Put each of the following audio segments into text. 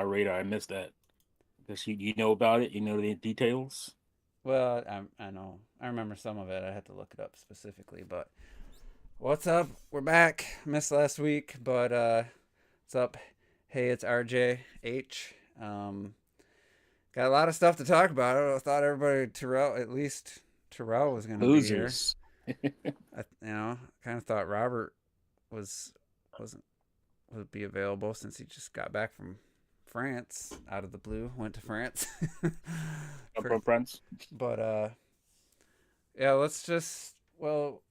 radar. I missed that. Because you know about it, you know the details. Well, I know. I remember some of it. I had to look it up specifically. But what's up? We're back. Missed last week, but what's up? Hey, it's RJH. Got a lot of stuff to talk about. I thought everybody, Terrell, at least Terrell was going to be here. Losers. Kind of thought Robert was wasn't would be available since he just got back from France out of the blue. Went to France. I'm For, from France. but yeah, let's just well,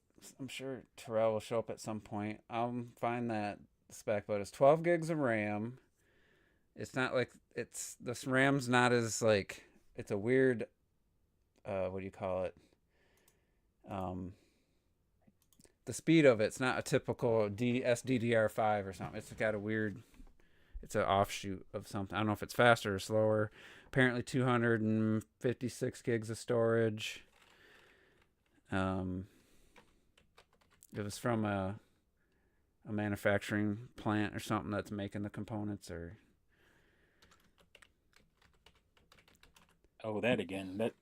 I'm sure Terrell will show up at some point. I'll find that spec, but it's 12 gigs of RAM. It's not like it's this RAM's not as like it's a weird what do you call it? Um, the speed of it's not a typical SDDR5 or something. It's got a weird. It's an offshoot of something. I don't know if it's faster or slower. Apparently, 256 gigs of storage. Um, it was from a manufacturing plant or something that's making the components. Or Oh, that again. That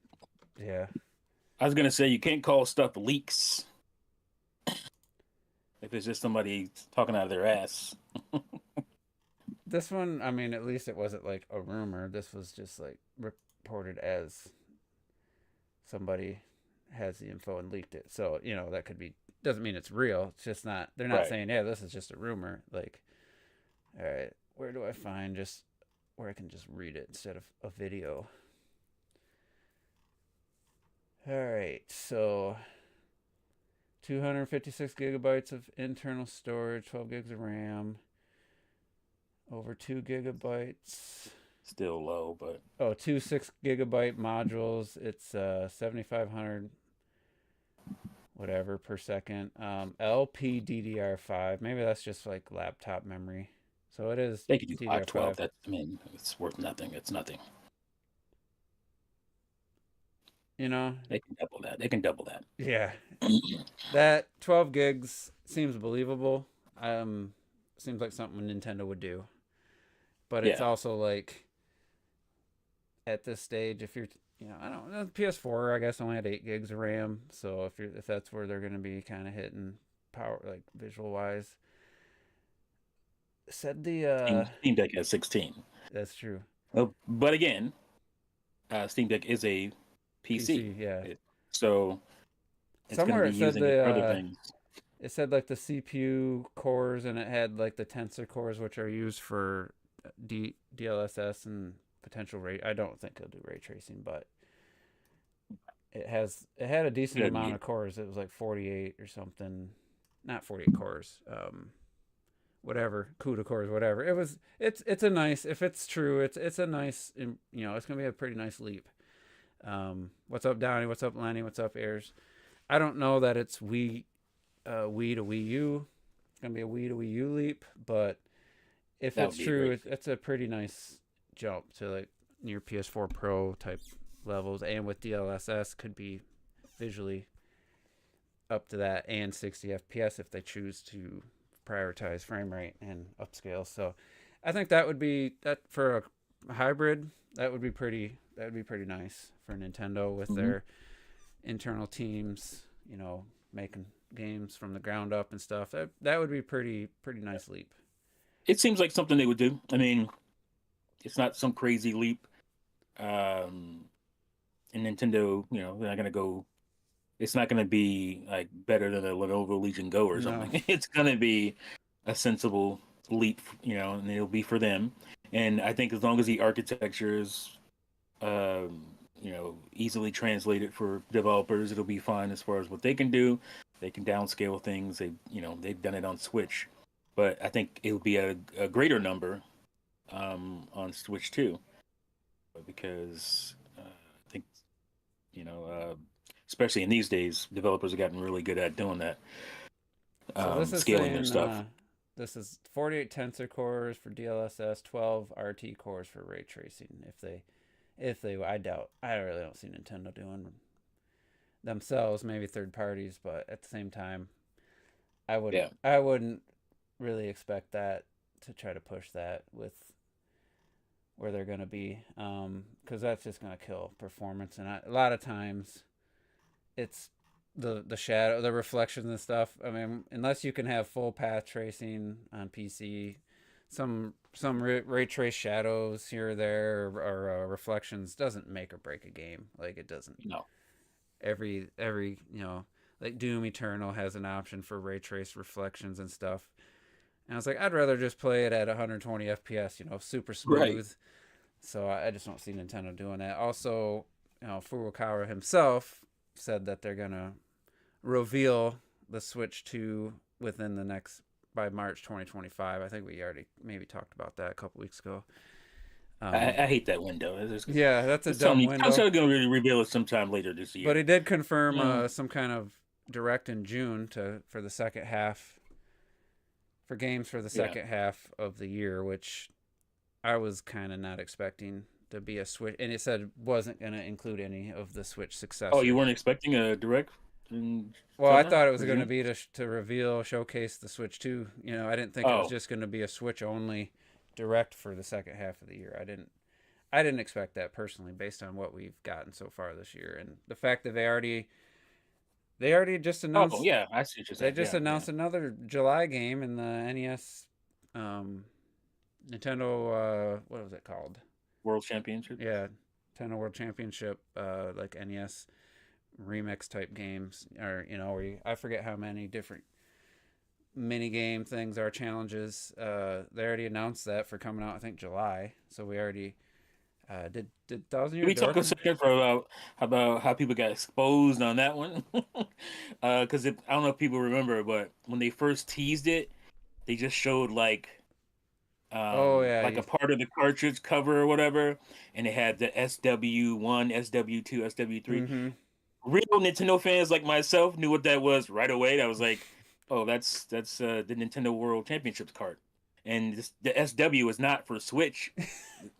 yeah, I was gonna say you can't call stuff leaks if it's just somebody talking out of their ass. this one. I mean, at least it wasn't like a rumor. This was just like reported as somebody has the info and leaked it. So that could be doesn't mean it's real. It's just not. They're not Right. saying yeah, this is just a rumor. Like, all right, where do I find just where I can just read it instead of a video? All right, so 256 gigabytes of internal storage, 12 gigs of RAM, over 2 gigabytes. Still low, but Oh, two 6 gigabyte modules. It's 7,500 whatever per second. LPDDR5. Maybe that's just like laptop memory. So it is they could do 512. DDR5. That I mean, it's worth nothing. It's nothing. You know, They can double that. They can double that. yeah. That 12 gigs seems believable. Seems like something Nintendo would do. But it's Yeah. also like at this stage, if you're, I don't know, PS4, I guess only had 8 gigs of RAM. So if that's where they're going to be kind of hitting power, like visual wise, said the Steam Deck has 16. that's true. But again, Steam Deck is a PC. PC, yeah. So it's going to Somewhere be it said using it for other the things. it said like the CPU cores and it had like the tensor cores which are used for DLSS and potential ray. I don't think it'll do ray tracing, but it had a decent Shouldn't amount need of cores. It was like 48 or something, not 48 cores. Whatever CUDA cores, whatever. It's a nice if it's true. It's a nice it's gonna be a pretty nice leap. What's up, Downey? What's up, Lenny? What's up, Airs? I don't know that it's Wii to Wii U. It's gonna be a Wii to Wii U leap, but if That it's would be a true, great it's a pretty nice jump to like near PS4 Pro type levels, and with DLSS could be visually up to that and 60 FPS if they choose to prioritize frame rate and upscale. So I think that would be that for a hybrid. That would be pretty. That would be pretty nice for Nintendo with thing. their internal teams. Making games from the ground up and stuff. That would be pretty nice leap. It seems like something they would do. I mean, it's not some crazy leap. Um, and Nintendo, they're not gonna go. It's not gonna be like better than a Lenovo Legion Go or No, something. It's gonna be a sensible leap, and it'll be for them. And I think as long as the architecture is, easily translated for developers, it'll be fine as far as what they can do. They can downscale things. They've done it on Switch, but I think it would be a greater number on Switch too, because I think you know, uh, especially in these days, developers have gotten really good at doing that, so this is scaling their saying stuff. this is 48 tensor cores for DLSS, 12 RT cores for ray tracing. If they, I really don't see Nintendo doing themselves, maybe third parties, but at the same time, Yeah, I wouldn't really expect that to try to push that with where they're going to be, because that's just going to kill performance. And a lot of times, it's the shadow, the reflections and stuff. I mean, unless you can have full path tracing on PC, some ray trace shadows here or there, or reflections doesn't make or break a game. Like it doesn't. No. Every like Doom Eternal has an option for ray trace reflections and stuff. And I was like, I'd rather just play it at 120 FPS, super smooth. Right. So I just don't see Nintendo doing that. Also, Furukawa himself said that they're gonna reveal the Switch 2 within the next by March 2025. I think we already maybe talked about that a couple weeks ago. I hate that window. Yeah, that's a dumb window. I'm going to reveal it sometime later this year. But he did confirm some kind of direct in June for the second half, for games for the second half of the year, which I was kind of not expecting to be a Switch. And it said wasn't going to include any of the Switch successors. Oh, you weren't expecting a direct? Well, I thought it was going to be to reveal, showcase the Switch 2. I didn't think it was just going to be a Switch only direct for the second half of the year. I didn't expect that personally, based on what we've gotten so far this year, and the fact that they already just announced. Oh yeah, I see what you're saying. They just announced another July game in the NES, Nintendo. What was it called? World Championship. Yeah, Nintendo World Championship, like NES remix type games, or where I forget how many different mini game things are, challenges. They already announced that for coming out, I think July. So we already did Thousand Year Door. We talk a second for about how people got exposed on that one, because I don't know if people remember, but when they first teased it, they just showed like a part of the cartridge cover or whatever, and it had the SW1, SW2, SW3. Mm-hmm. Real Nintendo fans like myself knew what that was right away. That was like, oh, that's the Nintendo World Championships card. And the SW is not for Switch,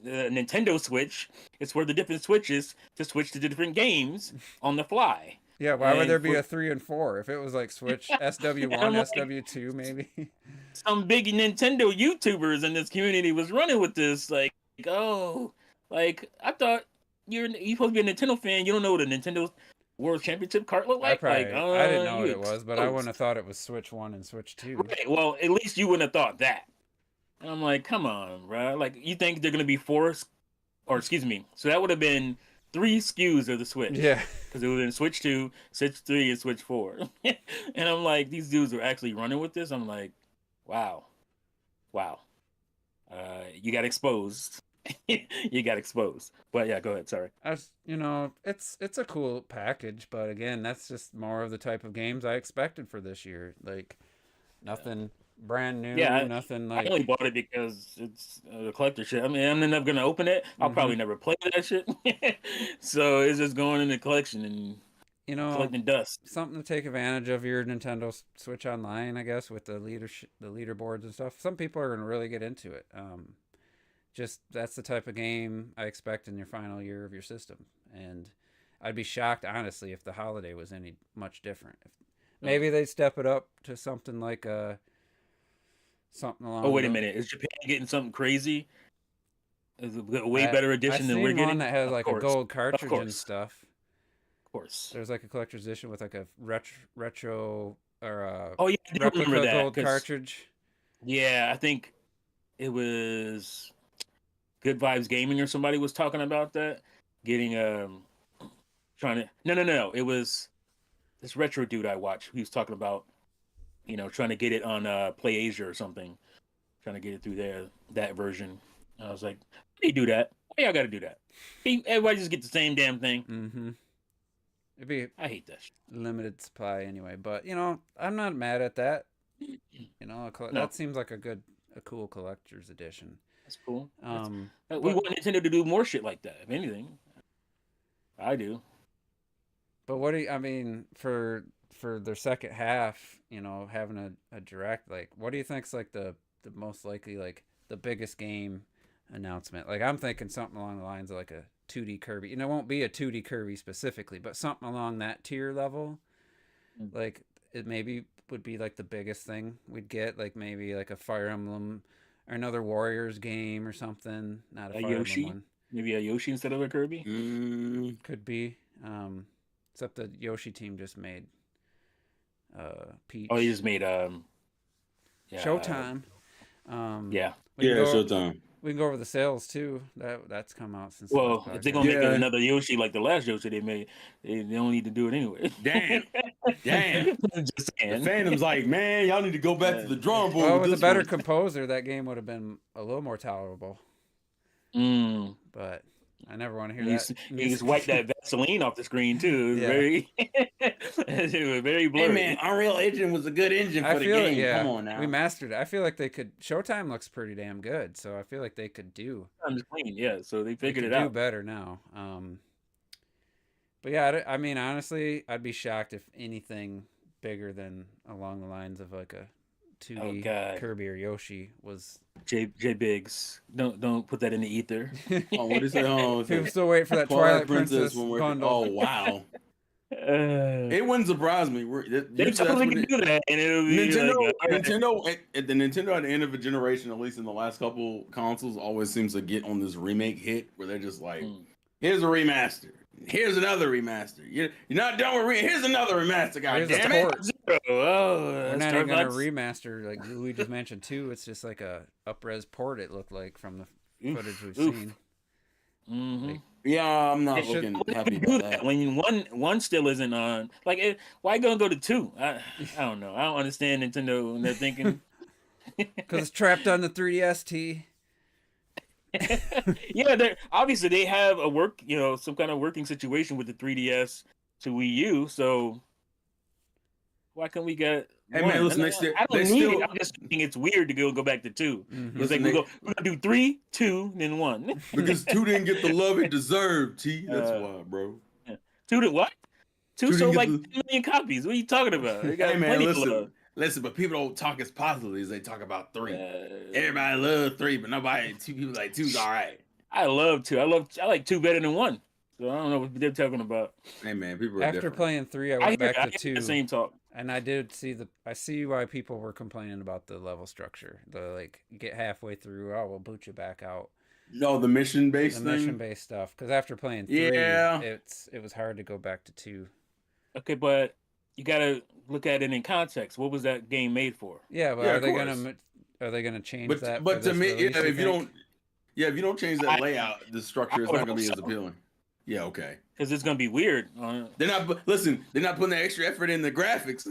the Nintendo Switch. It's for the different switches to switch to the different games on the fly. Yeah, why would there be a 3 and 4 if it was like Switch SW1, SW2 maybe? Some big Nintendo YouTubers in this community was running with this, like, oh, like I thought you're supposed to be a Nintendo fan. You don't know what a Nintendo World Championship cart look like? I didn't know what it was, but I wouldn't have thought it was Switch 1 and Switch 2. Right. Well, at least you wouldn't have thought that. And I'm like, come on, bro. Like, you think they're gonna be so that would have been 3 SKUs of the Switch. Yeah. Because it would have been Switch 2, Switch 3, and Switch 4. And I'm like, these dudes are actually running with this. I'm like, wow. You got exposed. You got exposed. But yeah, go ahead. Sorry. It's a cool package, but again, that's just more of the type of games I expected for this year. Like nothing brand new. Yeah, nothing like. I only bought it because it's the collector shit. I mean, I'm never gonna open it. I'll probably never play that shit. So it's just going in the collection and collecting dust. Something to take advantage of your Nintendo Switch Online, I guess, with the leaderboards and stuff. Some people are gonna really get into it. Just that's the type of game I expect in your final year of your system, and I'd be shocked, honestly, if the holiday was any much different. Maybe they step it up to something like something along. Oh, wait a minute! Is Japan getting something crazy? Is it a way better edition than we're getting? One that has like a gold cartridge and stuff. Of course. There's like a collector's edition with like a retro or a I do remember that gold cartridge. Yeah, I think it was Good Vibes Gaming or somebody was talking about that. Getting trying to no. It was this retro dude I watched. He was talking about trying to get it on PlayAsia or something. Trying to get it through that version. And I was like, why do you do that? Why y'all got to do that? Everybody just get the same damn thing. Mm-hmm. I hate that shit. Limited supply anyway, but I'm not mad at that. That seems like a cool collector's edition. That's cool. We want Nintendo to do more shit like that. If anything, I do. But what do you? I mean, for their second half, having a direct, like, what do you think's like the most likely, like the biggest game announcement? Like, I'm thinking something along the lines of like a 2D Kirby. It won't be a 2D Kirby specifically, but something along that tier level. Mm-hmm. Like, it maybe would be like the biggest thing we'd get, like maybe like a Fire Emblem or another Warriors game or something. Not a A Fire Emblem Yoshi, one. maybe a Yoshi instead of a Kirby. Could be. Except the Yoshi team just made Peach. Oh, he just made yeah, Showtime. Yeah. We can Yeah, go, Showtime. We can go over the sales too. That's come out since. Well, the last if they're podcast. gonna make Yeah. another Yoshi like the last Yoshi they made, they don't need to do it anyway. Damn. Damn. Just The saying. Phantom's like, man, y'all need to go back to the drawing board. Well, with with a this better one. composer, that game would have been a little more tolerable. Mm. But I never want to hear You that. just wiped that Vaseline off the screen too. It was Yeah. very, it was very blurry. Hey man, Unreal Engine was a good engine for I the feel game. yeah, Come on now. we mastered it. I feel like they could. Showtime looks pretty damn good, so I feel like they could do. I'm just clean, yeah. So they They figured could it do out. better now. But yeah, I mean, honestly, I'd be shocked if anything bigger than along the lines of like a 2D God. Kirby or Yoshi was. J Biggs, don't put that in the ether. Oh, what is it? Oh, it's People like still wait for that Twilight Princess when we're. bundle. Oh wow. They It wouldn't surprise me. totally can do that, and it'll be Nintendo, like, all right. Nintendo, at the Nintendo at the end of a generation, at least in the last couple consoles, always seems to get on this remake hit where they're just like, "Here's a remaster, here's another remaster. You're not done with here's another remaster. God Here's a damn it!" port. Oh, We're not even gonna Starbucks. remaster like Luigi's Mansion 2. It's just like a up-res port. It looked like from the Oof, footage we've oof. seen. Mhm. Like, Yeah, I'm not It should- looking Why happy do about that that. when one still isn't on? Like, why gonna go to two? I don't know. I don't understand Nintendo when they're thinking. Because it's trapped on the 3DS. Yeah, they're obviously they have a some kind of working situation with the 3DS to Wii U. So why can't we get? Hey, one? man, listen, And they I don't still- need still- it. I'm just thinking it's weird to go back to two. Mhm. It's like Listen, we're gonna do 3, 2, then 1. Because 2 didn't get the love it deserved. T, that's Uh, why, bro. 2 did what? 2 Two sold didn't like get 10 million copies. What are you talking about? They got Hey man, plenty of love. listen, but people don't talk as positively as they talk about 3. Uh, Everybody loves 3, but nobody. 2 people like 2's all right. I love 2. I like 2 better than 1. So I don't know what they're talking about. Hey man, people are After different. playing 3, I I went hear, back I to hear 2. the same talk. And I did see why people were complaining about the level structure. The like get halfway through, oh, we'll boot you back out. No, the mission based The thing. mission based stuff. Because after playing 3, Yeah. it was hard to go back to 2. Okay, but you gotta look at it in context. What was that game made for? Yeah, but Yeah, are of they course. gonna change But that? but for to this me, release, if you think? don't, if you don't change that I- layout, the structure is I would not gonna be hope as so. appealing. Yeah, okay. Because it's gonna be weird. They're not. Listen, they're not putting the extra effort in the graphics.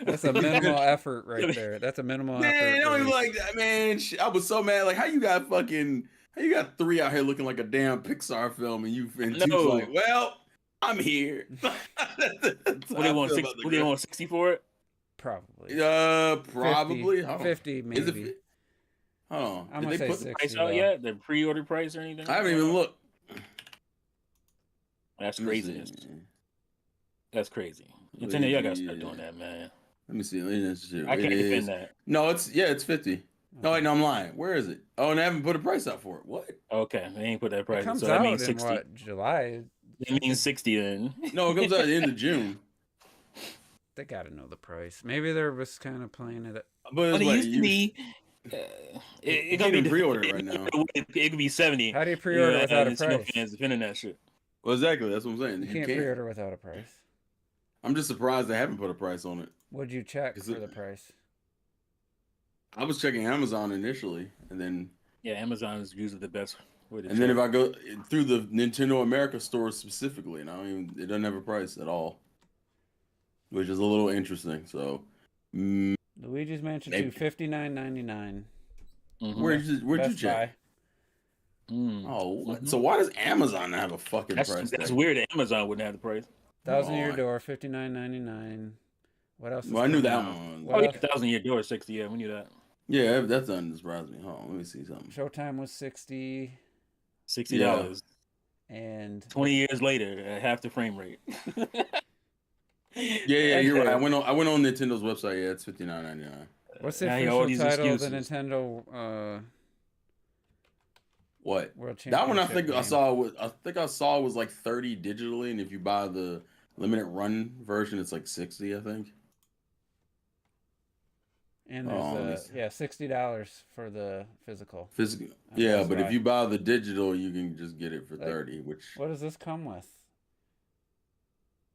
That's a minimal effort right there. That's a minimal Man, effort. they don't even release. like that, man. I was so mad. Like, how you got 3 out here looking like a damn Pixar film, and you and No. Two's like, well, I'm here. That's What how they I want? feel 60, about the what they want 60 for it? Probably. probably 50, Hold on. 50 Is maybe. it? Hold on. I'm Did gonna they say put? 60. Price out though. yet? The pre-order price or anything? I haven't even looked. That's Let me craziness. see. That's crazy. Let Nintendo, me y'all gotta see. start doing that, man. Let me see. It I can't is. defend that. No, it's 50. No, wait, no, I'm lying. Where is it? Oh, and they haven't put a price out for it. What? Okay, they ain't put that It price. comes So that out means in 60. what, July? It means 60 then. No, it comes out at the end of June. They gotta know the price. Maybe they're just kind of playing it. But But it's it like, used to be. It gonna can't be even pre-order it right now. It could be 70. How do you pre-order without a Nintendo price? fans defending that shit. Well, exactly. That's what I'm saying. You You can't can't. pre-order without a price. I'm just surprised they haven't put a price on it. Would you check Is for it- the price? I was checking Amazon initially, and then Yeah, Amazon is usually the best way to and then check. if I go through the Nintendo America store specifically, and it doesn't have a price at all, which is a little interesting. So, Luigi's Mansion Maybe. 2, $59.99. Mhm. where'd you Best check? Buy. Mm. Oh, what? Mhm. So why does Amazon not have a fucking That's price? that's tag? weird that Amazon wouldn't have the price. Thousand Year Oh, Door, $59.99. What else? is Well, I knew coming that out? one. What Oh, yeah, else? 1,000 Year Door, 60. Yeah, we knew that. Yeah, that doesn't surprise me. Hold on, let me see something. Showtime was 60, $60. and 20 years later, at half the frame rate. Yeah, you're right. I went on Nintendo's website. Yeah, it's $59.99. what's the Now you got all official these title of the excuses. Nintendo What? World Championship? That one I think game? I saw was like 30 digitally, and if you buy the limited run version, it's like 60, I think. And Oh, let me there's see. $60 for the physical. Physical. on Yeah, Best but if Buy. you buy the digital, you can just get it for Like, 30, which What does this come with?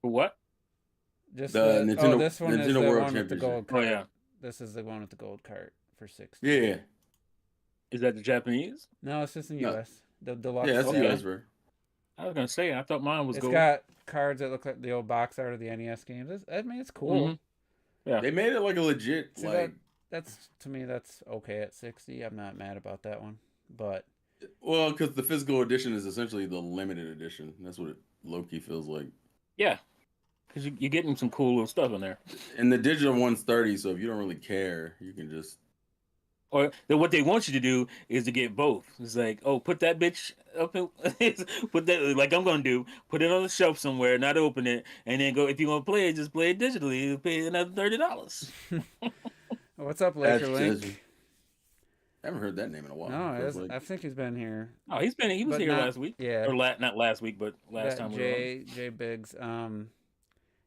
For what? Just the Nintendo this one is Nintendo the World one with the Championship. gold Oh card. yeah. This is the one with the gold card for 60. Yeah. Is that the Japanese? No, it's just in the No. US. The deluxe Yeah, that's set. the Okay. US version. I was gonna say I thought mine was It's gold. got cards that look like the old box art of the NES games. I mean, it's cool. Mhm. Yeah. They made it like a legit See, like that's to me that's okay at 60. I'm not mad about that one. But well, because the physical edition is essentially the limited edition. That's what it low-key feels like. Yeah. Because you're getting some cool little stuff in there. And the digital one's 30, so if you don't really care, you can just Or what they want you to do is to get both. It's like, oh, put that bitch up in, put that like I'm gonna do. Put it on the shelf somewhere, not open it, and then go. If you want to play it, just play it digitally. You pay another $30. what's up, Laker that's- Link? I haven't heard that name in a while. No, Feels like- I think he's been here. Oh, he was But here not- last week. yeah. Or not last week, but last That time we were on. Jay Biggs.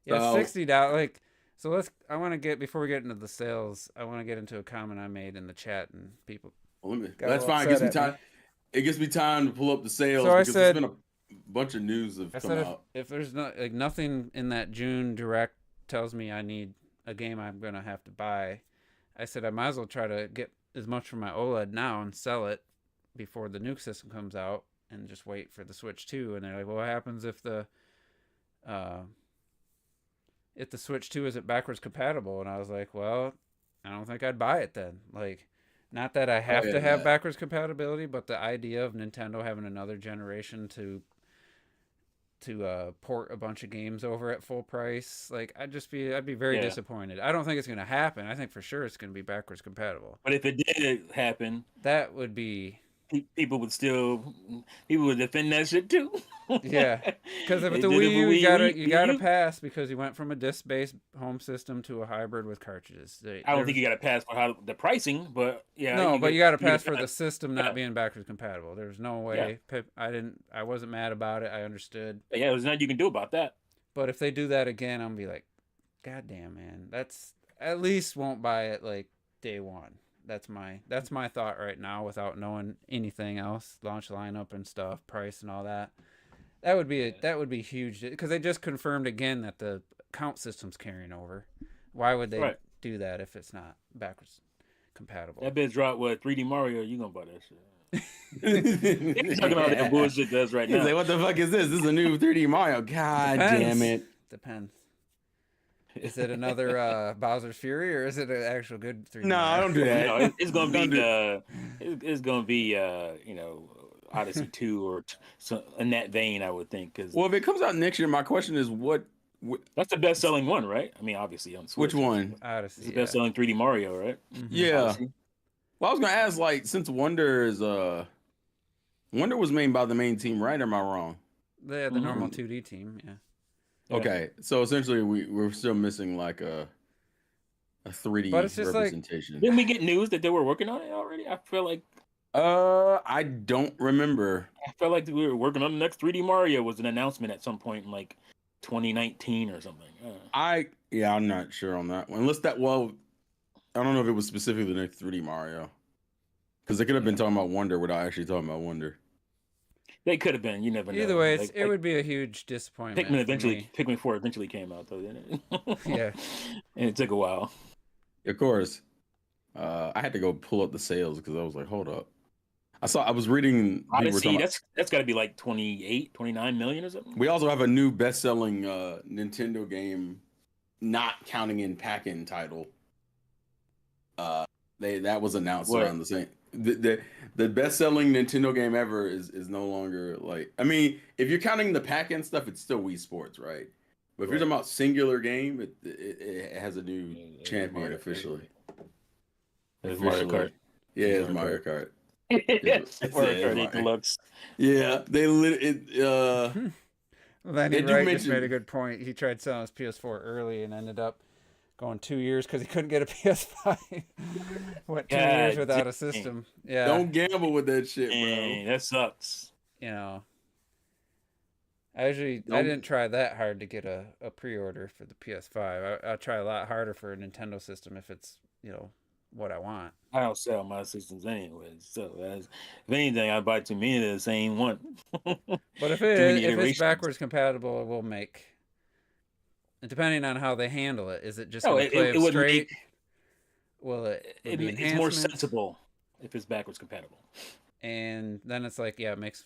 Yeah, So- $60. Like, so I want to get before we get into the sales. I want to get into a comment I made in the chat, and people. Well, got that's a little fine. It gives me upset at time. It gives me time to pull up the sales So I because said- there's been a bunch of news have I come said out. if there's nothing in that June direct tells me I need a game I'm gonna have to buy, I said I might as well try to get as much from my OLED now and sell it before the new system comes out, and just wait for the Switch 2. And they're like, well, what happens if the Switch 2 isn't backwards compatible? And I was like, well, I don't think I'd buy it then. Like, not that I have yeah, to have that- backwards compatibility, but the idea of Nintendo having another generation to port a bunch of games over at full price, like I'd be very Yeah. disappointed. I don't think it's gonna happen. I think for sure it's gonna be backwards compatible. But if it did happen, That would be people would defend that shit too. Yeah. Because with They the did it Wii for U, Wii you gotta U. pass because you went from a disc-based home system to a hybrid with cartridges. I don't think you got to pass for how the pricing, but yeah. No, but you got to pass for gotta the system not Yeah. being backwards compatible. There's no way. I wasn't mad about it. I understood. Yeah, there's nothing you can do about that. But if they do that again, I'm gonna be like, God damn, man. That's at least won't buy it like day one. That's my thought right now without knowing anything else, launch lineup and stuff, price and all that. That would be huge because they just confirmed again that the count system's carrying over. Why would they Right. do that if it's not backwards compatible? That bitch dropped what 3D Mario. You gonna buy that shit? He's talking about that bullshit does right He's now. like, what the fuck is this? This is a new 3D Mario. God damn it. Depends. Is it another Bowser's Fury or is it an actual good 3D? No, I don't do that. No, it's gonna be Don't it's gonna be Odyssey 2 or in that vein, I would think, because Well, if it comes out next year, my question is that's the best selling one, right? I mean, obviously on Switch. which one? It's Odyssey. the best selling 3D Mario, right? Mhm. Yeah. Odyssey. Well, I was gonna ask, like, since Wonder was made by the main team, right? Or am I wrong? The normal 2D team, yeah. Yeah. Okay, so essentially we're still missing like a 3D But it's just like- representation. Didn't we get news that they were working on it already? I feel like I don't remember. we were working on the next 3D Mario was an announcement at some point in like 2019 or something. I'm not sure on that one. Unless I don't know if it was specifically the next 3D Mario, because they could have been talking about Wonder without actually talking about Wonder. They could have been. You never know. Either way, Like- it would be a huge disappointment. Pikmin 4 eventually came out though, didn't it? Yeah. And it took a while. Of course, I had to go pull up the sales because I was like, hold up. I was reading. people were Odyssey, talking about- that's got to be like 28, 29 million or something. We also have a new best-selling Nintendo game, not counting in pack-in title. That was announced What? around the same. The best-selling Nintendo game ever is no longer like. I mean, if you're counting the pack-in stuff, it's still Wii Sports, right? But if you're Right. talking about singular game, it has a new Yeah, champion Mario Kart. officially. There's Mario Kart. Yeah, it's Mario Mario Kart. Yes, It's- Mario yeah, Kart 8 Mario. Deluxe. Yeah, they Lenny They do Wright just mention- made a good point. He tried selling his PS4 early and ended up going 2 years because he couldn't get a PS5. Went 2 years God without a dang. system. Yeah. don't gamble with that shit, bro. Dang, that sucks. You know. I Don't- didn't try that hard to get a pre-order for the PS5. I try a lot harder for a Nintendo system if it's, what I want. I don't sell my systems anyway, so if anything, I buy too many of the same one. But if Too many it's iterations. backwards compatible, it will make. Depending on how they handle it, is it just No, going to play it them wouldn't straight? make. Will it be It's more enhancements? sensible if it's backwards compatible. And then it's like, yeah, it makes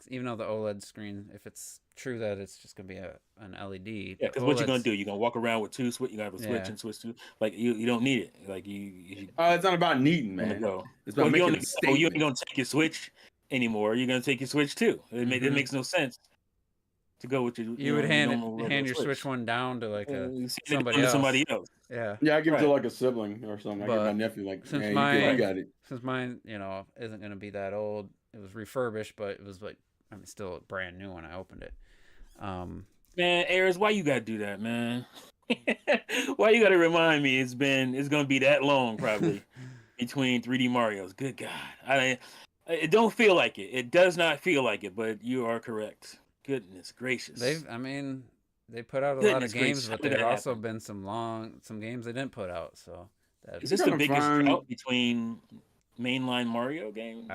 even though the OLED screen, if it's true that it's just gonna be an LED. Yeah, because what you're gonna do? You're gonna walk around with two switch. You gotta have a switch and switch two. Like you don't need it. Like you it's not about needing, man. go. It's about making a statement. You ain't gonna take your switch anymore. You're gonna take your switch too. It makes no sense to go with your. You would hand your switch. switch one down to like somebody else. Yeah. Yeah, I give it to like a sibling or something. I give my nephew like, since you got it. Since mine, isn't gonna be that old. It was refurbished, but it was like, still a brand new when I opened it. Man, Ayers, why you gotta do that, man? Why you gotta remind me? It's gonna be that long probably between 3D Mario's. Good God, it don't feel like it. It does not feel like it, but you are correct. Goodness gracious. They put out a lot of games, but there have also been some games they didn't put out. So is this the biggest drought between mainline Mario games?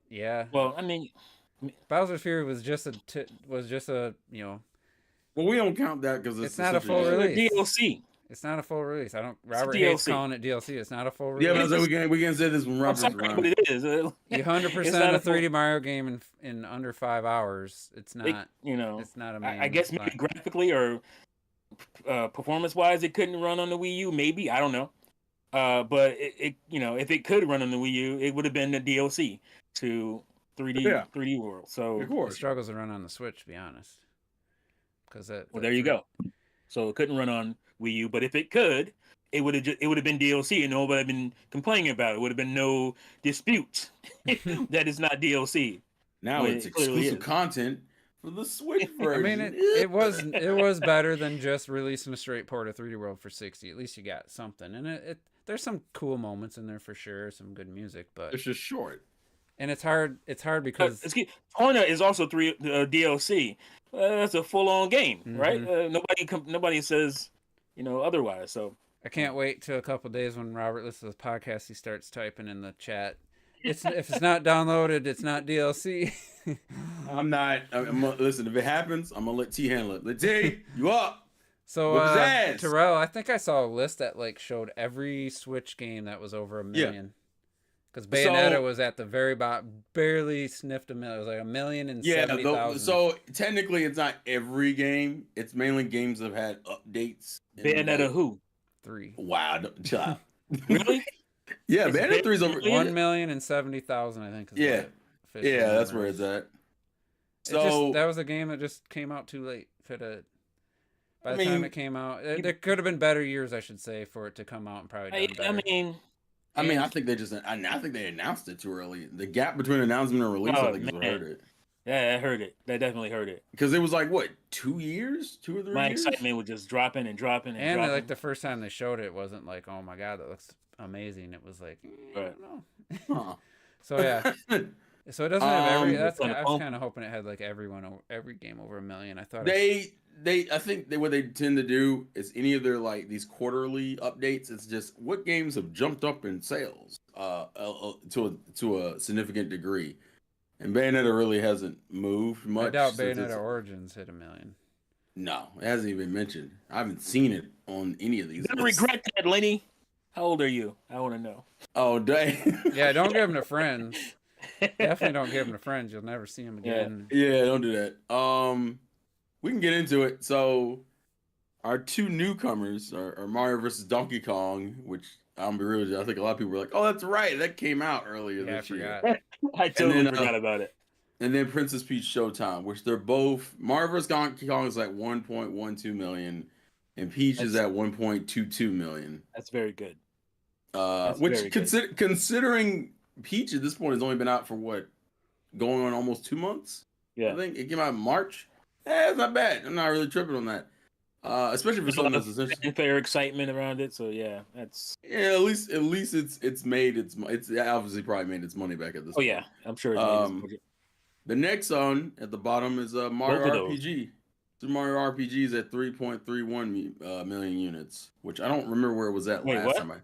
Yeah. Well, I mean, Bowser's Fury was just a Well, we don't count that because it's not a full release. DLC. It's not a full release. Robert hates calling it DLC. It's not a full release. Yeah, but we can say this when Robert's around. But it is. 100% a 3D Mario game in under 5 hours. It's not. It's not a. I guess maybe graphically or performance-wise, it couldn't run on the Wii U. Maybe, I don't know. But it if it could run on the Wii U, it would have been the DLC to 3D World. So it struggles to run on the Switch, to be honest. There you go. So it couldn't run on Wii U, but if it could, it would have been DLC, and nobody would have been complaining about it. It would have been no dispute that it's not DLC. Now it's exclusive content for the Switch version. I mean, it was better than just releasing a straight port of 3D World for 60. At least you got something, and there's some cool moments in there for sure, some good music, but it's just short. And it's hard because Torna is also DLC. That's a full-on game, right? Nobody says, otherwise. So I can't wait till a couple days when Robert listens to the podcast. He starts typing in the chat. If it's not downloaded, it's not DLC. I'm not. Listen, if it happens, I'm gonna let T handle it. Let T, you up? So Terrell, I think I saw a list that showed every Switch game that was over 1 million. Because Bayonetta was at the very bottom, barely sniffed 1 million. It was like 1,070,000. So technically, it's not every game. It's mainly games that have had updates. Bayonetta who? 3. Wow, chill out. Really? Yeah, Bayonetta 3 is over 1,070,000, I think. That's where it's at. So that was a game that just came out too late. By the time it came out, there could have been better years, I should say, for it to come out and probably done better. I think they announced it too early. The gap between announcement and release, I think, is what hurt it. Yeah, I heard it. That definitely hurt it. Because it was like, what, 2 years? 2 or 3 years? My excitement was just dropping and dropping and dropping. Like the first time they showed it, wasn't like, oh my God, that looks amazing. It was like, I don't know. Huh. So yeah. So it doesn't have every. I was kind of hoping it had like every game over 1 million. I thought I think what they tend to do is any of their these quarterly updates. It's just what games have jumped up in sales to a significant degree, and Bayonetta really hasn't moved much. I doubt Bayonetta Origins hit 1 million. No, it hasn't even been mentioned. I haven't seen it on any of these. Don't regret that, Lenny. How old are you? I want to know. Oh, dang. Yeah, don't give them to friends. Definitely don't give them to friends. You'll never see them again. Yeah, don't do that. We can get into it. So, our two newcomers are Mario versus Donkey Kong, which I'll be real with you, I think a lot of people were like, "Oh, that's right, that came out earlier this year." I totally forgot about it. And then Princess Peach Showtime, which they're both Mario vs. Donkey Kong is at 1.12 million, and Peach is at 1.22 million. That's very good. Which considering Peach at this point has only been out for going on almost 2 months. Yeah, I think it came out in March. It's not bad. I'm not really tripping on that. Especially for something that's essentially fair excitement around it. So yeah, that's at least it's made it's obviously probably made its money back at this point. Yeah, I'm sure. The next one at the bottom is Mario RPG. Super Mario RPG is at 3.31 million units, which I don't remember where it was at last time.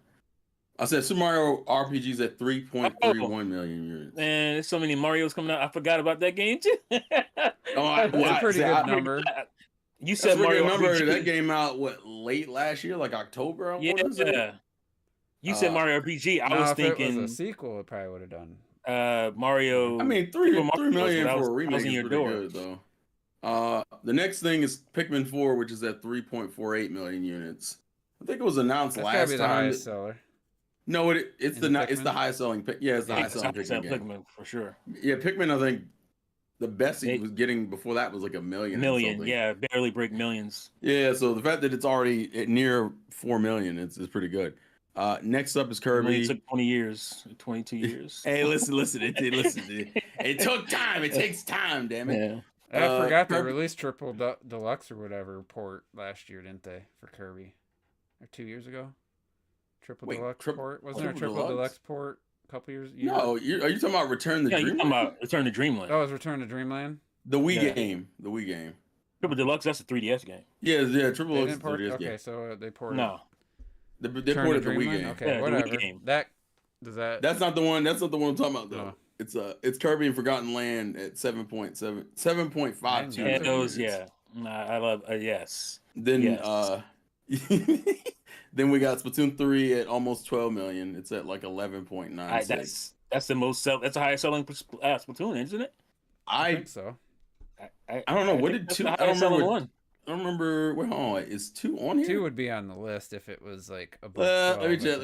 I said Super Mario RPG's at 3.31 million units. Man, there's so many Marios coming out. I forgot about that game too. It's a pretty good number. You said Mario RPG. That came out late last year, like October. Yeah. You said Mario RPG. I was thinking if it was a sequel, it probably would have done. Mario. I mean, 3 million for a remake is pretty good though. The next thing is Pikmin 4, which is at 3.48 million units. I think it was announced last time. The highest seller. No, it's the highest selling. Yeah, it's the highest selling Pikmin game for sure. Yeah, Pikmin. I think the best he was getting before that was like a million. Yeah, barely break millions. Yeah, so the fact that it's already at near 4 million, it's pretty good. Next up is Kirby. It took 20 years, 22 years. Hey, listen. It took time. It takes time, damn it. Yeah. I forgot they released Triple Deluxe or whatever port last year, didn't they? For Kirby, or 2 years ago. Deluxe port wasn't there a Triple Deluxe port a couple years? No, are you talking about Return to Dreamland? You're talking about Return to Dreamland. Oh, it was Return to Dreamland. The Wii game. Triple Deluxe, that's a 3DS game. Yeah, Triple Deluxe is a 3DS game. Okay, so they ported. No. They ported the Wii game. Okay, whatever. That's not the one. That's not the one I'm talking about though. No. It's Kirby and Forgotten Land at 7.52. Yeah. I love yes. Then yes. Then we got Splatoon 3 at almost 12 million. It's at like 11.96. That's the most that's the highest selling Splatoon, isn't it? I think so. I don't know. What did 2? I don't remember. I don't remember. Wait, hold on. Is 2 on here? 2 would be on the list if it was like above. Let me check.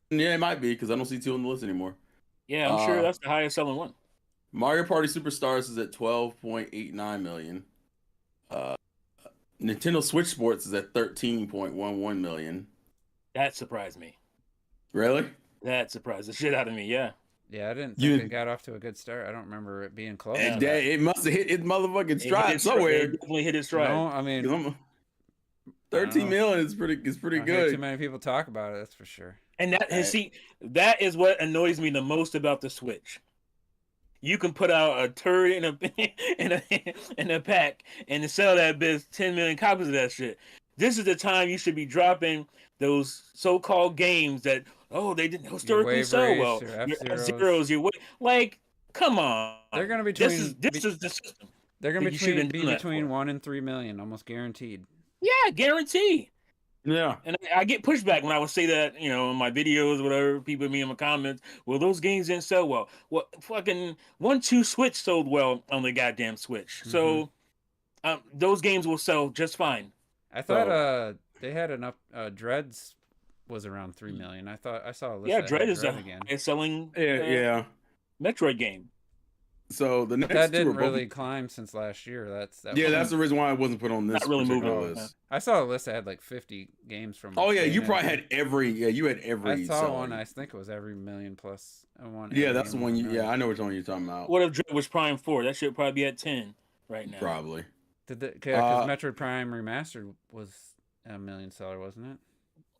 Yeah, it might be because I don't see 2 on the list anymore. Yeah, I'm sure that's the highest selling one. Mario Party Superstars is at 12.89 million. Nintendo Switch Sports is at 13.11 million. That surprised me. Really? That surprised the shit out of me. Yeah. Yeah, I didn't think it got off to a good start. I don't remember it being close. It must have hit its motherfucking stride somewhere. It definitely hit its stride. No, I mean, 13 million is pretty good. Too many people talk about it. That's for sure. And that is what annoys me the most about the Switch. You can put out a turd in a pack and sell that bitch 10 million copies of that shit. This is the time you should be dropping those so-called games that they didn't historically sell well. Your zeros, like, come on. They're gonna be this is the system. They're gonna be between 1 and 3 million, almost guaranteed. Yeah, guaranteed. Yeah, and I get pushback when I would say that, in my videos, whatever, people me in my comments. Well, those games didn't sell well. Well, fucking 1-2 Switch sold well on the goddamn Switch. Mm-hmm. So, those games will sell just fine. I thought they had enough. Dreads was around 3 million. I saw a list. Yeah, Dread is a selling. Metroid game. So the next that didn't really climb since last year. That's the reason why I wasn't put on this. Not really moving list. I saw a list that had like 50 games from. Oh yeah, you probably had every. Yeah, you had every. I saw one. I think it was every million plus. Yeah, that's the one. I know which one you're talking about. What if Dread was Prime 4? That should probably be at 10 right now. Probably. Because Metroid Prime Remastered was a million seller, wasn't it?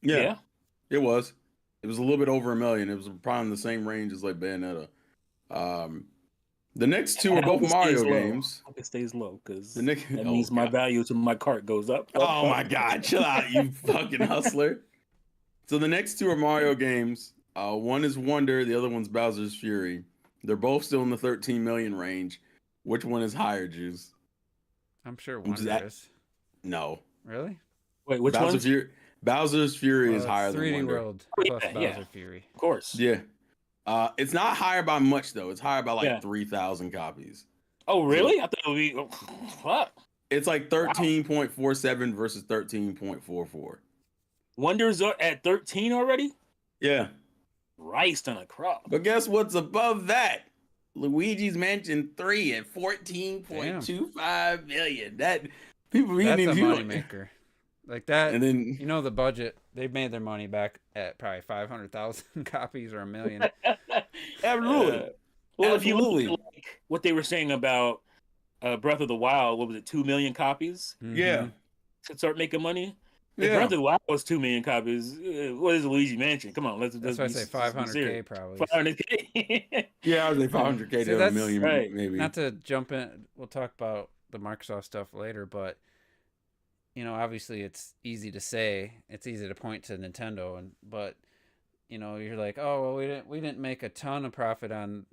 Yeah, it was. It was a little bit over 1 million. It was probably in the same range as like Bayonetta. The next 2 are both Mario games. I hope it stays low because that means my value to my cart goes up. Oh my God, chill out, you fucking hustler. So the next 2 are Mario games. One is Wonder, the other one's Bowser's Fury. They're both still in the 13 million range. Which one is higher, Juice? I'm sure Wonder is. No. Really? Wait, which one? Bowser's Fury is higher than 3D Wonder. World plus Bowser Fury. Of course. Yeah. It's not higher by much though. It's higher by like 3,000 copies. Oh really? I thought it would be what? It's like 13.47 versus 13.44. Wonders are at 13 already? Yeah. Rice on a crop. But guess what's above that? Luigi's Mansion 3 at 14.25 million. That's a moneymaker. Like that, and then the budget. They've made their money back at probably 500,000 copies or 1 million. Absolutely. Well, if you look at like what they were saying about Breath of the Wild, what was it, 2 million copies? Mm-hmm. Yeah. To start making money. If Breath of the Wild was 2 million copies, what is Luigi Mansion? Come on, let's why I say 500K probably. 500K. Yeah, I was like 500K to 1 million, maybe. Not to jump in, we'll talk about the Microsoft stuff later, but obviously it's easy to say, it's easy to point to Nintendo, but you're like, oh well, we didn't make a ton of profit on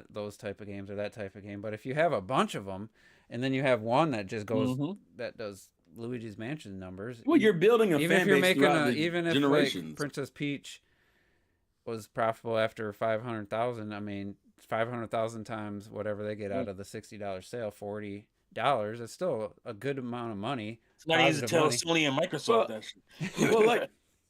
those type of games or that type of game. But if you have a bunch of them, and then you have one that just goes that does Luigi's Mansion numbers, well, you're building a even fan if you're base making throughout the even if generations. like Princess Peach was profitable after 500,000, I mean 500,000 times whatever they get out of the $60 sale, $40. It's still a good amount of money. It's not easy to tell Sony and Microsoft that shit.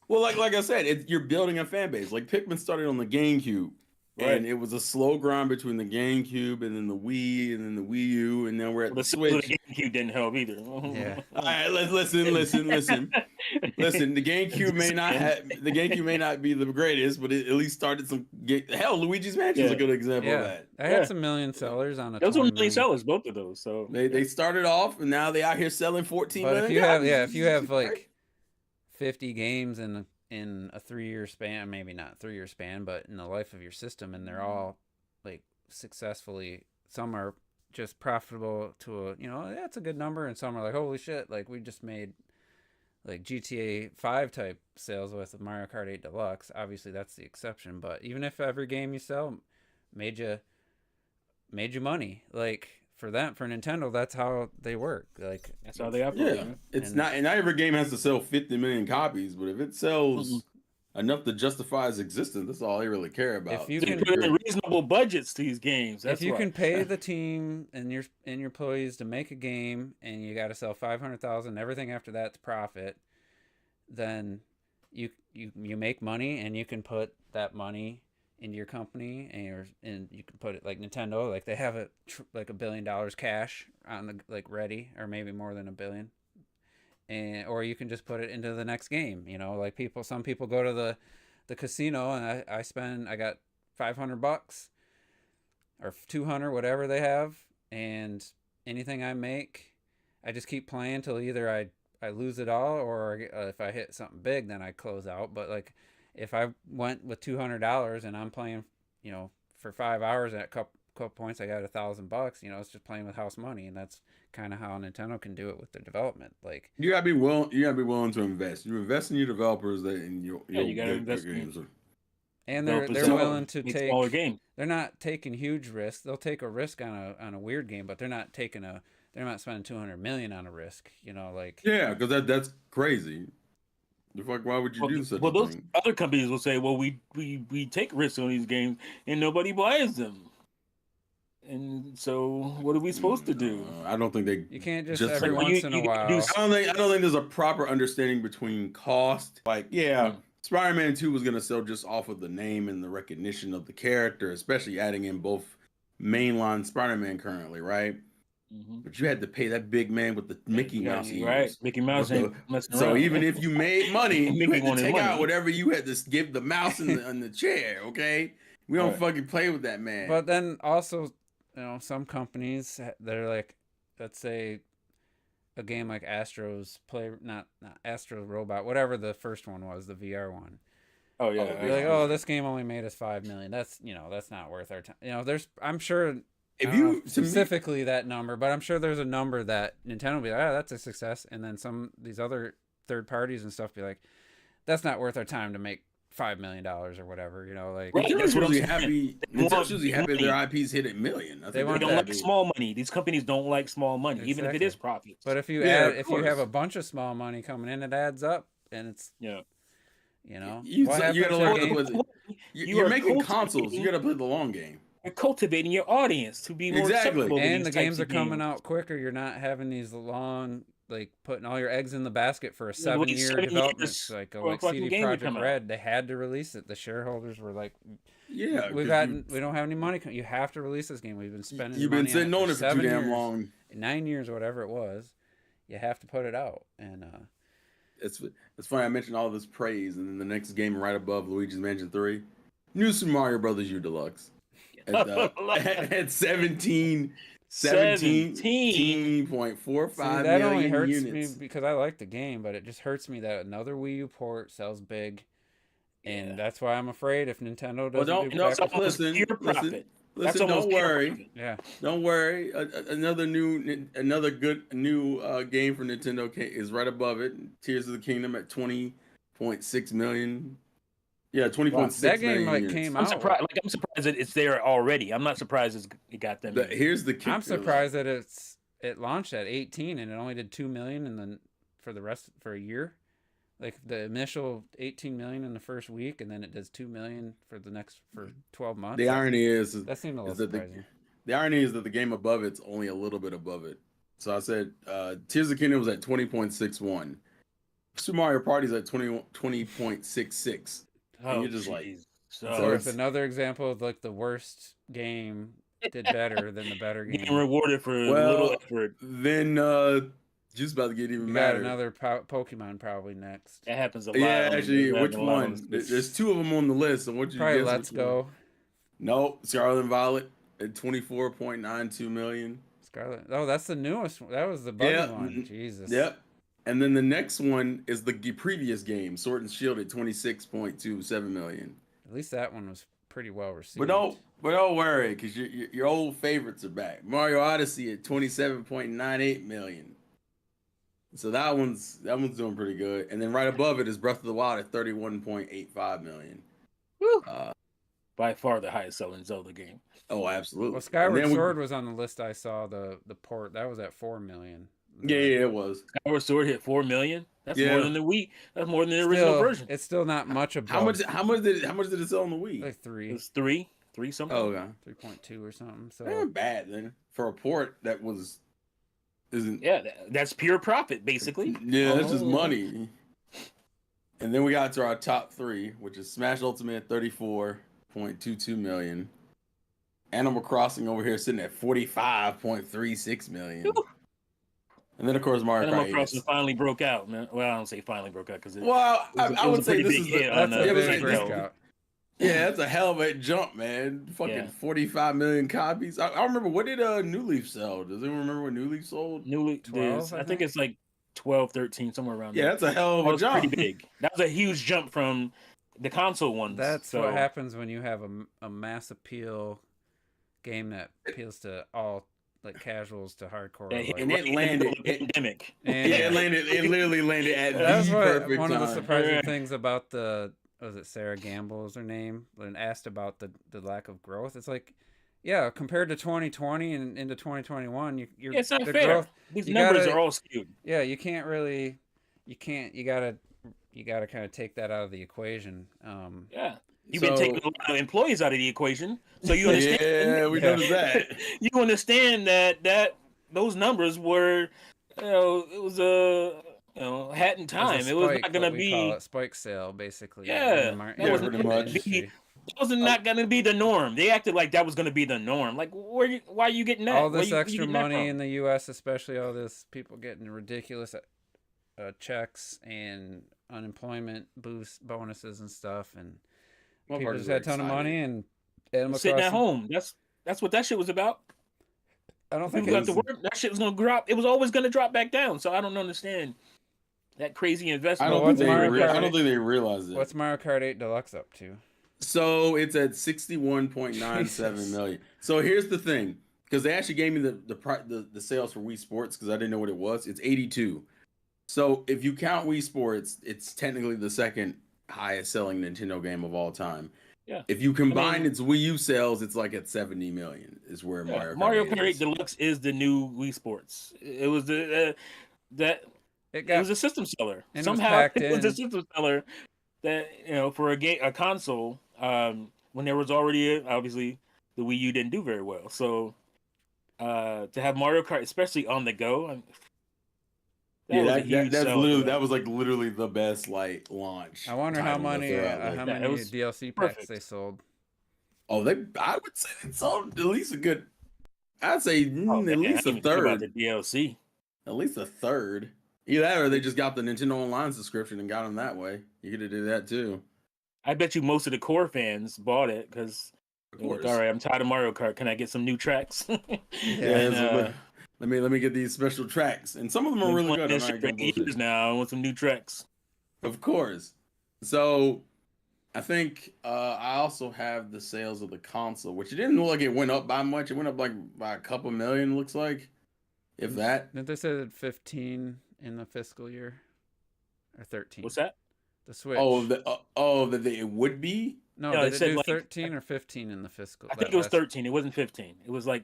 Like I said, you're building a fan base. Like Pikmin started on the GameCube, and it was a slow grind between the GameCube and then the Wii and then the Wii U, and then we're at the Switch. The GameCube didn't help either. Yeah. All right, listen. The GameCube may not be the greatest, but it at least started some. Hell, Luigi's Mansion is a good example of that. I had some million sellers on a. Those were million sellers, both of those. So they started off, and now they out here selling 14 million. If you have like 50 games in a 3-year span, maybe not 3-year span, but in the life of your system, and they're all like successfully, some are just profitable to a, that's a good number, and some are like, holy shit, like we just made like GTA 5 type sales with Mario Kart 8 Deluxe. Obviously that's the exception, but even if every game you sell made you money, like for Nintendo, that's how they work. Like that's how they operate. Yeah, not every game has to sell 50 million copies, but if it sells enough to justify its existence, that's all they really care about. If you can put in reasonable budgets to these games, if you can pay the team and your employees to make a game, and you got to sell 500,000, everything after that's profit, then you make money, and you can put that money into your company, and you can put it like Nintendo, like they have it like $1 billion cash on the ready, or maybe more than $1 billion, or you can just put it into the next game. Like some people go to the casino, and I got $500 or 200, whatever they have, and anything I make, I just keep playing till either I lose it all, or if I hit something big, then I close out. But like, if I went with $200 and I'm playing, for 5 hours at a couple points, I got $1,000. It's just playing with house money, and that's kind of how Nintendo can do it with their development. Like you gotta be willing to invest. You invest in your developers, and you gotta invest in games. And they're willing to take smaller games. They're not taking huge risks. They'll take a risk on a weird game, but they're not spending $200 million on a risk. Because that's crazy. The fuck? Why would you do such a thing? Those other companies will say, "Well, we take risks on these games, and nobody buys them." And so, what are we supposed to do? I don't think you can't just every once in a while. I don't think there's a proper understanding between cost. Like, Spider-Man 2 was gonna sell just off of the name and the recognition of the character, especially adding in both mainline Spider-Man currently, right? But you had to pay that big man with the Mickey Mouse ears. Right, Mickey Mouse. So even if you made money, you had to take out whatever you had to give the mouse in the chair. Okay, we don't fucking play with that man. But then also, some companies, they're like, let's say, a game like Astro's not Astro Robot, whatever the first one was, the VR one. Oh yeah. They're like, this game only made us $5 million. That's that's not worth our time. I'm sure. If you specifically that number, but I'm sure there's a number that Nintendo will be like, that's a success, and then these other third parties and stuff be like, that's not worth our time to make $5 million or whatever, Right, Nintendo's usually happy if their IPs hit $1 million. They don't like small money. These companies don't like small money, even if it is profit. But if you have a bunch of small money coming in, it adds up, and it's you're making consoles. You got to play the long game. You're cultivating your audience to be more acceptable. And the games are coming out quicker. You're not having these long, putting all your eggs in the basket for a 7-year development. Like CD Projekt Red, they had to release it. The shareholders were like, we don't have any money. You have to release this game. We've been spending. You've been sitting on it for too damn long. 9 years, whatever it was. You have to put it out, and it's funny. I mentioned all this praise, and then the next game right above Luigi's Mansion 3, New Super Mario Brothers U Deluxe. At 17.45 that only million hurts units. me because I like the game, but it just hurts me that another Wii U port sells big, and that's why I'm afraid if Nintendo doesn't listen. That's Listen, almost don't worry. Yeah. Don't worry. Another good new game for Nintendo is right above it. Tears of the Kingdom at 20.6 million. Yeah, 20.6 That game million like units. came I'm out. surprised. Like I'm surprised that it's there already. I'm not surprised it got them. Here's the kicker. I'm surprised that it launched at 18 and it only did 2 million and then for a year. Like the initial 18 million in the first week and then it does 2 million for 12 months. The irony is that seemed a little that surprising. the irony is that the game above it's only a little bit above it. So I said Tears of the Kingdom was at 20.61. Super Mario Party's at 20.66. Oh, you're just like, jeez. so So it's it's another example of like the worst game did better than the better game. getting rewarded for Well, little effort. then just about to get even You got madder. another Pokemon probably next. That happens a lot. Yeah, on- actually, that which happens a lot on one? this. There's two of them on the list. So what you Probably guess? Let's which one? Go. Nope, Scarlet and Violet at 24.92 million. Scarlet. Oh, that's the newest one. That was the buggy Yeah. one. Jesus. Yep. And then the next one is the previous game, Sword and Shield at 26.27 million. At least that one was pretty well received. But don't worry, because your old favorites are back. Mario Odyssey at 27.98 million. So that one's doing pretty good. And then right above it is Breath of the Wild at 31.85 million. Woo. By far the highest selling Zelda game. Oh, absolutely. Well, Skyward And then Sword was on the list I saw. The port that was at 4 million. Yeah, it was. Skyward Sword hit 4 million. That's Yeah. more than the Wii. That's more than the original version. It's still not much above. How much did it sell on the Wii? Like 3, It was three something. Oh, okay. 3.2 or something. So Not bad then for a port that isn't. Yeah, that's pure profit basically. Yeah, that's just Oh. money. And then we got to our top three, which is Smash Ultimate at 34.22 million. Animal Crossing over here sitting at 45.36 million. Whew. And then of course Mario Animal Kart. Crossing finally broke out, man. Well, I don't say finally broke out because Well, I would say this is that's a it was big like- breakout. yeah, that's a hell of a jump, man. Fucking Yeah. 45 million copies. I remember, what did New Leaf sell? Does anyone remember what New Leaf sold? Newly 12, I I think think. it's like 12, 13, somewhere around Yeah, there. that's a hell of That a was jump. pretty big. That was a huge jump from the console ones. That's so, what happens when you have a mass appeal game that appeals to all like casuals to hardcore. that hit like- And it right in the landed- middle of the pandemic. And- Yeah, it literally landed at That's the what perfect one time. of the surprising Yeah. things about was it Sarah Gamble is her name? When asked about the lack of growth, it's like, yeah, compared to 2020 and into 2021, you're Yeah, it's not the fair. growth. These you numbers gotta- are all skewed. Yeah, you can't. You gotta kind of take that out of the equation. Yeah. You've been So- taking a lot of employees out of the equation, so you understand. Yeah, we noticed that. You understand that those numbers were, it was a hat in time. It was spike, not gonna what we be. call it, spike sale, basically. Yeah, in the that Yeah, was pretty much. industry. It was not gonna be the norm. They acted like that was gonna be the norm. Like, why are you getting that? All Where this you extra getting that money from? in the U.S., especially all this people getting ridiculous checks and unemployment bonuses and stuff, and people just had a ton of money and Animal Sitting at Crossing- home. That's what that shit was about. I don't think People got it's, to work. That shit was gonna drop. It was always gonna drop back down. So I don't understand that crazy investment. I don't, what's think they, Mario Kart? I don't think they realize it. what's Mario Kart 8 Deluxe up to? So it's at 61.97 Jesus. million. So here's the thing, because they actually gave me the sales for Wii Sports because I didn't know what it was. It's 82. So if you count Wii Sports, it's technically the second highest selling Nintendo game of all time. Yeah. If you combine mean- its Wii U sales, it's like at 70 million is where Yeah, Mario Kart 8 is. Deluxe is the new Wii Sports. It was the It it got was a system seller. and it was Somehow packed it was a in. system seller that for a console when there was already obviously the Wii U didn't do very well. So to have Mario Kart, especially on the go, Yeah, was a huge that's sell literally for them. that was like literally the best like launch. I wonder how title that many they're at, like- how Yeah, it many was DLC packs perfect. they sold. Oh, I would say they sold at least a good. I'd say Oh, at man, I least didn't a even think about third. the DLC. At least a third. Either that or they just got the Nintendo Online subscription and got them that way. You could have did that too. I bet you most of the core fans bought it because Of they're like, course. all right, I'm tired of Mario Kart. Can I get some new tracks? Yeah, so let me get these special tracks, and some of them are really good. I'm This not shit gonna for bullshit. years now. I want some new tracks. Of course. So I think I also have the sales of the console, which it didn't look like it went up by much. It went up like by a couple million, looks like, if that. Didn't they say that 15 in the fiscal year or 13? What's that? The Switch. That it would be. No, No, did it it said do like 13 or 15 in the fiscal? I think that it was last- 13. It wasn't 15. It was like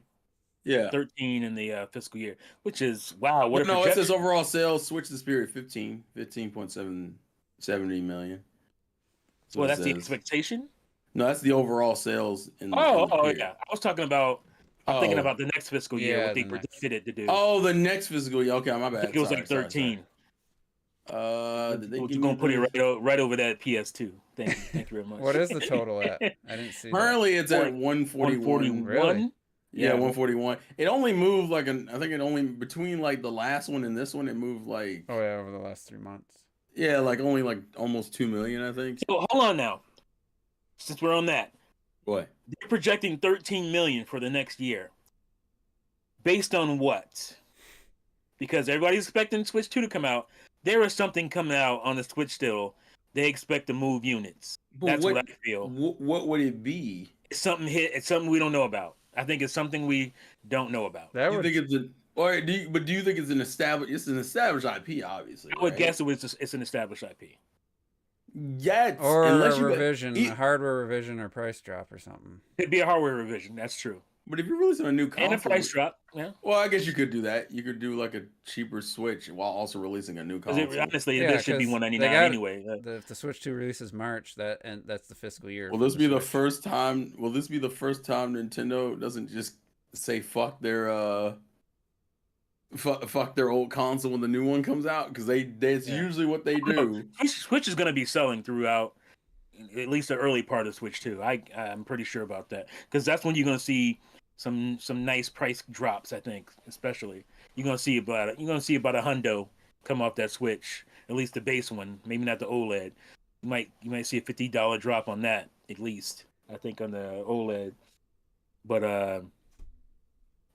Yeah. 13 in the fiscal year, which is wow. What Well, a no, it says projection. overall sales Switch the Spirit 15.770 million. Well, what it that's the says. expectation. No, that's the overall sales in the Oh, period. yeah. I was talking about. I'm thinking Oh. about the next fiscal year, Yeah, what they the next. predicted it to do. Oh, the next fiscal year. Okay, my I bad. think it was Sorry, like 13. Did they We're give gonna me put it the- right over that PS2. Thank you. Thank you very much. What is the total at? I didn't see that. Currently, it's at 141. 141. Really? Yeah, 141. It only moved like I think it only between like the last one and this one, it moved like Oh yeah, over the last 3 months. yeah, like only like almost 2 million, I think. So hold on now. Since we're on that, What? they're projecting 13 million for the next year. Based on what? Because everybody's expecting Switch 2 to come out. There is something coming out on the Switch still. They expect to move units. That's what I feel. What would it be? It's something hit. It's something we don't know about. I think it's something we don't know about. That You would think it's an or do you, but do you think it's an established? It's an established IP, obviously. I would right? guess it's an established IP. Yeah, or unless a you revision, e- a hardware revision or price drop or something. It'd be a hardware revision. That's true. But if you're releasing a new console, And a price drop. Yeah. well, I guess you could do that. You could do like a cheaper Switch while also releasing a new Because console. honestly, Yeah, this should be 'cause 199 they got- anyway. If the Switch 2 releases March, that's the fiscal year. Will for this be the Switch. first time? Will this be the first time Nintendo doesn't just say fuck their fuck their old console when the new one comes out? Because that's Yeah. usually what they do. Switch is going to be selling throughout at least the early part of Switch 2. I'm pretty sure about that because that's when you're going to see some nice price drops. I think, especially you're going to see about a hundo come off that Switch. At least the base one, maybe not the OLED. You might see a $50 drop on that at least. I think on the OLED, but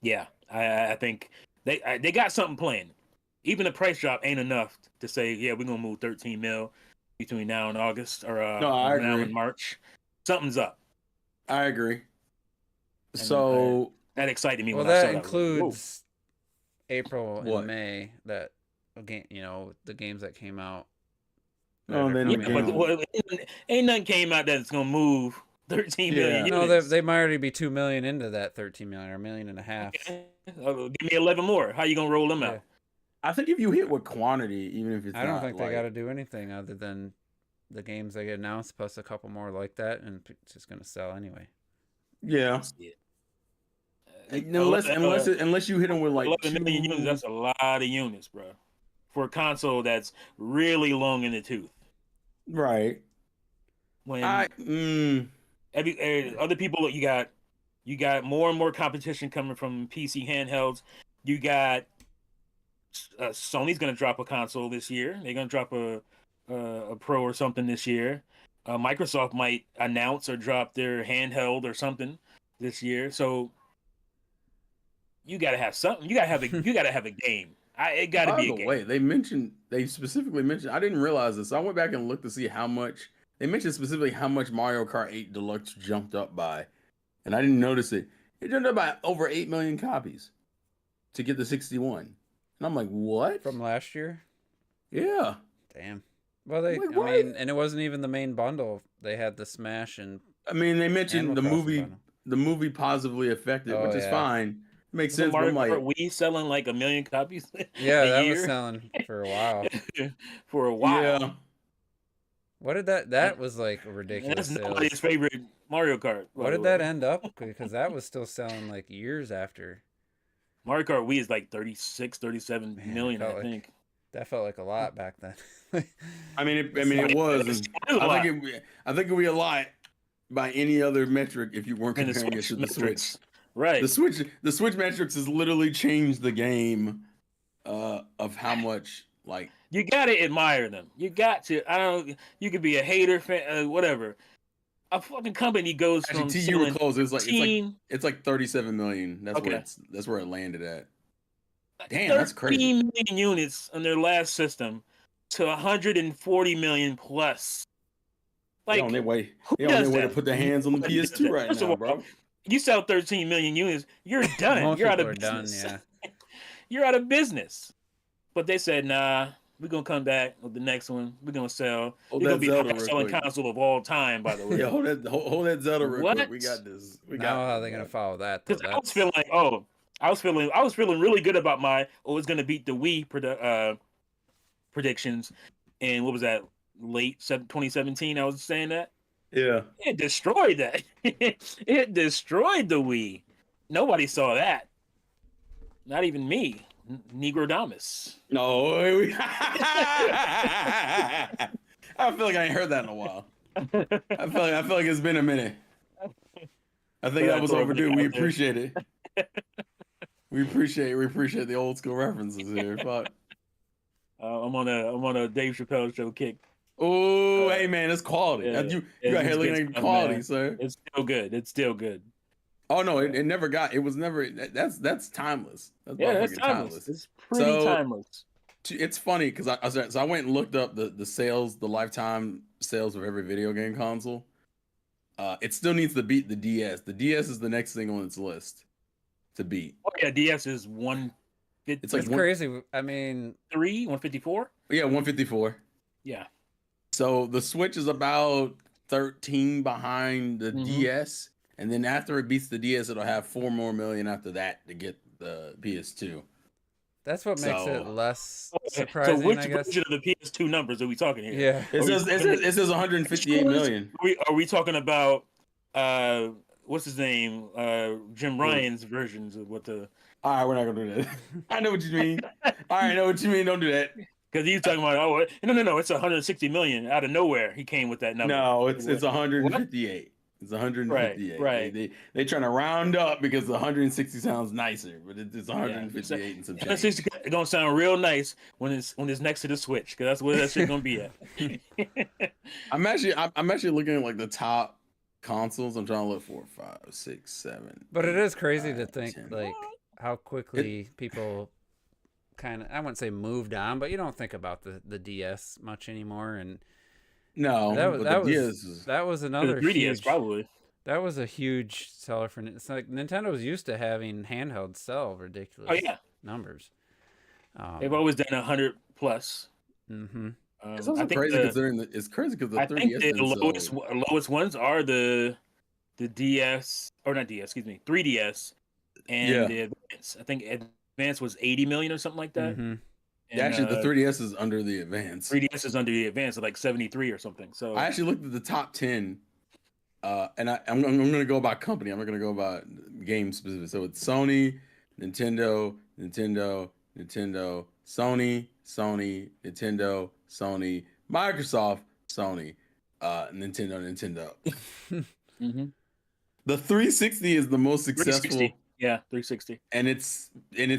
yeah, I think they got something planned. Even the price drop ain't enough to say, yeah, we're gonna move 13 mil between now and August or No, I now agree. and March. Something's up. I agree. And, So That excited me. Well, when I saw that that. I was like, whoa. includes April What? and May. That game, the games that came out. Oh, that are then Yeah, coming again- out. but ain't nothing came out that's gonna move 13 million. Yeah. No, units. they might already be 2 million into that 13 million or 1.5 million. Give me 11 more. How you gonna roll them Yeah. out? I think if you hit with quantity, even if it's I don't not, think they like- got to do anything other than the games they get announced, plus a couple more like that, and it's just gonna sell anyway. Yeah. Yeah. Unless you hit them with like 11 million units. 2 That's a lot of units, bro. For a console that's really long in the tooth. right. When other people, you got more and more competition coming from PC handhelds. You got Sony's gonna drop a console this year. They're gonna drop a Pro or something this year. Microsoft might announce or drop their handheld or something this year. So you gotta have something. You gotta have a game. It gotta By be a the game. way, they specifically mentioned. I didn't realize this. I went back and looked to see how much they mentioned specifically how much Mario Kart 8 Deluxe jumped up by, and I didn't notice it. It jumped up by over 8 million copies to get the 61, and I'm like, what? From last year. Yeah. Damn. Well, Like, I what? mean, and it wasn't even the main bundle. They had the Smash and I mean, they mentioned Animal the Crossing movie. bundle. The movie positively affected, Oh, which is yeah. fine. Makes Isn't sense. But Mario I'm like, Kart Wii selling like 1 million copies. Yeah, a that year? was selling for a while. For a while. yeah. What did that was like a And ridiculous that's sales. nobody's favorite Mario Kart. by What the did that way. end up? Because that was still selling like years after. Mario Kart Wii is like 36, 37 Man, million, it I felt like- think. That felt like a lot back then. I mean, it was. I think it would be a lot by any other metric if you weren't And the comparing it to the Switch. metrics. Right. The Switch metrics has literally changed the game of how much like You gotta admire them. You got to. I don't. You could be a hater, fan, whatever. A fucking company goes actually from T, you were selling close. teen, It's like 37 million. That's Okay. where it landed at. Damn, that's crazy. 13 million units on their last system to 140 million plus They Like, on their way. who They on their does way to that? put their hands on the Nobody does PS2 that. right First of now, all, bro. you sell 13 million units, you're done. Most You're out people of are done. business. Yeah. You're out of business. But they said, nah, we're gonna come back with the next one. We're gonna sell. Hold It's gonna that be the Zelda highest real selling quick. console of all time, by the way. Yeah, hold that Zelda real quick. We What? got this. We Now got how are this, they gonna bro. follow that? Though? Because I was feeling like, I was feeling really good about my it's gonna beat the Wii predictions. And what was that? Late 2017, I was saying that. Yeah. It destroyed that. It destroyed the Wii. Nobody saw that. Not even me, Negrodamus. No. I feel like I ain't heard that in a while. I feel like it's been a minute. I think that was overdue. We appreciate it. We appreciate the old school references here. Fuck. I'm on a Dave Chappelle show kick. Oh, hey man, it's quality. Yeah, You got here looking at quality, man. sir. It's still good. It's still good. Oh no, it never got. It was never. That's timeless. That's That's motherfucking timeless. It's pretty timeless. It's funny because I went and looked up the sales, the lifetime sales of every video game console. It still needs to beat the DS. The DS is the next thing on its list to beat. Oh yeah, DS is 150. It's like It's crazy. I mean, 154. Yeah, 154. Yeah. So the Switch is about 13 behind the DS, and then after it beats the DS, it'll have 4 more million after that to get the PS2. that's what makes it So- less So surprising. which I guess. version of the PS2 numbers are we talking here? Yeah. It says 158 million. Are we talking about what's his name? Jim Ryan's versions of what the All right, we're not gonna do that. I know what you mean. I know what you mean. Don't do that. because he's talking about no, it's 160 million out of nowhere. He came with that number. No, it's 158. It's 158. Right. They trying to round up because 160 sounds nicer, but it's 158 and some change. 160 is gonna sound real nice when it's next to the Switch because that's where that shit gonna be at. I'm actually looking at like the top consoles. I'm trying to look 4, 5, 6, 7. But it is crazy 5, to think 10. like how quickly people kind of, I wouldn't say moved on, but you don't think about the DS much anymore. And No, that was another 3DS huge, probably. that was a huge seller for it's like Nintendo was used to having handhelds sell ridiculous Oh yeah, numbers. they've always done 100 plus. Mm-hmm. It's also crazy considering it's crazy because the 3DS. I think the didn't lowest ones are the DS or not DS, excuse me, 3DS and the Advance. I think Advance was 80 million or something like that. Mm-hmm. And, actually, the 3DS is under the Advance. 3DS is under the Advance at like 73 or something. So I actually looked at the top 10, and I'm going to go by company. I'm not going to go by game specific. So it's Sony, Nintendo, Nintendo, Sony, Nintendo, Sony, Microsoft, Sony, Nintendo. mm-hmm. The 360 is the most successful. 360. Yeah, 360. And it's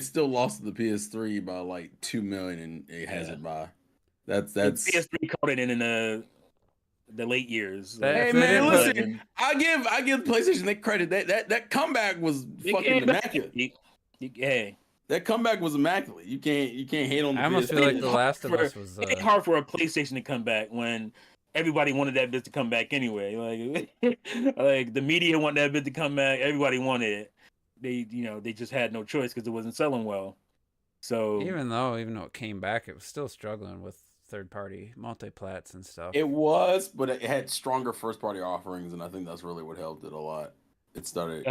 still lost to the PS3 by like 2 million, and it has it by. That's PS3 caught it in the late years. Hey man, listen, I give PlayStation they credit. That comeback was fucking immaculate. Hey, that comeback was immaculate. You can't hate on the I almost PS3. feel like The Last of Us was. It's hard for a PlayStation to come back when everybody wanted that bit to come back anyway. Like the media wanted that bit to come back. Everybody wanted it. They just had no choice because it wasn't selling well. So even though it came back, it was still struggling with third-party multiplats and stuff. It was, but it had stronger first-party offerings, and I think that's really what helped it a lot. It started. It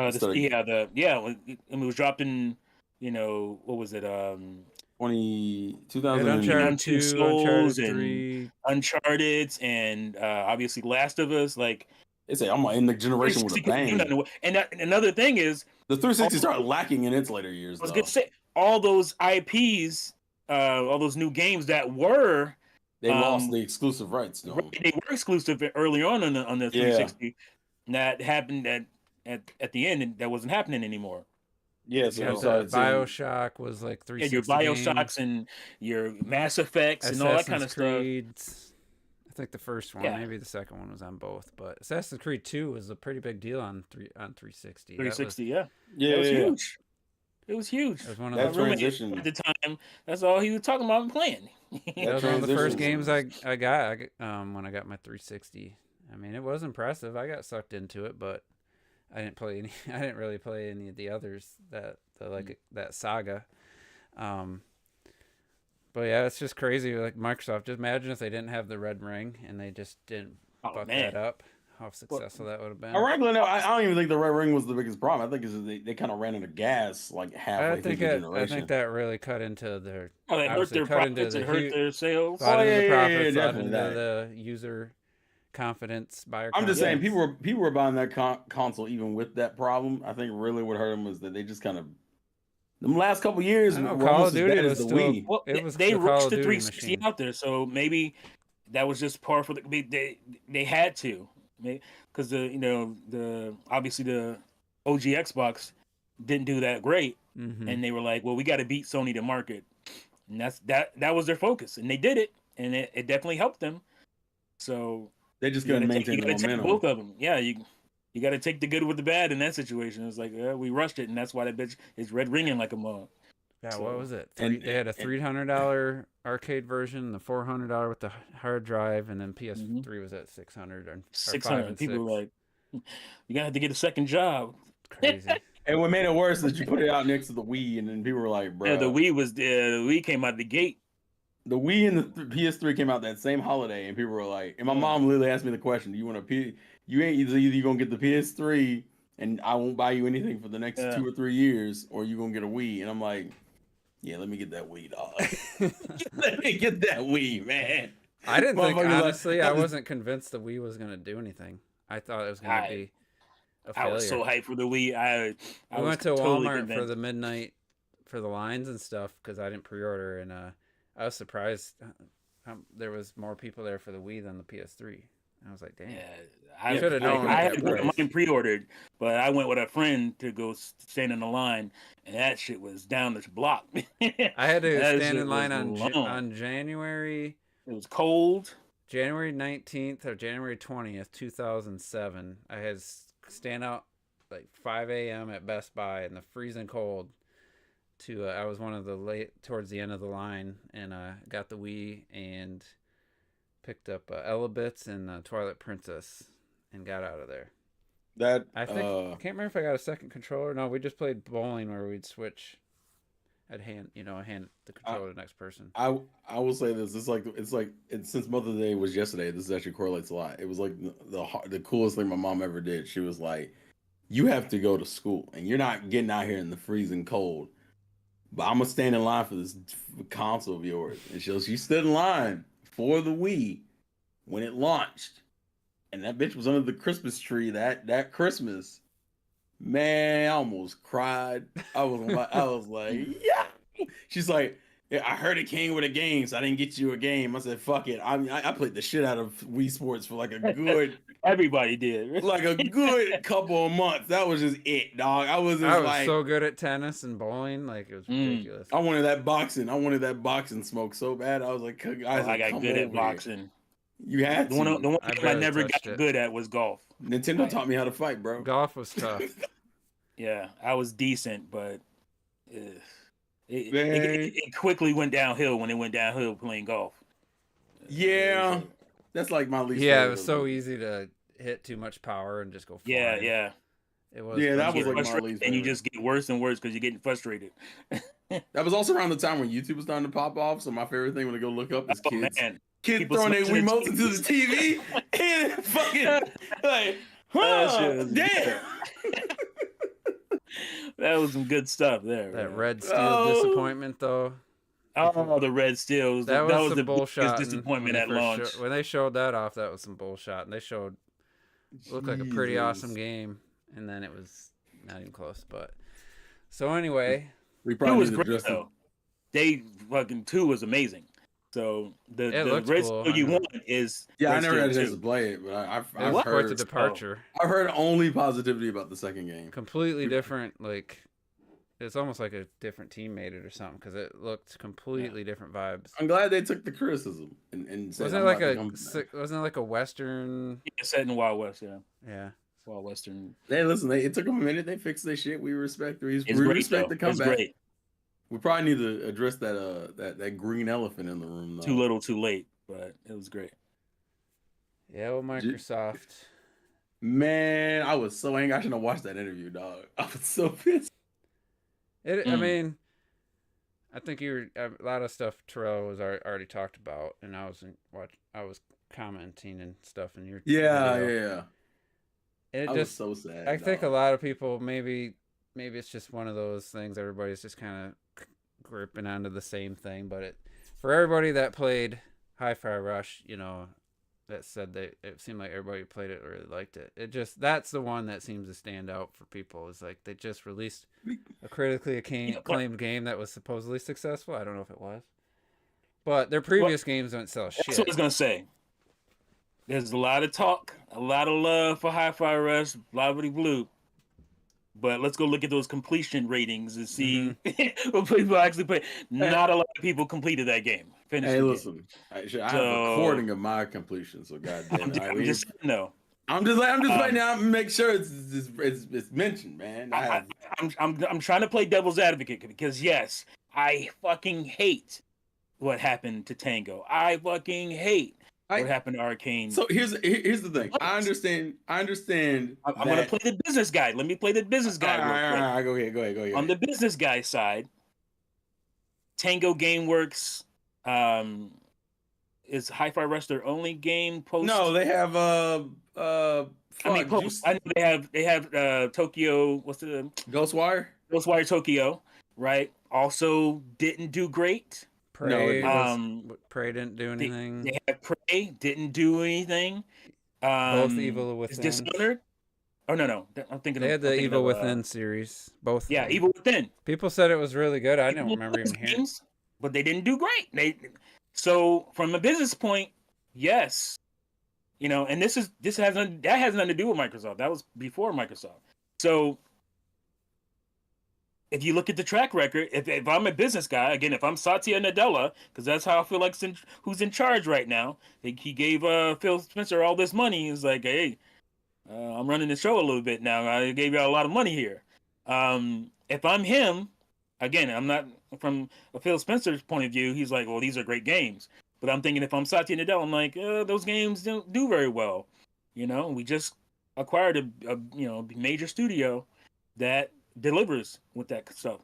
was dropped in. What was it? 2000 Uncharted 2, Souls Uncharted and 3, Uncharted, and obviously Last of Us. Like it's I'm in the generation with a bang. And another thing is the 360 started lacking in its later years. I was gonna say all those IPs, all those new games that were they lost the exclusive rights. No, they were exclusive early on the 360. That happened at the end, and that wasn't happening anymore. Yeah, so BioShock was like 360. Yeah, your BioShocks and your Mass Effects and all that kind of Creed. stuff. I think the first one, maybe the second one was on both, but Assassin's Creed 2 was a pretty big deal on 360. 360, yeah, it was huge. It was huge. It was one of that the transition at the time. That's all he was talking about and playing. That was one of the first games I got when I got my 360. I mean, it was impressive. I got sucked into it, but I didn't play any. I didn't really play any of the others that saga. Um, but yeah, it's just crazy. Like Microsoft, just imagine if they didn't have the red ring and they just didn't fuck that up. How successful that would have been. Ironically, no, I don't even think the red ring was the biggest problem. I think they kind of ran out of gas like halfway through the generation. I think that really cut into their. Oh, they hurt their profits and hurt their sales. Cut into the profits, cut into the user confidence, buyer. I'm just saying, people were buying that console even with that problem. I think really what hurt them was that they just kind of. The last couple years, Call of Duty was still. Wii. Well, they rushed the 360 out there, so maybe that was just par for the. They had to, because the obviously the OG Xbox didn't do that great, and they were like, well, we got to beat Sony to market, and that was their focus, and they did it, and it definitely helped them. So they just couldn't maintain the momentum. Both of them, yeah. You got to take the good with the bad in that situation. It's like we rushed it, and that's why that bitch is red ringing like a mug. Yeah, so, what was it? They had a $300 arcade version, the $400 with the hard drive, and then PS3 was at $600 or $600. People were like, "You gotta have to get a second job." Crazy. And what made it worse is you put it out next to the Wii, and then people were like, "Bro." Yeah, the Wii came out the gate. The Wii and the PS3 came out that same holiday, and people were like, and my mom literally asked me the question, "Do you want a You ain't either gonna get the PS3, and I won't buy you anything for the next 2 or 3 years, or you gonna get a Wii?" And I'm like, "Yeah, let me get that Wii, dog. Let me get that Wii, man." I didn't think, honestly, I wasn't convinced the Wii was gonna do anything. I thought it was gonna be a failure. I was so hyped for the Wii. I went to Walmart for the midnight for the lines and stuff because I didn't pre-order, and I was surprised there was more people there for the Wii than the PS3. I was like, damn. Yeah, I should have known. I had mine pre-ordered, but I went with a friend to go stand in the line, and that shit was down this block. I had to stand in line on January. It was cold. January 19th or January 20th, 2007. I had to stand out like 5 a.m. at Best Buy in the freezing cold. I was one of the towards the end of the line, and got the Wii and picked up Elebits and Twilight Princess and got out of there. I can't remember if I got a second controller. No, we just played bowling where we'd switch. I'd hand the controller to the next person. I will say this: it's like since Mother's Day was yesterday. This actually correlates a lot. It was like the coolest thing my mom ever did. She was like, "You have to go to school, and you're not getting out here in the freezing cold. But I'm gonna stand in line for this console of yours." And she stood in line for the Wii when it launched, and that bitch was under the Christmas tree that Christmas. Man, I almost cried. I was like, yeah. She's like, I heard it came with a game, so I didn't get you a game. I said, fuck it. I played the shit out of Wii Sports for like a good. Everybody did. Like a good couple of months. That was just it, dog. I was so good at tennis and bowling. Like, it was ridiculous. I wanted that boxing smoke so bad. I was like, I got good at boxing. You had the one I never got good at was golf. Nintendo taught me how to fight, bro. Golf was tough. Yeah, I was decent, but it quickly went downhill when it went downhill playing golf. Yeah, that's like my least. Yeah, it was so easy to hit too much power and just go flying. Yeah. It was. Yeah, that was like my least. And you just get worse and worse because you're getting frustrated. That was also around the time when YouTube was starting to pop off. So my favorite thing when I go look up is kids. Man. Kids throwing their Wiimotes into the TV and fucking like, damn. That was some good stuff there. That Red Steel disappointment, though. Oh, the Red Steel. That was the biggest disappointment at launch. When they showed that off, that was some bullshit. And they looked like a pretty awesome game, and then it was not even close. But so anyway, we probably was great though. Day fucking 2 was amazing. So the Red Steel you want is I never had a chance to play it, but I've heard quite the departure. I've heard only positivity about the second game. Completely different, like it's almost like a different team made it or something because it looked completely different vibes. I'm glad they took the criticism and said, wasn't it like a Western? Yeah, set in Wild West, yeah. Wild Western. Hey, listen, it took them a minute. They fixed their shit. We respect the comeback. It's great. We probably need to address that green elephant in the room. Though. Too little, too late, but it was great. Yeah, well, Microsoft. Man, I was so angry. I shouldn't have watched that interview, dog. I was so pissed. I mean, I think a lot of stuff Terrell was already talked about, and I was commenting and stuff in your Yeah, video. yeah. And I was so sad. I think a lot of people maybe it's just one of those things. Everybody's just kind of gripping onto the same thing, but for everybody that played Hi-Fi Rush, that said that it seemed like everybody who played it really liked it. That's the one that seems to stand out for people. Is like they just released a critically acclaimed game that was supposedly successful. I don't know if it was, but their previous games don't sell shit. That's what I was gonna say. There's a lot of talk, a lot of love for Hi-Fi Rush, blah blah blue. But let's go look at those completion ratings and see what people actually play. Not a lot of people completed that game. Hey, listen, I have a recording of my completion, so goddamn. I'm just no. I'm just waiting out and make sure it's mentioned, man. I'm trying to play devil's advocate because yes, I fucking hate what happened to Tango. I fucking hate what happened to Arcane. So here's the thing. I understand. I'm gonna play the business guy. Let me play the business guy. All right, go ahead. On the business guy side, Tango Gameworks, is Hi-Fi Rush their only game post? No, they have post. I know they have Tokyo. What's the Ghostwire? Ghostwire Tokyo, right? Also didn't do great. Prey, Prey didn't do anything. They have Prey, didn't do anything. Both Evil Within. Dishonored. Oh no! I'm thinking they had the Evil Within series. Both. Yeah, Evil Within. People said it was really good. I don't remember even hearing. But they didn't do great. So from a business point, yes, and that has nothing to do with Microsoft. That was before Microsoft. So if you look at the track record, if I'm a business guy, again, if I'm Satya Nadella, because that's how I feel like who's in charge right now. He gave Phil Spencer all this money. He's like, hey, I'm running the show a little bit now. I gave y'all a lot of money here. If I'm him, again, I'm not from a Phil Spencer's point of view. He's like, well, these are great games. But I'm thinking if I'm Satya Nadella, I'm like, those games don't do very well. We just acquired a major studio that delivers with that stuff.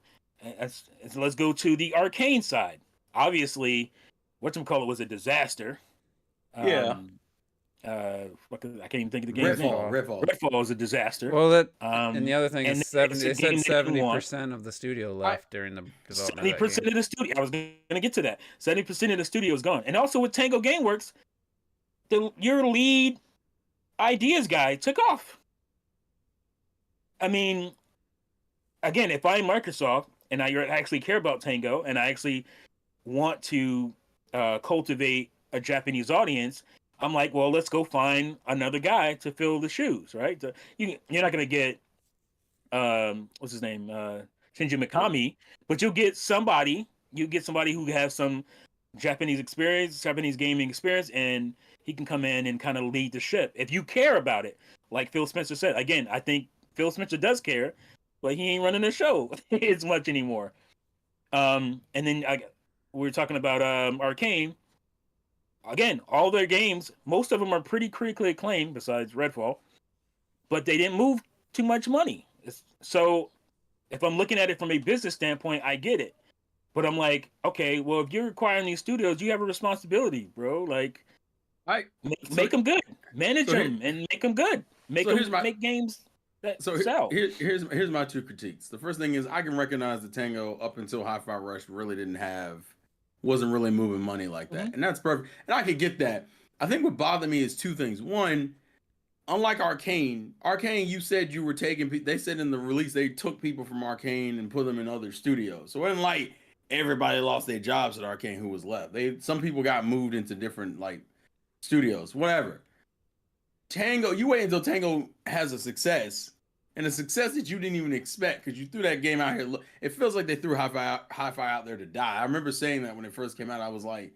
So let's go to the Arcane side. Obviously, whatchamacallit was a disaster. Yeah. I can't even think of the game. Redfall was a disaster. Well, and the other thing is 70% of the studio left during the development. 70% of the studio. I was going to get to that. 70% of the studio is gone, and also with Tango Gameworks, your lead ideas guy took off. I mean, again, if I'm Microsoft and I actually care about Tango and I actually want to cultivate a Japanese audience, I'm like, well, let's go find another guy to fill the shoes, right? You're not going to get, what's his name, Shinji Mikami, but you'll get somebody who has some Japanese gaming experience, and he can come in and kind of lead the ship. If you care about it, like Phil Spencer said, again, I think Phil Spencer does care, but he ain't running the show as much anymore. And then we're talking about Arcane. Again, all their games, most of them are pretty critically acclaimed, besides Redfall, but they didn't move too much money. So if I'm looking at it from a business standpoint, I get it. But I'm like, okay, well, if you're acquiring these studios, you have a responsibility, bro. Like, make them good, manage them, and make them good. Make games that sell. Here's my two critiques. The first thing is I can recognize that Tango up until Hi-Fi Rush wasn't really moving money like that. Mm-hmm. And that's perfect. And I could get that. I think what bothered me is two things. One, unlike Arcane, you said you were they said in the release they took people from Arcane and put them in other studios. So it wasn't like everybody lost their jobs at Arcane who was left. Some people got moved into different studios, whatever. Tango, you wait until Tango has a success. And a success that you didn't even expect because you threw that game out here. It feels like they threw Hi-Fi out there to die. I remember saying that when it first came out. I was like,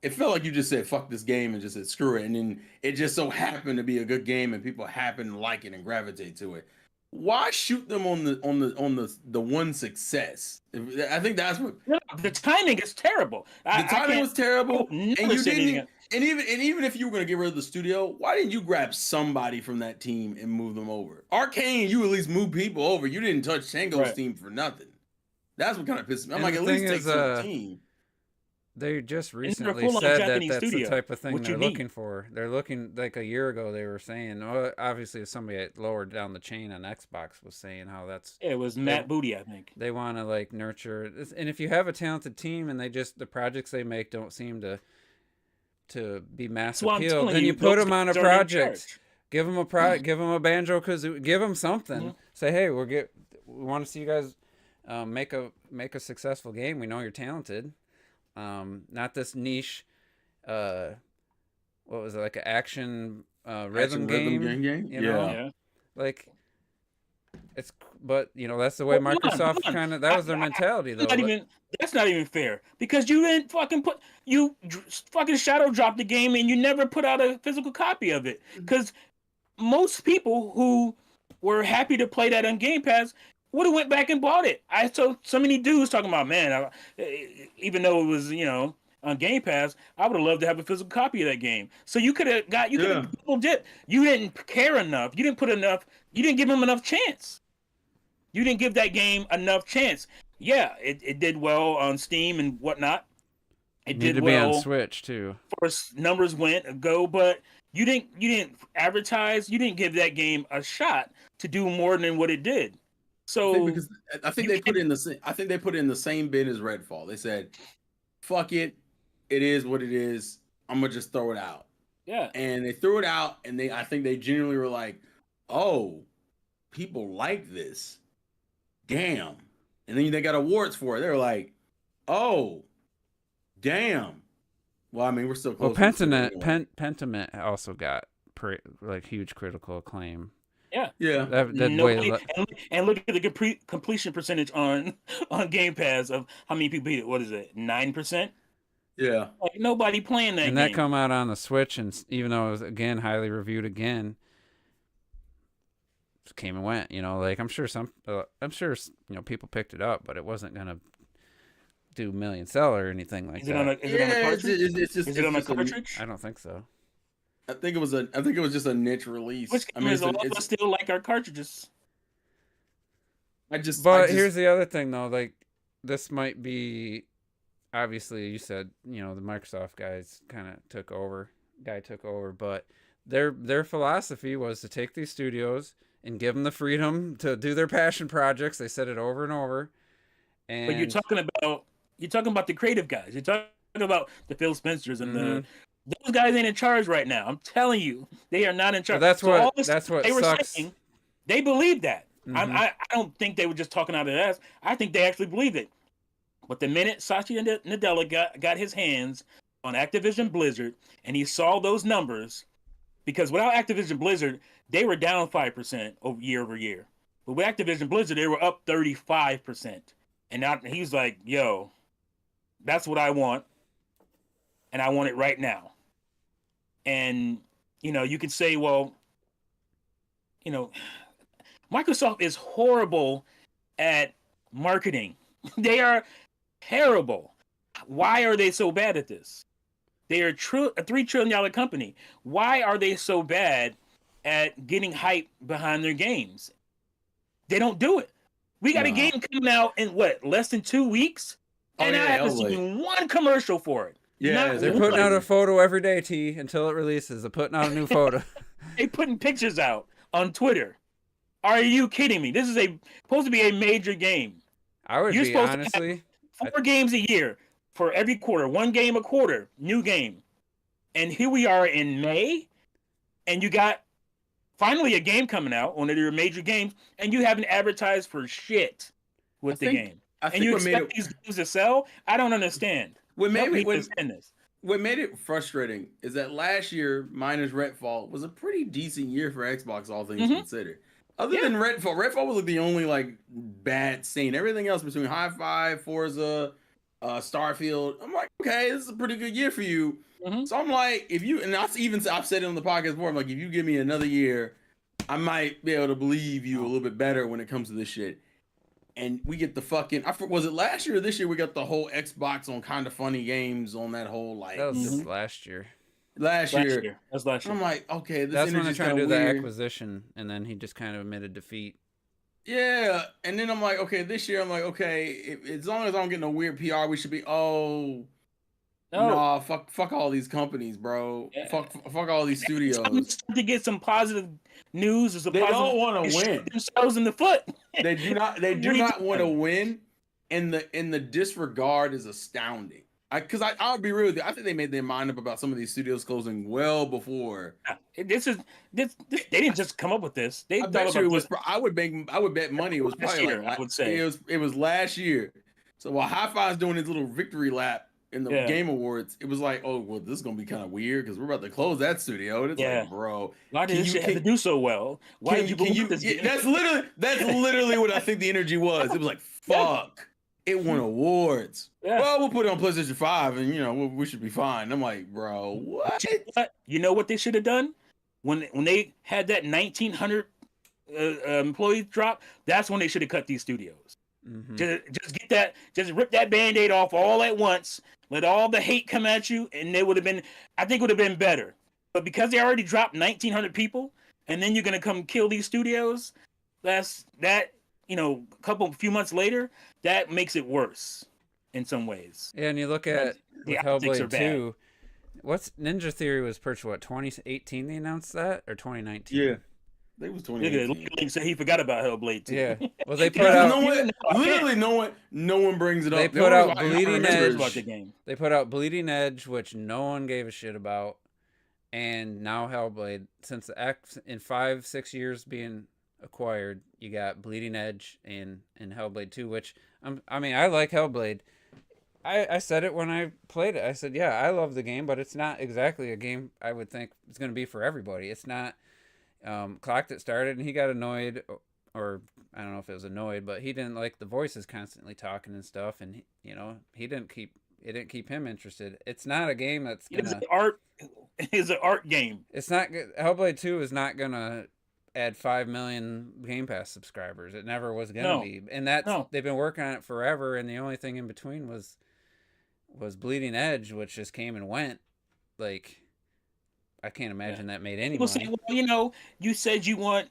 it felt like you just said, fuck this game and just said, screw it. And then it just so happened to be a good game and people happened to like it and gravitate to it. why shoot them on the one success? I think that's what No, the timing is terrible. the timing was terrible, never and you said anything. didn't. And even if you were gonna get rid of the studio, why didn't you grab somebody from that team and move them over? Arcane, you at least move people over. You didn't touch Tango's Right. team for nothing. That's what kind of pisses me. I'm And like, the at least thing take is, some team. They just they're recently full-on said that Japanese that's studio. the type of thing What you they're need. looking for. They're looking, like a year ago, they were saying, well, obviously somebody lower down the chain on Xbox was saying how that's, It was Matt Booty, I think. they want to like nurture this. And if you have a talented team and the projects they make don't seem to be mass That's why I'm appeal, telling then you put those them on a guys are in project. charge. Give them give them a banjo kazoo, give them something. Mhm. Say, hey, we want to see you guys make a successful game. We know you're talented. Not this niche. What was it, like an action rhythm game? You know? Yeah. Like it's, but that's the way Well, hold on, Microsoft hold on. kind of, that was their mentality though. That's not even fair because you didn't fucking fucking shadow dropped the game and you never put out a physical copy of it. Because most people who were happy to play that on Game Pass would have went back and bought it. I saw so many dudes talking about, man, even though it was on Game Pass, I would have loved to have a physical copy of that game. So you could have double dip. You didn't care enough. You didn't give him enough chance. You didn't give that game enough chance. Yeah, it did well on Steam and whatnot. It did to well be on Switch too. First numbers went go, but you didn't advertise. You didn't give that game a shot to do more than what it did. So I think they put it in the same. I think they put it in the same bin as Redfall. They said, "Fuck it, it is what it is. I'm gonna just throw it out." Yeah, and they threw it out, and I think they genuinely were like, "Oh, people like this, damn!" And then they got awards for it. They were like, "Oh, damn." Well, I mean, we're still close. Well, Pentiment also got huge critical acclaim. Yeah. And look at the completion percentage on Game Pass of how many people beat it. What is it? 9%? Yeah. Like nobody playing that game. And that come out on the Switch, and even though it was again highly reviewed again, just came and went. I'm sure people picked it up, but it wasn't gonna do million seller or anything like that. Is it on a cartridge? Is it on a cartridge? I don't think so. I think it was just a niche release. Which a lot of us still like our cartridges. Here's the other thing though, like this might be, obviously you said, the Microsoft guys kind of took over, but their philosophy was to take these studios and give them the freedom to do their passion projects. They said it over and over. But you're talking about the creative guys. You're talking about the Phil Spencers and those guys ain't in charge right now. I'm telling you, they are not in charge. Well, that's what they were sucks. saying. They believe that. I don't think they were just talking out of their ass. I think they actually believe it. But the minute Satya Nadella got his hands on Activision Blizzard and he saw those numbers, because without Activision Blizzard, they were down 5% year over year. But with Activision Blizzard, they were up 35%. And now he's like, yo, that's what I want. And I want it right now. And, you could say, well, Microsoft is horrible at marketing. They are terrible. Why are they so bad at this? They are a $3 trillion company. Why are they so bad at getting hype behind their games? They don't do it. We got a game coming out in less than 2 weeks? And I haven't seen one commercial for it. Yeah, they're putting out a photo every day, until it releases. They're putting out a new photo. They putting pictures out on Twitter. Are you kidding me? This is supposed to be a major game. You're supposed to have 4 games a year for every quarter, 1 game a quarter, new game. And here we are in May, and you got finally a game coming out, one of your major games, and you haven't advertised for shit with the game. And you expect these games to sell? I don't understand. What made it frustrating is that last year, minus Redfall, was a pretty decent year for Xbox, all things considered. Other than Redfall was like the only bad scene. Everything else between Hi-Fi, Forza, Starfield, I'm like, okay, this is a pretty good year for you. So I'm like, I've said it on the podcast before, I'm like, if you give me another year, I might be able to believe you a little bit better when it comes to this shit. And we get the fucking, was it last year or this year? We got the whole Xbox on Kind of Funny Games on that whole like. That was just last year. Last year. That's last year. I'm like, okay, this that's when they're trying to do weird. the acquisition, and then he just kind of admitted defeat. Yeah, and then I'm like, okay, this year I'm like, okay, as long as I don't get no weird PR, we should be. Oh, no, nah, fuck all these companies, bro. Yeah. Fuck all these studios. To get some positive news, or some they positive, don't want to win themselves in the foot. They do not. They do not want to win, and the disregard is astounding. Because I'll be real with you. I think they made their mind up about some of these studios closing well before. This. They didn't just come up with this. They thought about it was. I would bet money it was probably year, like, I would say it was last year. So while Hi-Fi's doing his little victory lap in the Game Awards, it was like, oh well, this is gonna be kind of weird because we're about to close that studio. And it's like, bro, why did you have to do so well? Why did you believe this? That's literally what I think the energy was. It was like, fuck. It won awards. Yeah. Well, we'll put it on PlayStation 5 and, we should be fine. I'm like, bro, what? You know what they should have done? When they had that 1,900 employees drop, that's when they should have cut these studios. Mm-hmm. Just rip that Band-Aid off all at once, let all the hate come at you, and I think it would have been better. But because they already dropped 1,900 people, and then you're going to come kill these studios, a few months later, that makes it worse in some ways. Yeah, and you look at Hellblade 2. What's Ninja Theory was purchased, 2018 they announced that? Or 2019? Yeah. They was 2018. So he forgot about Hellblade 2. Yeah. Well, they put out... no one brings it up. They put out Bleeding Edge. They put out Bleeding Edge, which no one gave a shit about. And now Hellblade. Since the X in 5-6 years being acquired, you got Bleeding Edge and Hellblade 2, which I like Hellblade. I said it when I played it. I said, yeah, I love the game, but it's not exactly a game I would think it's going to be for everybody. It's not. Clocked it started and he got annoyed, or I don't know if it was annoyed, but he didn't like the voices constantly talking and stuff, and it didn't keep him interested. It's not a game that's gonna it's an art game. It's not Hellblade 2 is not gonna add 5 million Game Pass subscribers. It never was gonna be, and they've been working on it forever, and the only thing in between was Bleeding Edge, which just came and went. Like, I can't imagine that made any money. Say, well, you said you want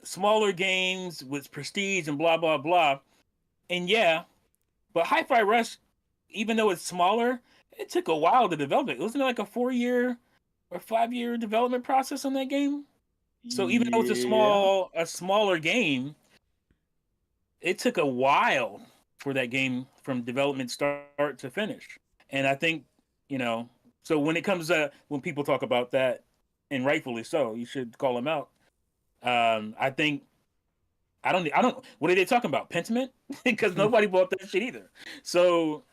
smaller games with prestige and blah blah blah, and but Hi-Fi Rush, even though it's smaller, it took a while to develop it. Wasn't it like a 4-year or 5-year development process on that game? So even though it's a smaller game, it took a while for that game from development start to finish. And I think, so when it comes when people talk about that, and rightfully so, you should call them out. I don't, what are they talking about? Pentiment? Because nobody bought that shit either. So.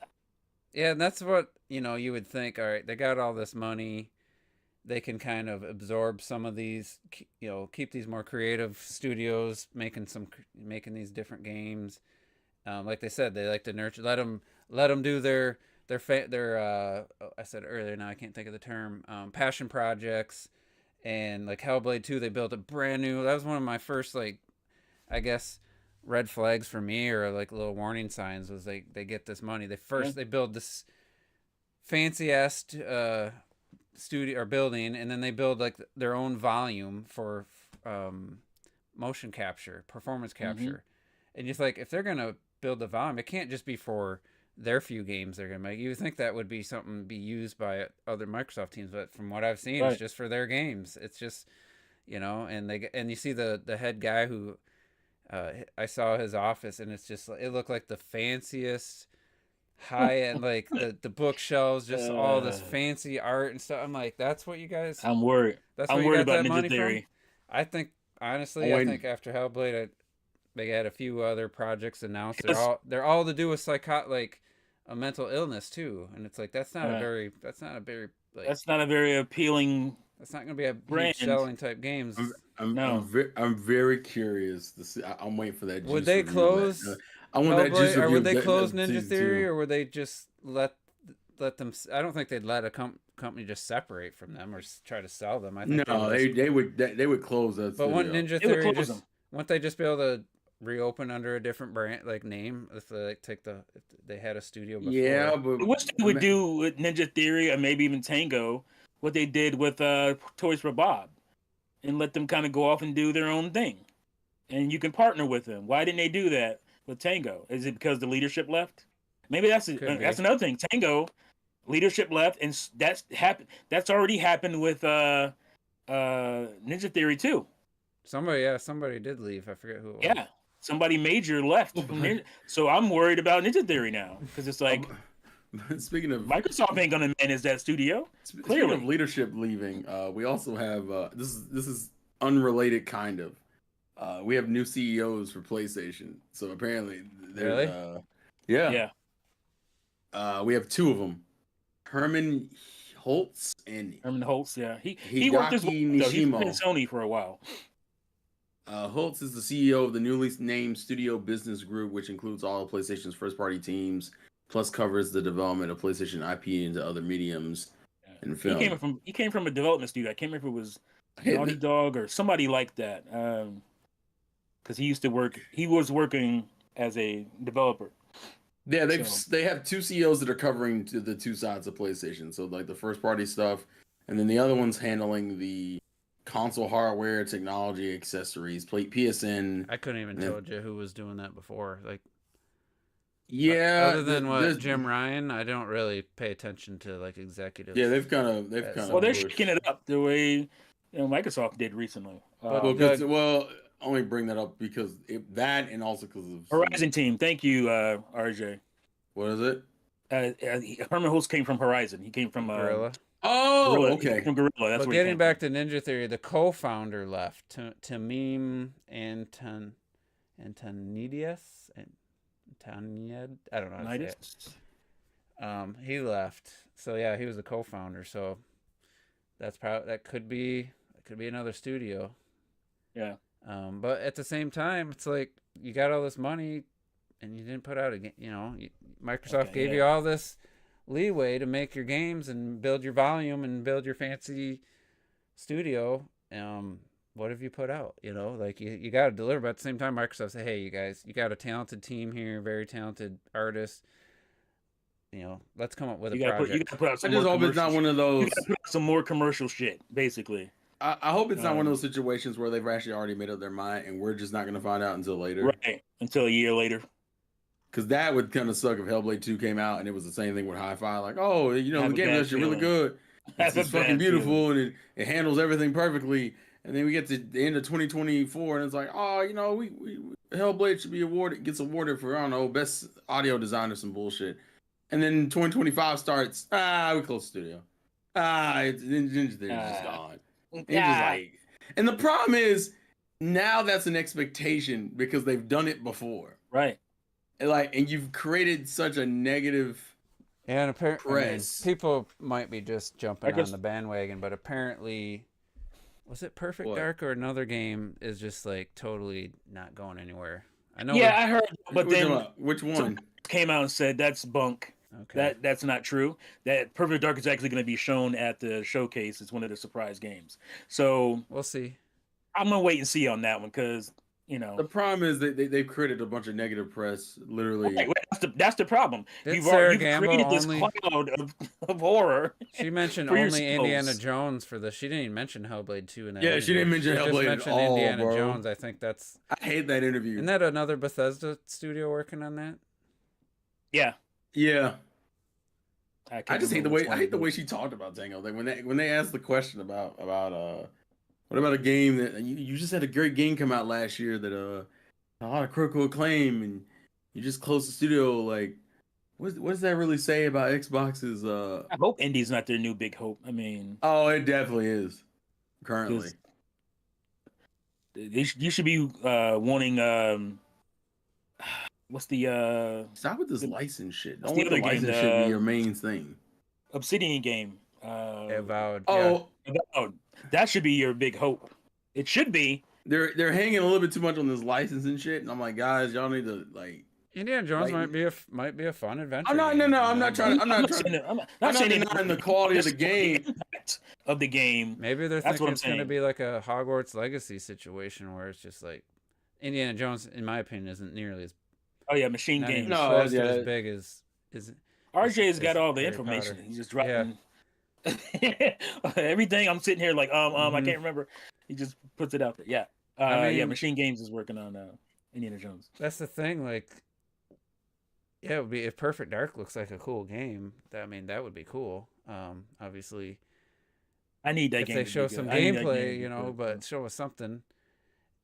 Yeah, and that's what, you would think, all right, they got all this money. They can kind of absorb some of these, keep these more creative studios making these different games. Like they said, they like to nurture, let them do their I said earlier, now I can't think of the term, passion projects. And like Hellblade 2, they built a brand new, that was one of my first, I guess, red flags for me, or like little warning signs, was they get this money. They build this fancy ass studio or building, and then they build like their own volume for motion capture, performance capture. And just like, if they're gonna build the volume, it can't just be for their few games they're gonna make. You would think that would be something be used by other Microsoft teams, but from what I've seen, It's just for their games. It's just, and you see the head guy who I saw his office, and it's just, it looked like the fanciest high end, like the bookshelves, just all this fancy art and stuff. I'm like, that's what you guys. I'm worried. I'm worried about Ninja Theory. I think honestly, after Hellblade, they had a few other projects announced. They're all to do with a mental illness too, and it's like that's not a very appealing. That's not going to be a huge selling type games. I'm very curious to see. I'm waiting for that. Would they close? I want that juice review. Or would they close Ninja Theory, or would they just let let them. I don't think they'd let a company just separate from them or try to sell them. I think No, they would close that. But wouldn't studio. Ninja They would Theory close just them. wouldn't they just be able to reopen under a different brand like name if they like take the if they had a studio before? Yeah, but I wish they would do with Ninja Theory or maybe even Tango what they did with Toys for Bob, and let them kind of go off and do their own thing, and you can partner with them. Why didn't they do that with Tango? Is it because the leadership left? Maybe that's Could be. that's another thing. Tango leadership left, and that's happened. That's already happened with Ninja Theory too. Somebody did leave. I forget who it was. Yeah, somebody major left from Ninja. So I'm worried about Ninja Theory now because it's like speaking of Microsoft ain't gonna manage that studio. speaking Clearly. of leadership leaving, we also have this is unrelated kind of. We have new CEOs for PlayStation. So apparently, Really? yeah. Yeah, We have two of them, Herman Holtz and Herman Holtz. Yeah, he worked his way Hideki up, though. He's been in Nishimo. Sony for a while. Holtz is the CEO of the newly named Studio Business Group, which includes all of PlayStation's first-party teams, plus covers the development of PlayStation IP into other mediums and film. He came from a development studio. I can't remember if it was Naughty Dog or somebody like that. Because he used to work. He was working as a developer. Yeah, they have two CEOs that are covering the two sides of PlayStation. So like the first-party stuff, and then the other one's handling the console hardware, technology, accessories, PSN. I couldn't even told you who was doing that before. Like, Yeah, other than Jim Ryan, I don't really pay attention to like executives. Yeah, they've kind of Well, they're shaking it up the way Microsoft did recently. Well, I only bring that up because that and also because of Horizon Team. Thank you, RJ. What is it? Herman Holtz came from Horizon. He came from Gorilla. Oh, Gorilla. okay. From Gorilla. That's But what getting back to Ninja Theory, the co-founder left, Tamim Antoniades, Antoniad. I don't know how to say it. He left. So yeah, he was the co-founder. So that could be another studio. Yeah. But at the same time, it's like you got all this money, and you didn't put out a game. Microsoft gave you all this leeway to make your games and build your volume and build your fancy studio. What have you put out? Like you got to deliver. But at the same time, Microsoft say, hey, you guys, you got a talented team here, very talented artists. Let's come up with a project. You gotta put out some I just hope it's not one of those. You gotta put out some more commercial shit, basically. I hope it's not one of those situations where they've actually already made up their mind and we're just not going to find out until later. Right, until a year later. Because that would kind of suck if Hellblade 2 came out and it was the same thing with Hi-Fi. Like, oh, the game is actually really good. It's fucking beautiful and it handles everything perfectly. And then we get to the end of 2024 and it's like, oh, we Hellblade should be gets awarded for, I don't know, best audio design or some bullshit. And then 2025 starts, we close the studio. Ninja Theory's just gone. And the problem is now that's an expectation because they've done it before. Right. And you've created such a negative and press. People might be just jumping on the bandwagon, but apparently, was it Perfect Dark or another game is just like totally not going anywhere? I know. Yeah, I heard, but then which one came out and said that's bunk. Okay. That's not true. That Perfect Dark is actually going to be shown at the showcase. It's one of the surprise games. So we'll see. I'm gonna wait and see on that one because the problem is they've created a bunch of negative press. Literally, right, that's the problem. You've created this cloud of horror. She mentioned only Indiana Jones for this. She didn't even mention Hellblade 2 in that. Yeah, she didn't mention Hellblade at all, Indiana bro. Jones. I think that's. I hate that interview. Isn't that another Bethesda studio working on that? Yeah. Yeah. I just hate the way she talked about Tango. Like when they asked the question about what about a game that you just had a great game come out last year that a lot of critical acclaim and you just closed the studio. Like what does that really say about Xbox's? I hope Indie's not their new big hope. I mean, oh, it definitely is currently. You should be wanting. What's the stop with this license shit? Don't let the license shit be your main thing. Obsidian game. Avowed. Oh, yeah. Avowed. That should be your big hope. It should be. They're hanging a little bit too much on this license and shit, and I'm like, guys, y'all need to like Indiana Jones Like- might be a fun adventure. I'm not. game, No, you I'm know, not trying. but I'm not trying. saying, I'm I'm not saying denying the quality of the game. impact of the game. maybe they're That's thinking what I'm it's going to saying. be like a Hogwarts Legacy situation where it's just like Indiana Jones, in my opinion, isn't nearly as Oh yeah, machine not even games. No, close to yeah. as big as RJ's is got all the Harry information. Potter. He's just dropping everything. I'm sitting here like, I Mhm. can't remember. He just puts it out there. Yeah. I Yeah, mean- Machine Games is working on Indiana Jones. That's the thing. Like, yeah, it would be if Perfect Dark looks like a cool game. I mean, that would be cool. Obviously, I need that if game. they to show be some good. I need that game to gameplay, be you know, good. but show us something.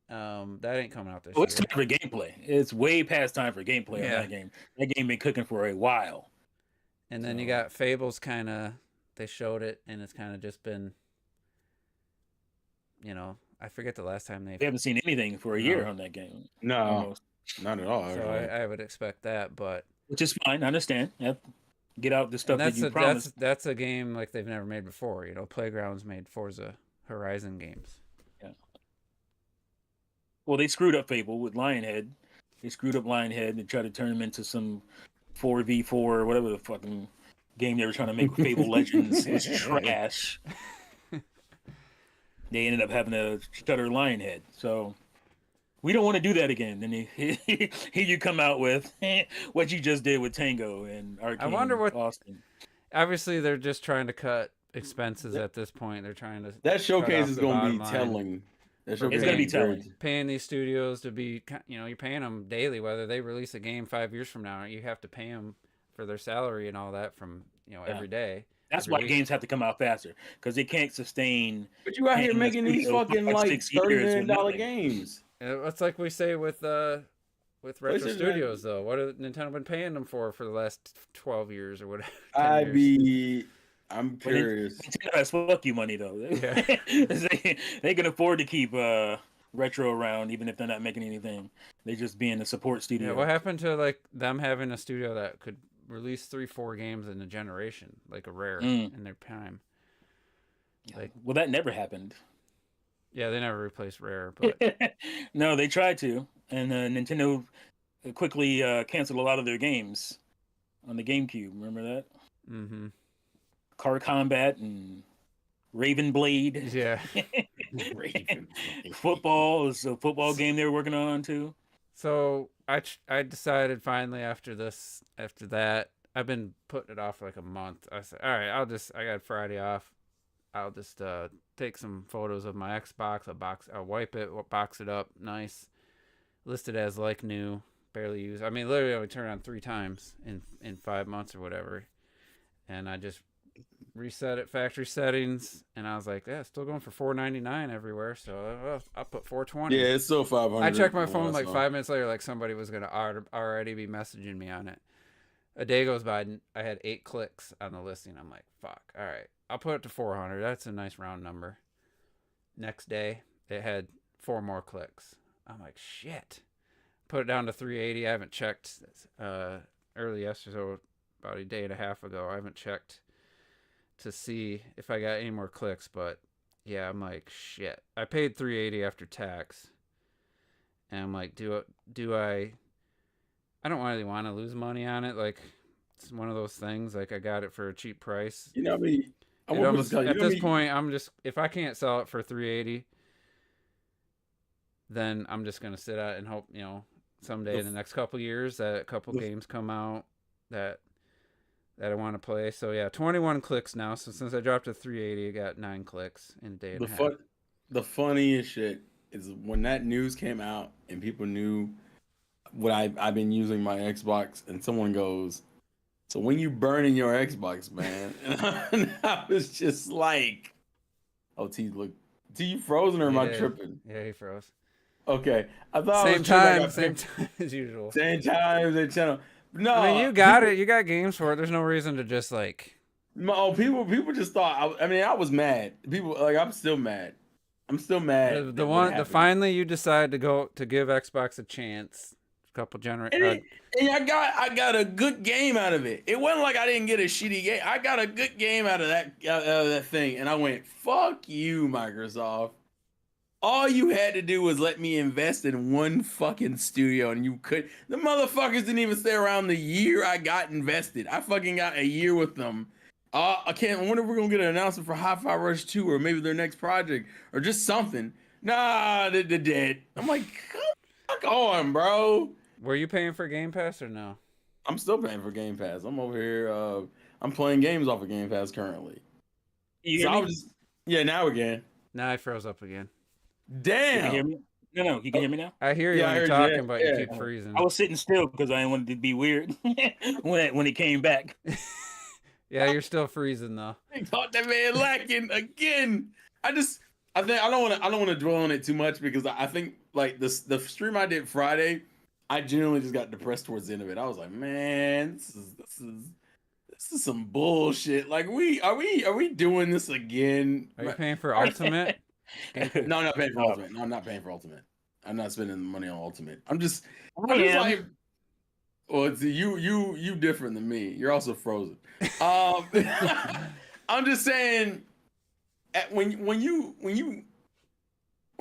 That ain't coming out this Oh, it's year. time for gameplay. It's way past time for gameplay on Yeah. that game. That game been cooking for a while. And then you So- got Fables. Kind of, they showed it, and it's kind of just been, you know, I forget the last time We haven't seen anything for a year No. on that game. No, Almost. not at all. So actually. I would expect that, but Which is fine. I understand. Yep. Get out the stuff and that that's you a promised. that's a game like they've never made before. You know, Playground's made Forza Horizon games. Well, they screwed up Fable with Lionhead. They screwed up Lionhead and tried to turn him into some 4v4 or whatever the fucking game they were trying to make with Fable Legends. It was trash. They ended up having to shutter Lionhead. So we don't want to do that again. And here you come out with what you just did with Tango and Arcane wonder what- Austin. Obviously, they're just trying to cut expenses at this point. They're trying to That showcase off is the going to be bottom line. telling. That showcase It's gonna be is very- telling. paying these studios to be, you know, you're paying them daily. Whether they release a game 5 years from now, you have to pay them for their salary and all that from, you know, Yeah. every day. That's every why week. games have to come out faster because they can't sustain. But you out here paying the making these studio fucking 5, like 6 $30 years million with nothing. games. It's like we say with Retro PlayStation Studios, though. What have Nintendo been paying them for the last 12 years or whatever? 10 I years? be. I'm But it- curious. Nintendo has fuck you money though. Yeah. they can afford to keep retro around even if they're not making anything. They just being a support studio. Yeah, what happened to like them having a studio that could release 3-4 games in a generation, like a Rare in their time? Like, Well, that never happened. yeah, they never replaced Rare, but No, they tried to, and Nintendo quickly canceled a lot of their games on the GameCube. Remember that? mm-hmm. Car Combat and Raven Blade. Yeah. Football is a football game they were working on too. So I decided finally after that I've been putting it off for like a month. I said, all right, I got Friday off. I'll just take some photos of my Xbox. I'll wipe it, box it up, nice, list it as like new, barely used. I mean, literally only turned on 3 times in 5 months or whatever, and I just reset it factory settings, and I was like, yeah, it's still going for $4.99 everywhere. So I'll put $4.20. Yeah, it's still 500. I checked my phone Well, like so- 5 minutes later, like somebody was gonna already be messaging me on it. A day goes by, and I had 8 clicks on the listing. I'm like, fuck. All right, I'll put it to 400. That's a nice round number. Next day, it had 4 more clicks. I'm like, shit. Put it down to 380. I haven't checked early yesterday, so about a day and a half ago. I haven't checked to see if I got any more clicks, but yeah, I'm like, shit. I paid 380 after tax. And I'm like, do I don't really want to lose money on it. Like, it's one of those things. Like, I got it for a cheap price. You know what I mean? I'm It gonna almost, tell you, at you know this me- point, I'm just, if I can't sell it for 380, then I'm just gonna sit out and hope, you know, someday in the next couple years that a couple games come out that I want to play. So yeah, 21 clicks now. So since I dropped to 380, I got 9 clicks in a day and a half. The funniest shit is when that news came out and people knew what I've been using my Xbox, and someone goes, "So when you burning your Xbox, man?" And I was just like, "Oh, T, look, T, you frozen or am I Yeah. tripping?" Yeah, he froze. Okay, I thought I Same was tripping. I time, got same picked- time as usual. same time, same channel. No, I mean, you got it. You got games for it. There's no reason to just like. No, people just thought. I mean, I was mad. People like, I'm still mad. I'm still mad. Finally you decide to give Xbox a chance. A couple And I got a good game out of it. It wasn't like I didn't get a shitty game. I got a good game out of that thing, and I went, "Fuck you, Microsoft." All you had to do was let me invest in one fucking studio, and you could. The motherfuckers didn't even stay around the year I got invested. I fucking got a year with them. I can't. I wonder if we're gonna get an announcement for Hi-Fi Rush 2 or maybe their next project or just something. Nah, they're dead. I'm like, fuck on, bro. Were you paying for Game Pass or no? I'm still paying for Game Pass. I'm over here. I'm playing games off of Game Pass currently. You So hear I me? was just, yeah, now again. Nah, I froze up again. You can hear Damn. me? No, you can hear me now? I hear you Yeah, I when you're heard you. talking, but Yeah. you keep freezing. I was sitting still because I didn't want it to be weird when it came back. Yeah, you're still freezing though. They caught that man lacking again. I think I don't want to dwell on it too much because I think like the stream I did Friday, I genuinely just got depressed towards the end of it. I was like, man, this is some bullshit. Like are we doing this again? Are you paying for Ultimate? No, I'm not paying for No. Ultimate. No, I'm not paying for Ultimate. I'm not spending money on Ultimate. I'm just I am. like, well, it's you different than me. You're also frozen. I'm just saying, when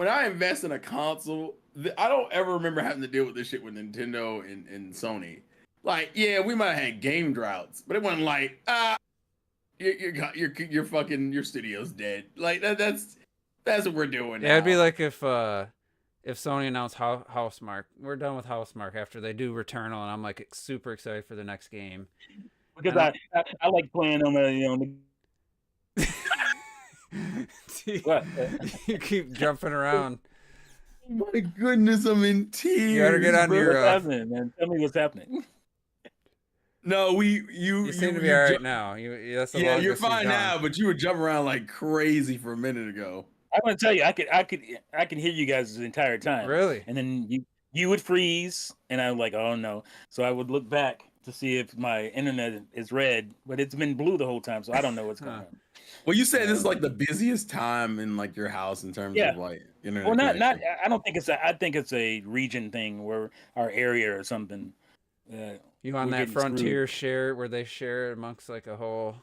I invest in a console, I don't ever remember having to deal with this shit with Nintendo and Sony. Like, yeah, we might have had game droughts, but it wasn't like your fucking your studio's dead. Like that's what we're doing. Yeah, it'd be now. like if Sony announced Housemark, we're done with Housemark after they do Returnal, and I'm like super excited for the next game. Because I like playing on the what? You keep jumping around. Oh my goodness, I'm in tears. You gotta get on bro. your. What's happening, man? Tell me what's happening. No, You seem to be all right now. That's the Yeah, you're longest you've fine gone. now, but you were jumping around like crazy for a minute ago. I want to tell you, I could hear you guys the entire time. Really? And then you would freeze, and I'm like, oh no. So I would look back to see if my internet is red, but it's been blue the whole time, so I don't know what's going on. Well, you said this is like the busiest time in like your house in terms Yeah. of like internet. Well, not. connection. I don't think it's. I think it's a region thing where our area or something. You on We're that getting Frontier share where they share amongst like a whole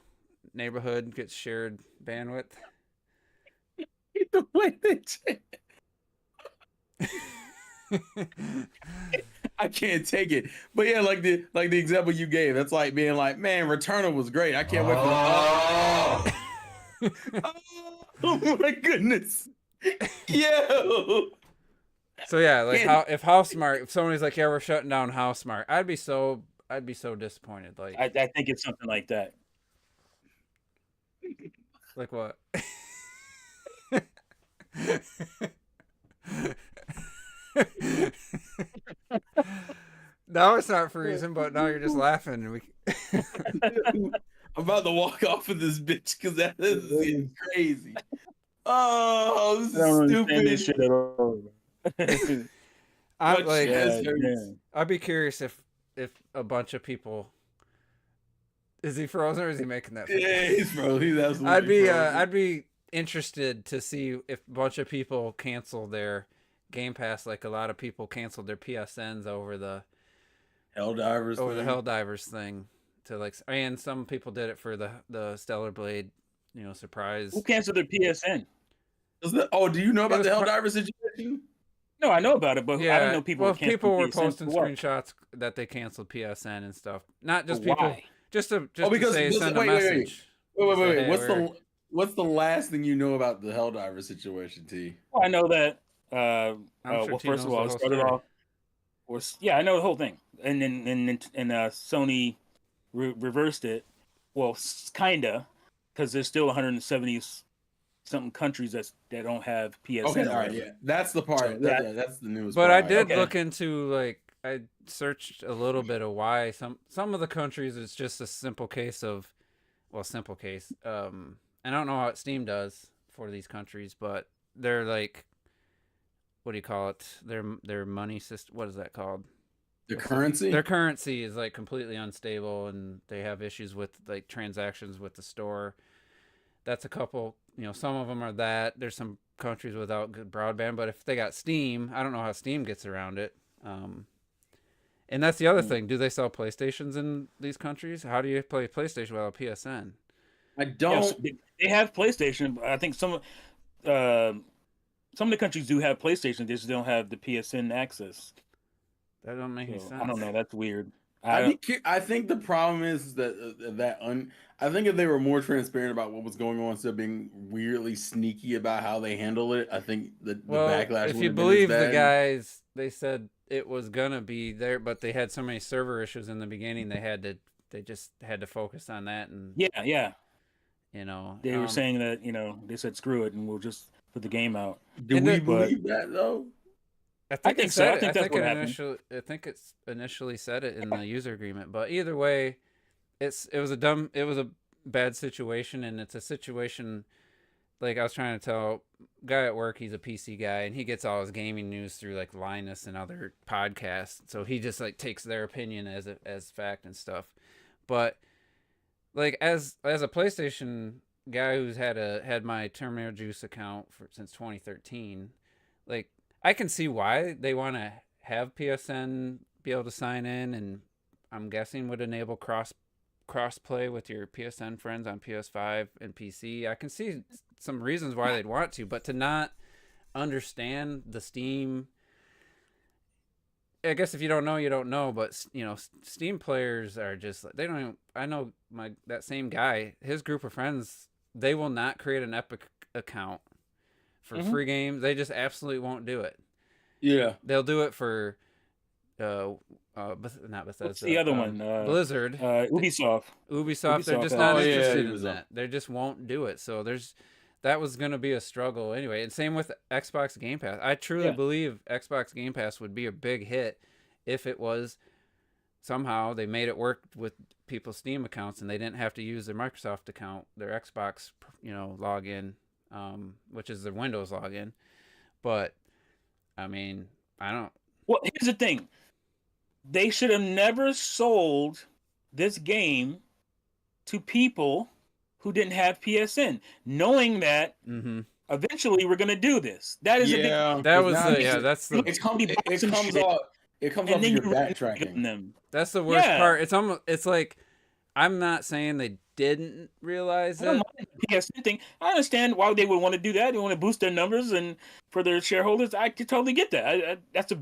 neighborhood gets shared bandwidth? The way I can't take it. But yeah, like the example you gave, that's like being like, man, Returnal was great. I can't wait for oh my goodness. Yo. So yeah, like if Housemark, if somebody's like, yeah, we're shutting down Housemark, I'd be so disappointed. Like I think it's something like that. like what? Now it's not freezing, but now you're just laughing. I'm about to walk off of this bitch because that is crazy. Oh, this I don't is understand this stupid. shit at all. I'm What like, shit? Yeah. I'd be curious if a bunch of people. Is he frozen or is he making that face? Yeah, he's absolutely. I'd be interested to see if a bunch of people cancel their Game Pass, like a lot of people canceled their PSNs over the Helldivers thing. To like, and some people did it for the Stellar Blade, surprise. Who canceled their PSN? Do you know about It the was Helldivers situation? No, I know about it, but Yeah, I didn't know people. Well, were canceling people were PSN posting for what? screenshots that they canceled PSN and stuff. Not just But people, why? just to because say send a wait. message. Wait. Say, hey, What's the last thing you know about the Helldivers situation, T? Well, I know that. I'm sure Well, T first of knows all, the it whole started story. off. I know the whole thing, and then Sony reversed it. Well, kinda, because there's still 170 something countries that don't have PSN. Okay, all right, already. yeah, that's the part. So That's the news. But part. I did okay. look into I searched a little bit of why some of the countries it's just a simple case. I don't know how Steam does for these countries, but they're like, what do you call it? Their money system. What is that called? The currency. Their currency is like completely unstable, and they have issues with like transactions with the store. That's a couple. Some of them are that. There's some countries without good broadband, but if they got Steam, I don't know how Steam gets around it. And that's the other thing. Do they sell PlayStations in these countries? How do you play PlayStation without PSN? I don't. Yes, they have PlayStation. But I think some some of the countries do have PlayStation, they just don't have the PSN access. That don't make any So, sense. I don't know. That's weird. I think the problem is that I think if they were more transparent about what was going on instead of being weirdly sneaky about how they handle it, I think the backlash. If you believe the guys, they said it was gonna be there, but they had so many server issues in the beginning. They just had to focus on that, and yeah. you know, They were saying that they said screw it and we'll just put the game out. Do we believe that though? I think so. I think that's what happened. I think it's initially said it in the user agreement, but either way, it was a bad situation, and it's a situation like I was trying to tell a guy at work. He's a PC guy, and he gets all his gaming news through like Linus and other podcasts. So he just like takes their opinion as fact and stuff. But like as a PlayStation guy who's had my Terminator Juice account since 2013, like. I can see why they want to have PSN be able to sign in, and I'm guessing would enable cross play with your PSN friends on PS5 and PC. I can see some reasons why they'd want to, but to not understand the Steam, I guess if you don't know, you don't know. But Steam players are just they don't even. I know that same guy, his group of friends, they will not create an Epic account for free games. They just absolutely won't do it. Yeah, they'll do it for not Bethesda. What's the other one? Blizzard. Ubisoft. They're just not interested in that. They just won't do it. So that was going to be a struggle anyway. And same with Xbox Game Pass. I truly believe Xbox Game Pass would be a big hit if it was somehow they made it work with people's Steam accounts and they didn't have to use their Microsoft account, their Xbox, login. Which is their Windows login. But, I mean, I don't... Well, here's the thing. They should have never sold this game to people who didn't have PSN, knowing that eventually we're going to do this. That is It comes off of your backtracking. Them. That's the worst part. It's like, I'm not saying they didn't realize it. PSN thing. I understand why they would want to do that. They want to boost their numbers and for their shareholders. I could totally get that. That's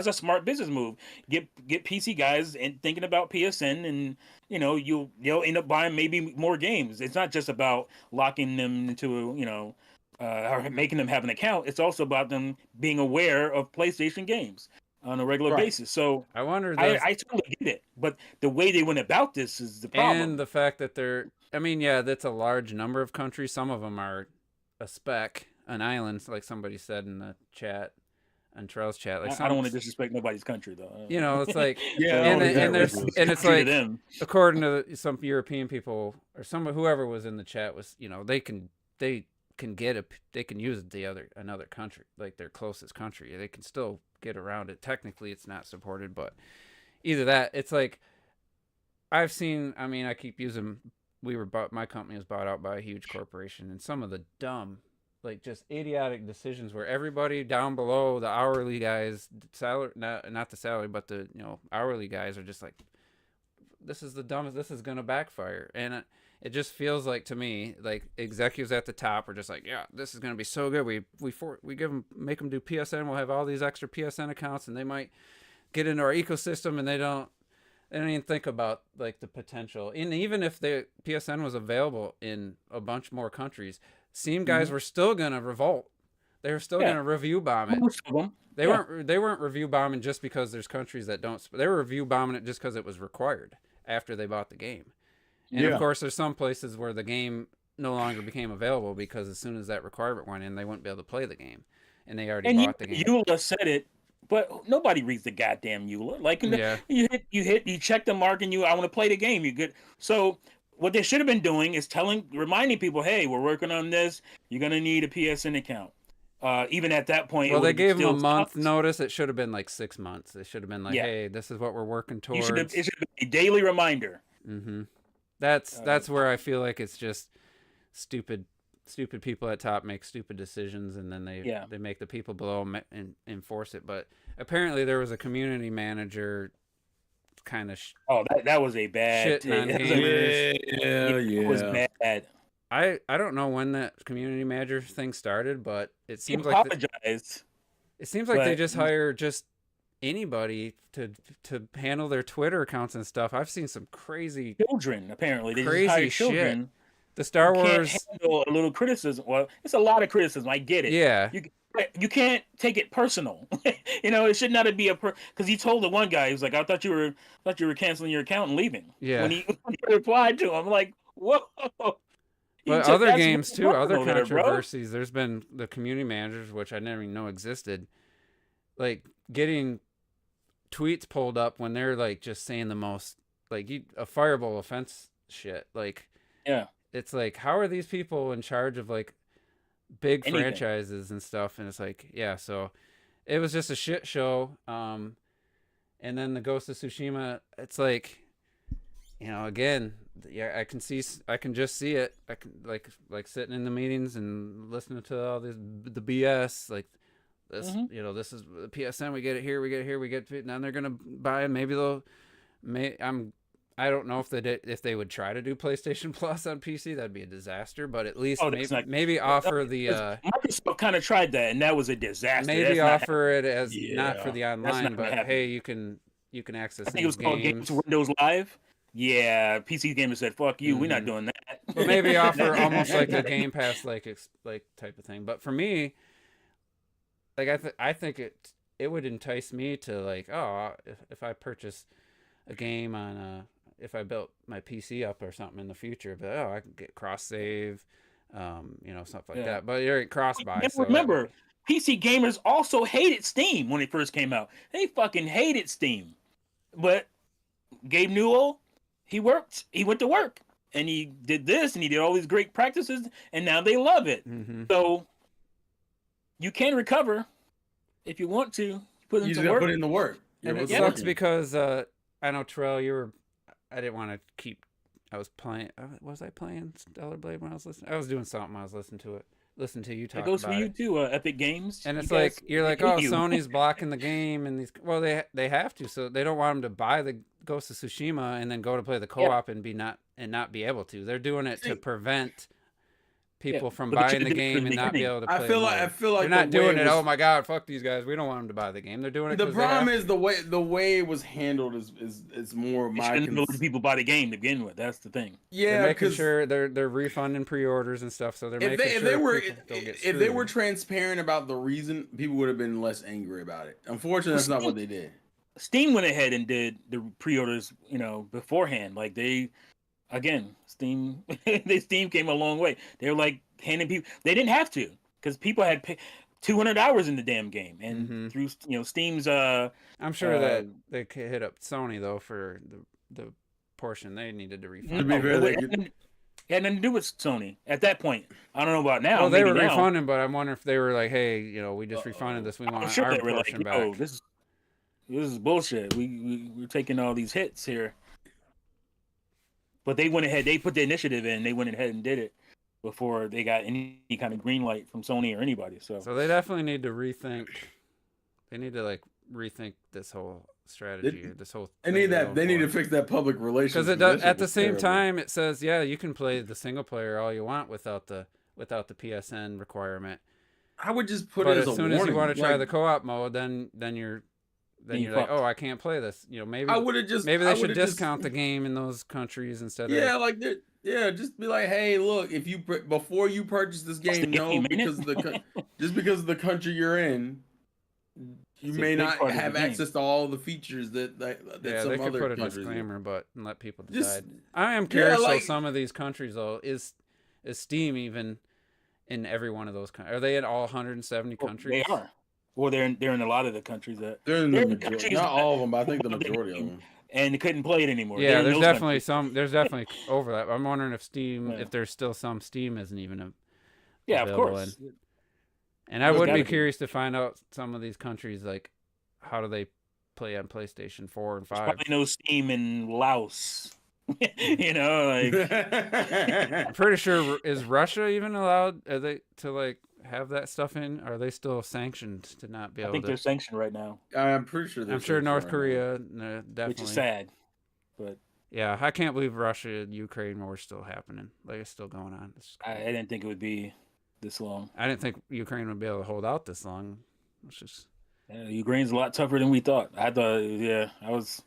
a smart business move. Get PC guys and thinking about PSN, and you'll end up buying maybe more games. It's not just about locking them into or making them have an account. It's also about them being aware of PlayStation games on a regular basis. So I wonder. I totally get it, but the way they went about this is the problem. And the fact that that's a large number of countries. Some of them are a speck, an island, like somebody said in the chat, on Terrell's chat. Like I don't want to disrespect nobody's country though. It's like it's like them. According to some European people or whoever was in the chat was they can use another country, like their closest country. They can still get around it. Technically it's not supported, but either that, it's like I've seen, I keep using, my company was bought out by a huge corporation, and some of the dumb, like just idiotic decisions where everybody down below, the hourly guys, not the salary, but the hourly guys are just like, this is the dumbest, this is going to backfire. And it just feels like, to me, like executives at the top are just like, yeah, this is going to be so good. We make them do PSN. We'll have all these extra PSN accounts, and they might get into our ecosystem, and they don't even think about like the potential. And even if the PSN was available in a bunch more countries, Steam guys were still going to revolt. They were still going to review bomb it. They weren't review bombing just because there's countries that don't. They were review bombing it just because it was required after they bought the game. And of course, there's some places where the game no longer became available because as soon as that requirement went in, they wouldn't be able to play the game, and they already bought the game. Eula said it, but nobody reads the goddamn Eula. Like you check the mark, and I want to play the game. You good? So what they should have been doing is reminding people, hey, we're working on this. You're gonna need a PSN account. Even at that point, well, they gave them a month notice. It should have been like 6 months. It should have been like, hey, this is what we're working towards. It should be a daily reminder. That's where I feel like it's just stupid people at top make stupid decisions, and then they make the people below and enforce it. But apparently there was a community manager kind of that was a bad shitting on gamers. It was bad. I don't know when that community manager thing started, but it He seems like apologized, it seems like they but just hire just anybody to handle their Twitter accounts and stuff. I've seen some crazy children apparently they just crazy hire shit. children. The Star Can't Wars, handle a little criticism. Well, it's a lot of criticism. I get it. yeah, You can't take it personal. It should not be because he told the one guy, he was like, I thought you were canceling your account and leaving. yeah. When he replied to him, like, whoa. But other that's games too, other personal there, bro. controversies. There's been the community managers, which I never even know existed, like getting tweets pulled up when they're like just saying the most like a fireable offense shit. Like, Yeah. it's like, how are these people in charge of like big Anything. franchises and stuff? And it's like, yeah, so it was just a shit show. And then the Ghost of Tsushima, it's like, again, yeah, I can just see it. I can like sitting in the meetings and listening to all the BS, like this, Mhm. this is the PSN. We get it here. We get it here. We get it. Now they're gonna buy, and maybe I don't know if they would try to do PlayStation Plus on PC. That'd be a disaster. But at least maybe offer the Microsoft kind of tried that, and that was a disaster. maybe offer it as Yeah, not for the online, but happening. hey, you can access. I think it was called games. Windows Live. Yeah, PC Gamer said, "Fuck you, we're not doing that." But maybe offer almost like a Game Pass like type of thing. But for me, like I think it would entice me to like, oh, if I purchase a game on if I built my PC up or something in the future, but I can get cross save, stuff like that. But you're cross buy. So remember, PC gamers also hated Steam when it first came out. They fucking hated Steam. But Gabe Newell, he went to work, and he did this, and he did all these great practices, and now they love it. Mm-hmm. So you can recover if you want to. Put You into just gotta work. put in the work. And it Yeah, sucks working. because I know, Terrell, I didn't want to keep. I was playing. Was I playing Stellar Blade when I was listening? I was doing something. I was listening to it. Listen to you talk It goes about for you it. too, Epic Games. And You it's guys- like you're like, they oh, hate you. Sony's blocking the game, and they have to, so they don't want them to buy the Ghost of Tsushima and then go to play the co-op and not be able to. They're doing it to prevent people from but they buying should've the did it game from and the not be beginning. able to play. I feel like they're not the way doing it. was- Oh my god, fuck these guys. We don't want them to buy the game. They're doing it. The 'cause they problem have is the way it was handled is more You my shouldn't let people buy the game to begin with. That's the thing. They're yeah, making because sure they're refunding pre-orders and stuff, so they're if making sure they were people don't get if they screwed. were transparent about the reason, people would have been less angry about it. Unfortunately, that's not what they did. Steam went ahead and did the pre-orders, beforehand. Like Steam came a long way. They were like handing people. They didn't have to because people had 200 hours in the damn game, and through Steam's. I'm sure that they could hit up Sony though for the portion they needed to refund. To be fair, it had nothing to do with Sony at that point. I don't know about now. Well, they maybe were now. refunding, but I'm wondering if they were like, "Hey, we just refunded this. We want I'm sure our they were like, portion "Yo, back." this is bullshit. We're taking all these hits here." But they went ahead. They put the initiative in. They went ahead and did it before they got any kind of green light from Sony or anybody. So they definitely need to rethink. They need to rethink this whole strategy. This whole. They need to fix that public relations. Because it does. At the same time, it says, yeah, you can play the single player all you want without the PSN requirement. I would just put But it as as a soon warning. as you want to try like, the co-op mode, then you're like, fucked. oh, I can't play this. Maybe I would have just maybe I they should would've just- discount the game in those countries instead of just be like, hey, look, if you before you purchase this game, the no, game, ain't because it? just because of the country you're in, you It's a may big not part of the have game. access to all the features that yeah, some they could other put a countries do. disclaimer, but and let people Just- decide. I am curious. like- though, some of these countries though is Steam even in every one of those countries? Are they in all 170 countries? They are. Well, they're in a lot of the countries that They're in They're the in the majority, countries not all of them, but I think the that- majority of them. and couldn't play it anymore. Yeah, They're in there's those definitely countries. some. There's definitely overlap. I'm wondering if Steam, Yeah. if there's still some Steam isn't even a. Yeah, of available course. And I There's would gotta be be. curious to find out some of these countries, like how do they play on PlayStation 4 and 5. Probably no Steam in Laos. Like I'm pretty sure is Russia even allowed? Are they to have that stuff in? Are they still sanctioned to not be I able think to? they're sanctioned right now, I'm pretty sure. I'm sure North right Korea which definitely. is sad. But Yeah, I can't believe Russia and Ukraine war is still happening. Like it's still going on. I didn't think it would be this long. I didn't think Ukraine would be able to hold out this long. It's just Ukraine's a lot tougher than we thought. I thought, yeah, I was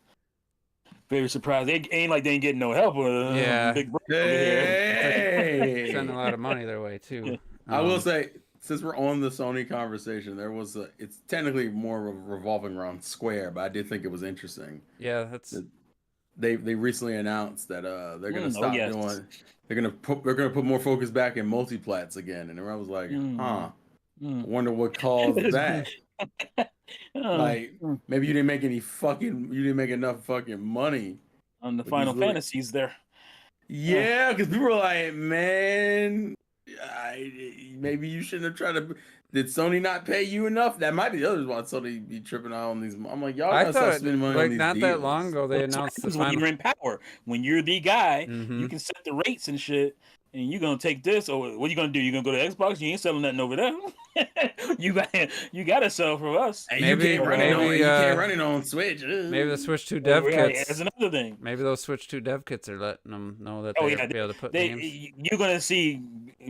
very surprised. They ain't like they ain't getting no help. Yeah. Big brother over here. Hey. sending a lot of money their way too. I will say, since we're on the Sony conversation, it's technically more revolving around Square, but I did think it was interesting. Yeah, that's They recently announced that they're gonna stop yes. doing. They're gonna put more focus back in multiplats again, and I was like, I wonder what caused that. Like maybe you didn't make enough fucking money on the Final Fantasies there. Yeah, because people were like, man, maybe you shouldn't have tried to. Did Sony not pay you enough? That might be the others why Sony be tripping out on these. I'm like, y'all gotta stop spending money on these not deals. that long ago they announced the when you're in power, when you're the guy, Mhm. you can set the rates and shit. And you're gonna take this, or what are you gonna do? You gonna go to Xbox? You ain't selling nothing over there. you gotta sell for us. And Maybe- you can't run it on Switch. Maybe the Switch 2 dev kits. That's another thing. Maybe those Switch 2 dev kits are letting them know that Oh, they'll yeah, be able to put games. You're gonna see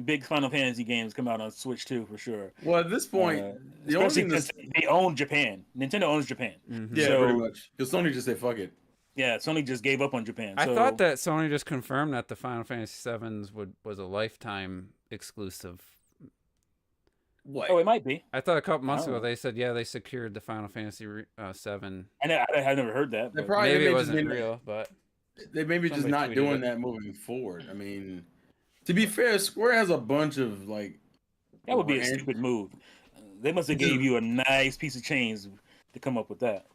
big Final Fantasy games come out on Switch 2 for sure. Well, at this point, the only Especially thing because they own Japan. Nintendo owns Japan. Mhm. yeah, So- pretty much. Because Sony just said, "Fuck it." Yeah, Sony just gave up on Japan. I so, thought that Sony just confirmed that the Final Fantasy 7s was a lifetime exclusive. What? Oh, it might be. I thought a couple months Oh. ago they said they secured the Final Fantasy 7. I never heard that. They but- probably Maybe may it just wasn't be- real, but They maybe just Somebody not tweeted doing it. that moving forward. I mean, to be fair, Square has a bunch of like. That would be a brand- stupid move. They must have gave you a nice piece of change to come up with that.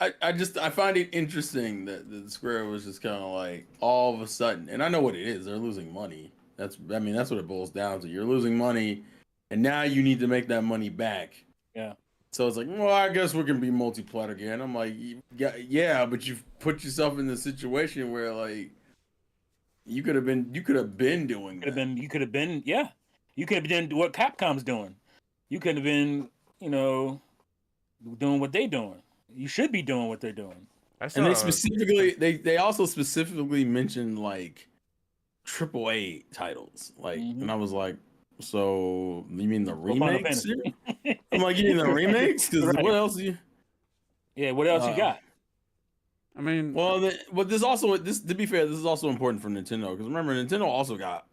I find it interesting that the Square was just kind of like all of a sudden, and I know what it is. They're losing money. That's what it boils down to. You're losing money, and now you need to make that money back. Yeah. So it's like, well, I guess we can be multi-plat again. I'm like, yeah, but you've put yourself in the situation where like you could have been doing that. You could have been doing what Capcom's doing. You could have been, doing what they're doing. You should be doing what they're doing. And they also specifically mentioned like AAA titles, like, Mhm. and I was like, so you mean the Well, Final remakes? Fantasy. I'm like, you mean the remakes? Because Right. what else? Do you? Yeah, what else you got? I mean, Well, but to be fair, this is also important for Nintendo because remember, Nintendo also got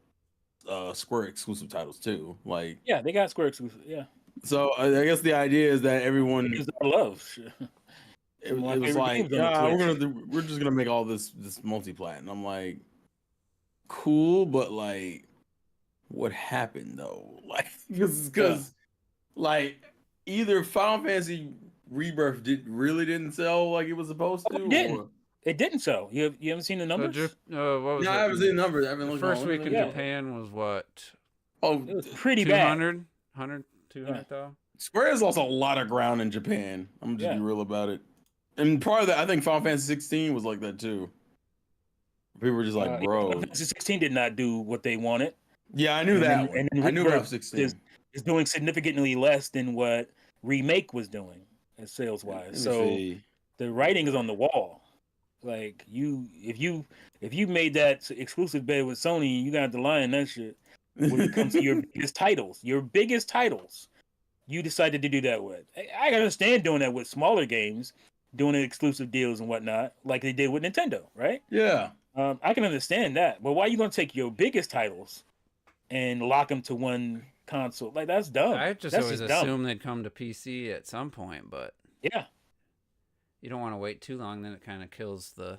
Square exclusive titles too. Like, Yeah, they got Square exclusive. Yeah, so I guess the idea is that everyone because I love. it my was favorite like, games on yeah, Switch. we're just gonna make all this multi-plat, and I'm like, cool, but like, what happened though? Like, because like either Final Fantasy Rebirth didn't sell like it was supposed to. It didn't. Or... It didn't sell. You haven't seen the so numbers? what was No, it? I haven't seen the numbers. I haven't The looked first on week in Yeah. Japan was what? Oh, It was pretty bad. 200, 200,000? Square has lost a lot of ground in Japan. I'm just be real about it. And part of that, I think Final Fantasy 16 was like that too. People were just like, bro. Final Fantasy 16 did not do what they wanted. Yeah, I knew And that. then- and then I knew Rebirth about 16. is doing significantly less than what Remake was doing as sales Let wise. me So see. the writing is on the wall. Like if you made that exclusive bed with Sony, you got the line that shit. When it comes to your biggest titles, you decided to do that with. I can understand doing that with smaller games, doing exclusive deals and whatnot, like they did with Nintendo, right? Yeah. I can understand that, but why are you gonna take your biggest titles and lock them to one console? Like that's dumb. I just That's always just dumb. assumed they'd come to PC at some point, but Yeah, you don't want to wait too long, then it kind of kills the.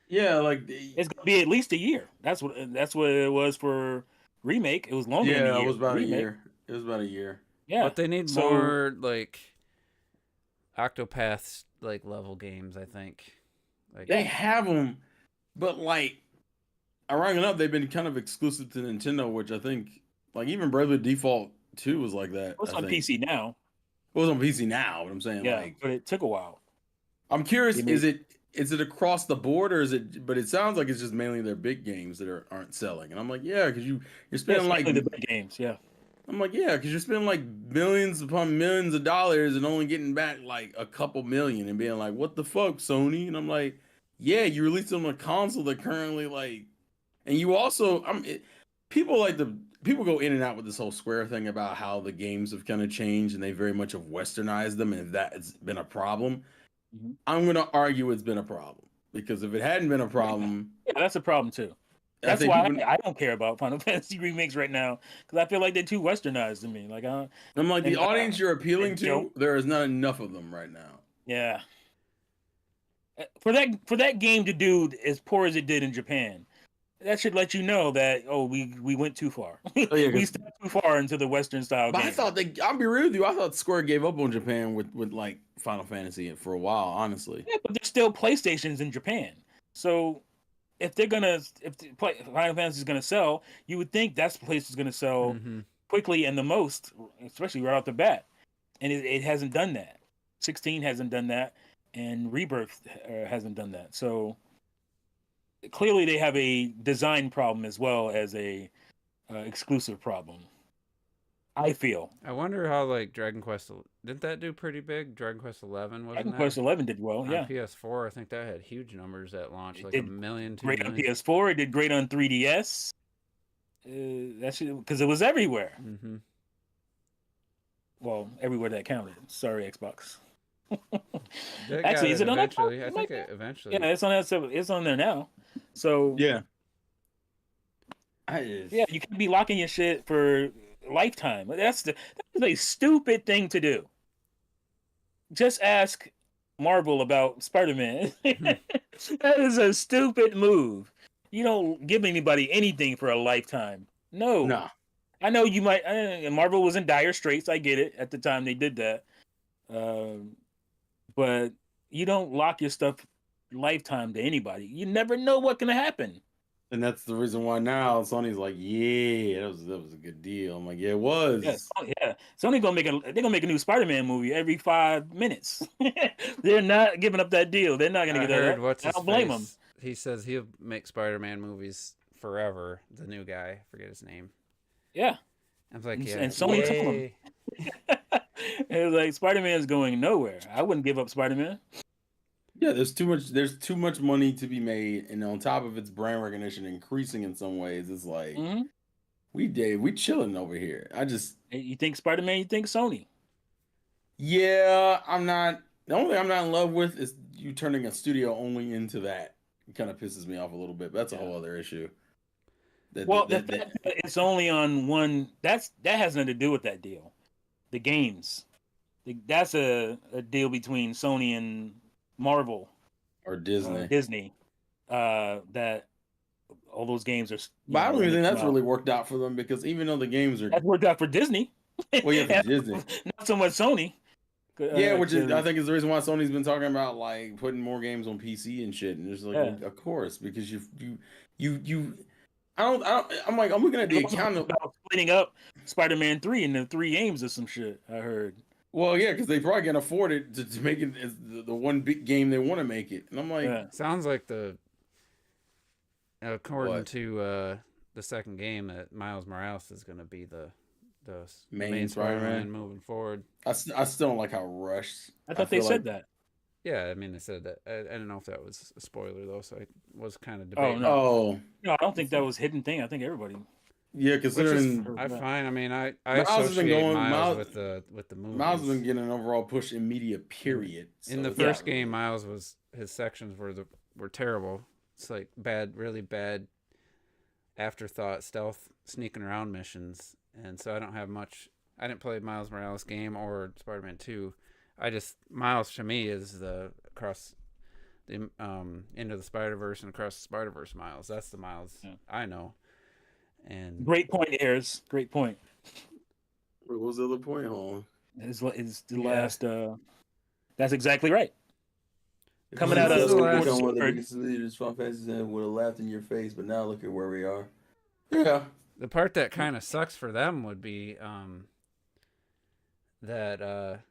Yeah, like it's gonna be at least a year. That's what it was for Remake. It was longer. than a yeah, year. it was about Remake. a year. It was about a year. Yeah, But they need So- more like Octopath like level games, I think. Like They have them, but like, ironically enough, they've been kind of exclusive to Nintendo, which I think, like, even Bravely Default 2 was like that. it's I on think. PC now. It was on PC now, but I'm saying, Yeah, like, but it took a while. I'm curious, They made- is it across the board or is it? But it sounds like it's just mainly their big games that aren't selling, and I'm like, yeah, because you're spending like, Especially the big games. Yeah, I'm like, yeah, because you're spending like millions upon millions of dollars and only getting back like a couple million and being like, what the fuck, Sony? And I'm like, yeah, you released it on a console that currently like, and you also, people like people go in and out with this whole Square thing about how the games have kind of changed and they very much have westernized them, and if that's been a problem, I'm gonna argue it's been a problem because if it hadn't been a problem, yeah, that's a problem too. That's why I don't care about Final Fantasy remakes right now because I feel like they're too westernized to me. Like I'm like the audience you're appealing to, there is not enough of them right now. Yeah. For that game to do as poor as it did in Japan, that should let you know that we went too far. Oh, yeah, we stepped too far into the Western style. But game. I thought I'll be real with you. I thought Square gave up on Japan with like Final Fantasy for a while, honestly. Yeah, but there's still PlayStations in Japan, so if Final Fantasy is gonna sell, you would think that's the place that's gonna sell quickly and the most, especially right off the bat, and it hasn't done that. 16 hasn't done that, and Rebirth hasn't done that. So clearly, they have a design problem as well as a exclusive problem. I feel. I wonder how like Dragon Quest didn't that do pretty big? Dragon Quest 11 wasn't Dragon Quest 11 did well, yeah. On PS4, I think that had huge numbers at launch, like 1 million, 2 great million. on PS4. It did great on 3DS. That's because it was everywhere. Well, everywhere that counted. Sorry, Xbox. Actually, is it on eventually? I think eventually. Yeah, it's on there now. So yeah, yeah, you can be locking your shit for lifetime. That is a stupid thing to do. Just ask Marvel about Spider-Man. That is a stupid move. You don't give anybody anything for a lifetime. No. I know you might. Marvel was in dire straits. I get it at the time they did that. But you don't lock your stuff lifetime to anybody. You never know what's gonna happen. And that's the reason why now Sony's like, yeah, that was a good deal. I'm like, yeah, it was. Yeah. Sony they're gonna make a new Spider-Man movie every 5 minutes. They're not giving up that deal. They're not gonna get that. I don't blame them. He says he'll make Spider-Man movies forever. The new guy, I forget his name. Yeah. I was like, yeah. And Sony told him. It was like Spider-Man's going nowhere. I wouldn't give up Spider-Man. Yeah, there's too much money to be made, and on top of its brand recognition increasing in some ways, it's like we chilling over here. You think Spider-Man, you think Sony. Yeah, I'm not. The only thing I'm not in love with is you turning a studio only into that. It kind of pisses me off a little bit, but that's a whole other issue. It's only on one. That has nothing to do with that deal. The games, that's a deal between Sony and Marvel or Disney. That all those games are. But I don't even think that's really worked out for them because even though the games are, that's worked out for Disney. Well, yeah, for Disney, not so much Sony. Yeah, which is I think is the reason why Sony's been talking about like putting more games on PC and shit, and it's like, well, of course, because you. I'm looking at the account about splitting up Spider-Man 3 into 3 games or some shit. I heard. Well, yeah, because they probably can afford it to make it as the one big game they want to make it, and I'm like, sounds like according to the second game that Miles Morales is going to be the main Spider-Man moving forward. I still don't like how rushed. I thought they said that. Yeah, I mean, they said that. I don't know if that was a spoiler, though, so I was kind of debating. No, I don't think that was a hidden thing. I think everybody... Yeah, considering... I find, I mean, I associate Miles with the movie. Miles has been getting an overall push in media, period. So in the first game, Miles his sections were terrible. It's like really bad afterthought, stealth, sneaking around missions. And so I don't have much... I didn't play Miles Morales game or Spider-Man 2. Miles to me is the across the into the Spider-Verse and across the Spider-Verse Miles. That's the Miles I know. And great point, Ayers. Great point. What was the other point? Hold on. Is the last. That's exactly right. Coming out of this Final Fantasy would have laughed in your face, but now look at where we are. Yeah. The part that kind of sucks for them would be that.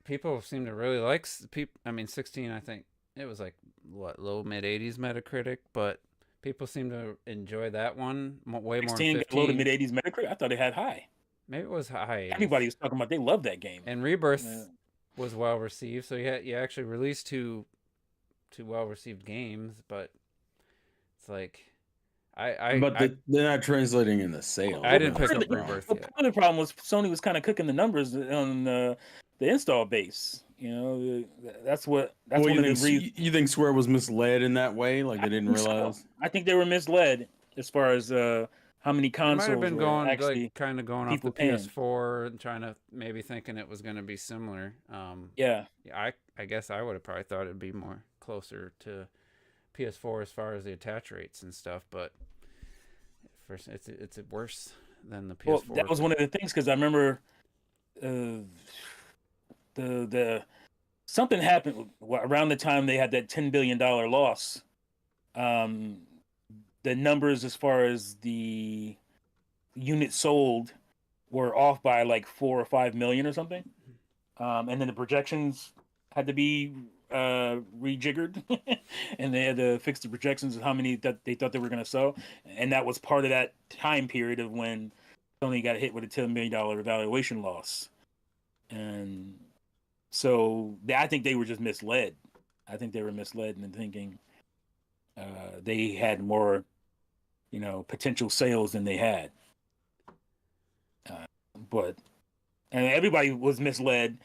People seem to really like 16. I think it was like low mid 80s Metacritic, but people seem to enjoy that one way more. 16 low to mid 80s Metacritic. I thought it had high. Maybe it was high. Everybody was talking about they love that game. And Rebirth was well received, so you actually released 2 too well received games, but it's like I But they're not translating into sales. I didn't That's pick the up problem. Rebirth Well, yet. part of the problem was Sony was kind of cooking the numbers on the install base. That's Well, one you of the think, reasons. you think Square was misled in that way? Like they didn't So. realize? I think they were misled as far as how many They might have consoles been were going actually kind of going off the people paying. PS4 and trying to maybe thinking it was going to be similar. Yeah. I guess I would have probably thought it'd be more closer to PS4 as far as the attach rates and stuff, but first it's worse than the PS4. Well, that was one of the things because I remember the something happened around the time they had that $10 billion loss. The numbers as far as the units sold were off by like 4 or 5 million or something. And then the projections had to be rejiggered and they had to fix the projections of how many that they thought they were going to sell. And that was part of that time period of when Sony got hit with a $10 million valuation loss. And so I think they were just misled. I think they were misled in thinking they had more, potential sales than they had. And everybody was misled.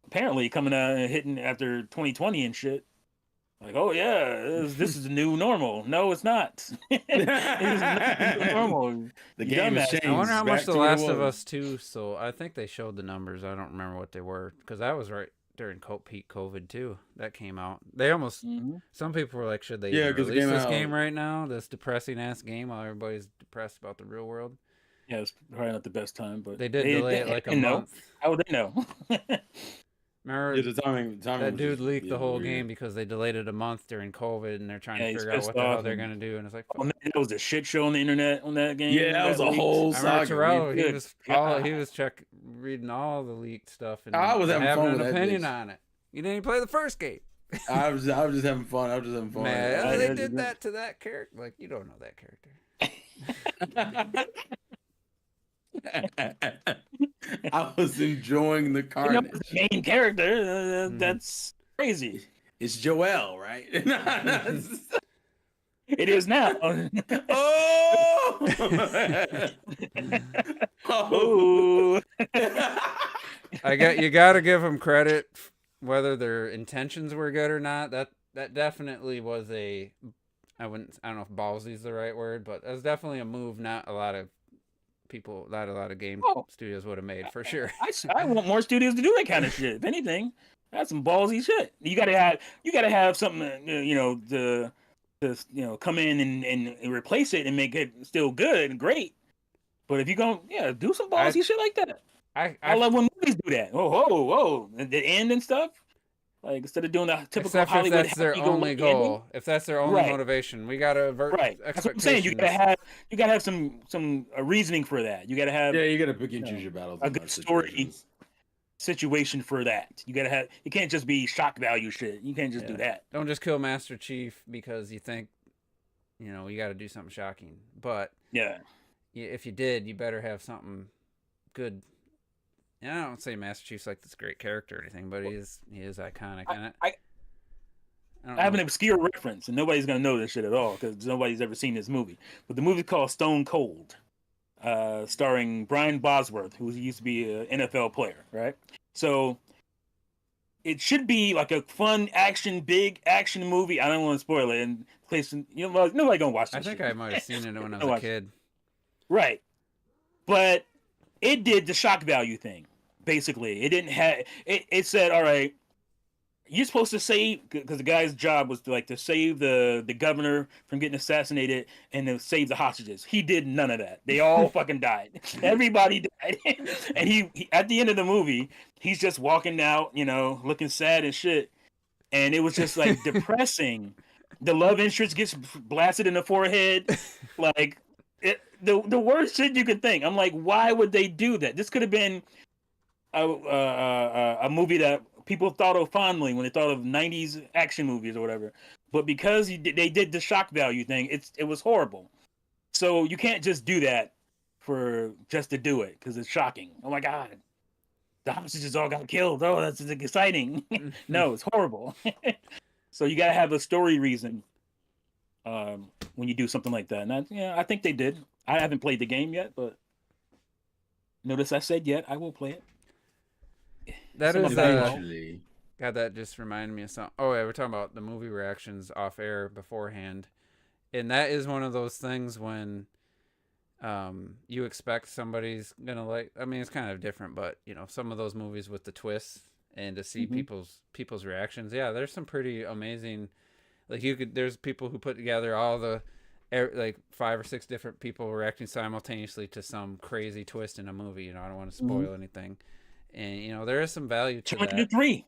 Apparently, coming out and hitting after 2020 and shit. Like, oh yeah, this is the new normal. No, it's not. It's not the new normal. The game has changed. I wonder how Back much The to what it Last of was. Us 2 sold. I think they showed the numbers. I don't remember what they were because that was right during peak COVID too. That came out. They almost some people were like, should they Yeah, even 'cause it release came this out- game right now? This depressing ass game while everybody's depressed about the real world. Yeah, it's probably not the best time, but They did delay it like a month. How would they know? Remember Yeah, the timing that was dude just leaked the whole weird. game because they delayed it a month during COVID and they're trying Yeah, to he's figure out pissed what the hell off they're and- gonna do. And it's like, Oh man, that was a shit show on the internet on that game. Yeah, that was a leaked. whole I remember saga. Terrell. He Good was God. reading all the leaked stuff and I was having fun an with that opinion bitch. on it. You didn't even play the first game. I was just having fun. I was just having fun. Man, I they just- did that to that character. Like, you don't know that character. I was enjoying the carnage. The main character. That's crazy. It's Joel, right? It is now. Oh! Ooh. You got to give them credit, whether their intentions were good or not. That definitely was I don't know if ballsy is the right word, but it was definitely a move not a lot of people, not a lot of game studios would have made for sure. I want more studios to do that kind of shit. If anything, that's some ballsy shit. You gotta have something, to come in and replace it and make it still good and great. But if you go, do some ballsy shit like that. I love when movies do that. Whoa, the end and stuff. Like instead of doing the typical Except Hollywood, if that's their only happy-go-lucky ending. goal, if that's their only Right. motivation, we gotta avert Right. That's what I'm saying. expectations. You gotta have some reasoning for that. You gotta have Yeah, you gotta pick and choose your battles. a in good those story. situations. situation for that. You can't just be shock value shit. You can't just do that. Don't just kill Master Chief because you think, you got to do something shocking. But Yeah. if you did, you better have something good. And I don't say Master Chief's like this great character or anything, but he is iconic. I have an obscure reference, and nobody's gonna know this shit at all because nobody's ever seen this movie. But the movie's called Stone Cold, starring Brian Bosworth, who used to be an NFL player, right? So it should be like a fun big action movie. I don't want to spoil it. And nobody gonna watch this. I think shit. I might have seen it when I was a kid. Right, but it did the shock value thing. Basically, it didn't have. It said, all right. You're supposed to save, because the guy's job was to save the governor from getting assassinated and to save the hostages. He did none of that. They all fucking died. Everybody died. And he at the end of the movie, he's just walking out, looking sad and shit. And it was just like depressing. The love interest gets blasted in the forehead, the worst shit you could think. I'm like, why would they do that? This could have been a movie that people thought of fondly when they thought of 90s action movies or whatever. But because they did the shock value thing, it was horrible. So you can't just do that just to do it because it's shocking. Oh my God. The hostages all got killed. Oh, that's exciting. No, it's horrible. So you got to have a story reason when you do something like that. And I think they did. I haven't played the game yet, but notice I said yet. I will play it. That Some is of that- Eventually. God, that just reminded me of something. Oh yeah, we're talking about the movie reactions off air beforehand, and that is one of those things when you expect somebody's gonna like. I mean, it's kind of different, but you know, some of those movies with the twists and to see people's reactions. Yeah, there's some pretty amazing. Like there's people who put together all the like 5 or 6 different people reacting simultaneously to some crazy twist in a movie. You know, I don't want to spoil anything, and you know there is some value to Terminator that. 3.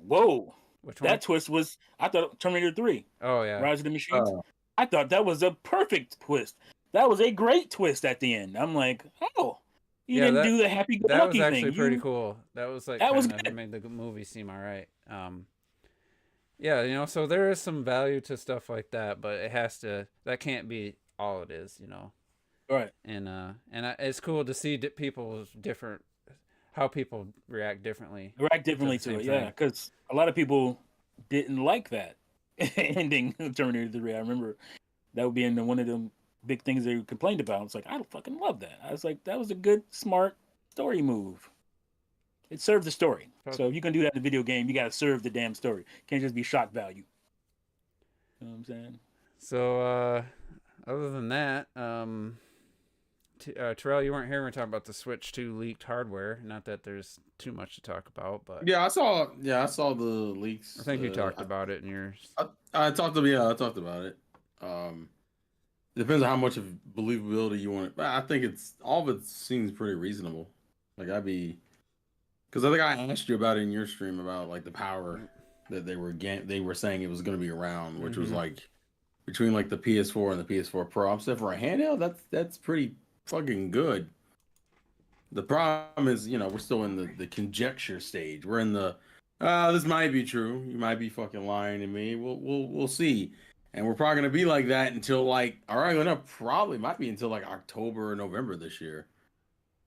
Whoa. Which one? That twist was, I thought, Terminator 3. Oh yeah. Rise of the Machines. I thought that was a perfect twist. That was a great twist at the end. I'm like, oh, you didn't do the happy-go-lucky That was thing. actually pretty cool. That was like that was kind of good. made the movie seem all right. Yeah, you know, so there is some value to stuff like that, but it has to. That can't be all it is, you know. Right. And it's cool to see people's different, how people react differently. React differently to it, yeah, because a lot of people didn't like that ending of Terminator 3. I remember that would be in one of the big things they complained about. It's like, I fucking love that. I was like, that was a good, smart story move. It served the story. So if you can do that in a video game, you got to serve the damn story. Can't just be shock value. You know what I'm saying? So, other than that, Terrell, you weren't here when we were talking about the Switch 2 leaked hardware. Not that there's too much to talk about, but I saw the leaks. I think you talked about it in yours. I talked about it. Depends on how much of believability you want. But I think it's all of it seems pretty reasonable. Like because I think I asked you about it in your stream about like the power that they were saying it was going to be around, which was like between like the PS4 and the PS4 Pro. I'm saying for a handheld, that's pretty fucking good. The problem is, you know, we're still in the conjecture stage. We're in the this might be true. You might be fucking lying to me. We'll see. And we're probably gonna be like that until like probably might be until like October or November this year.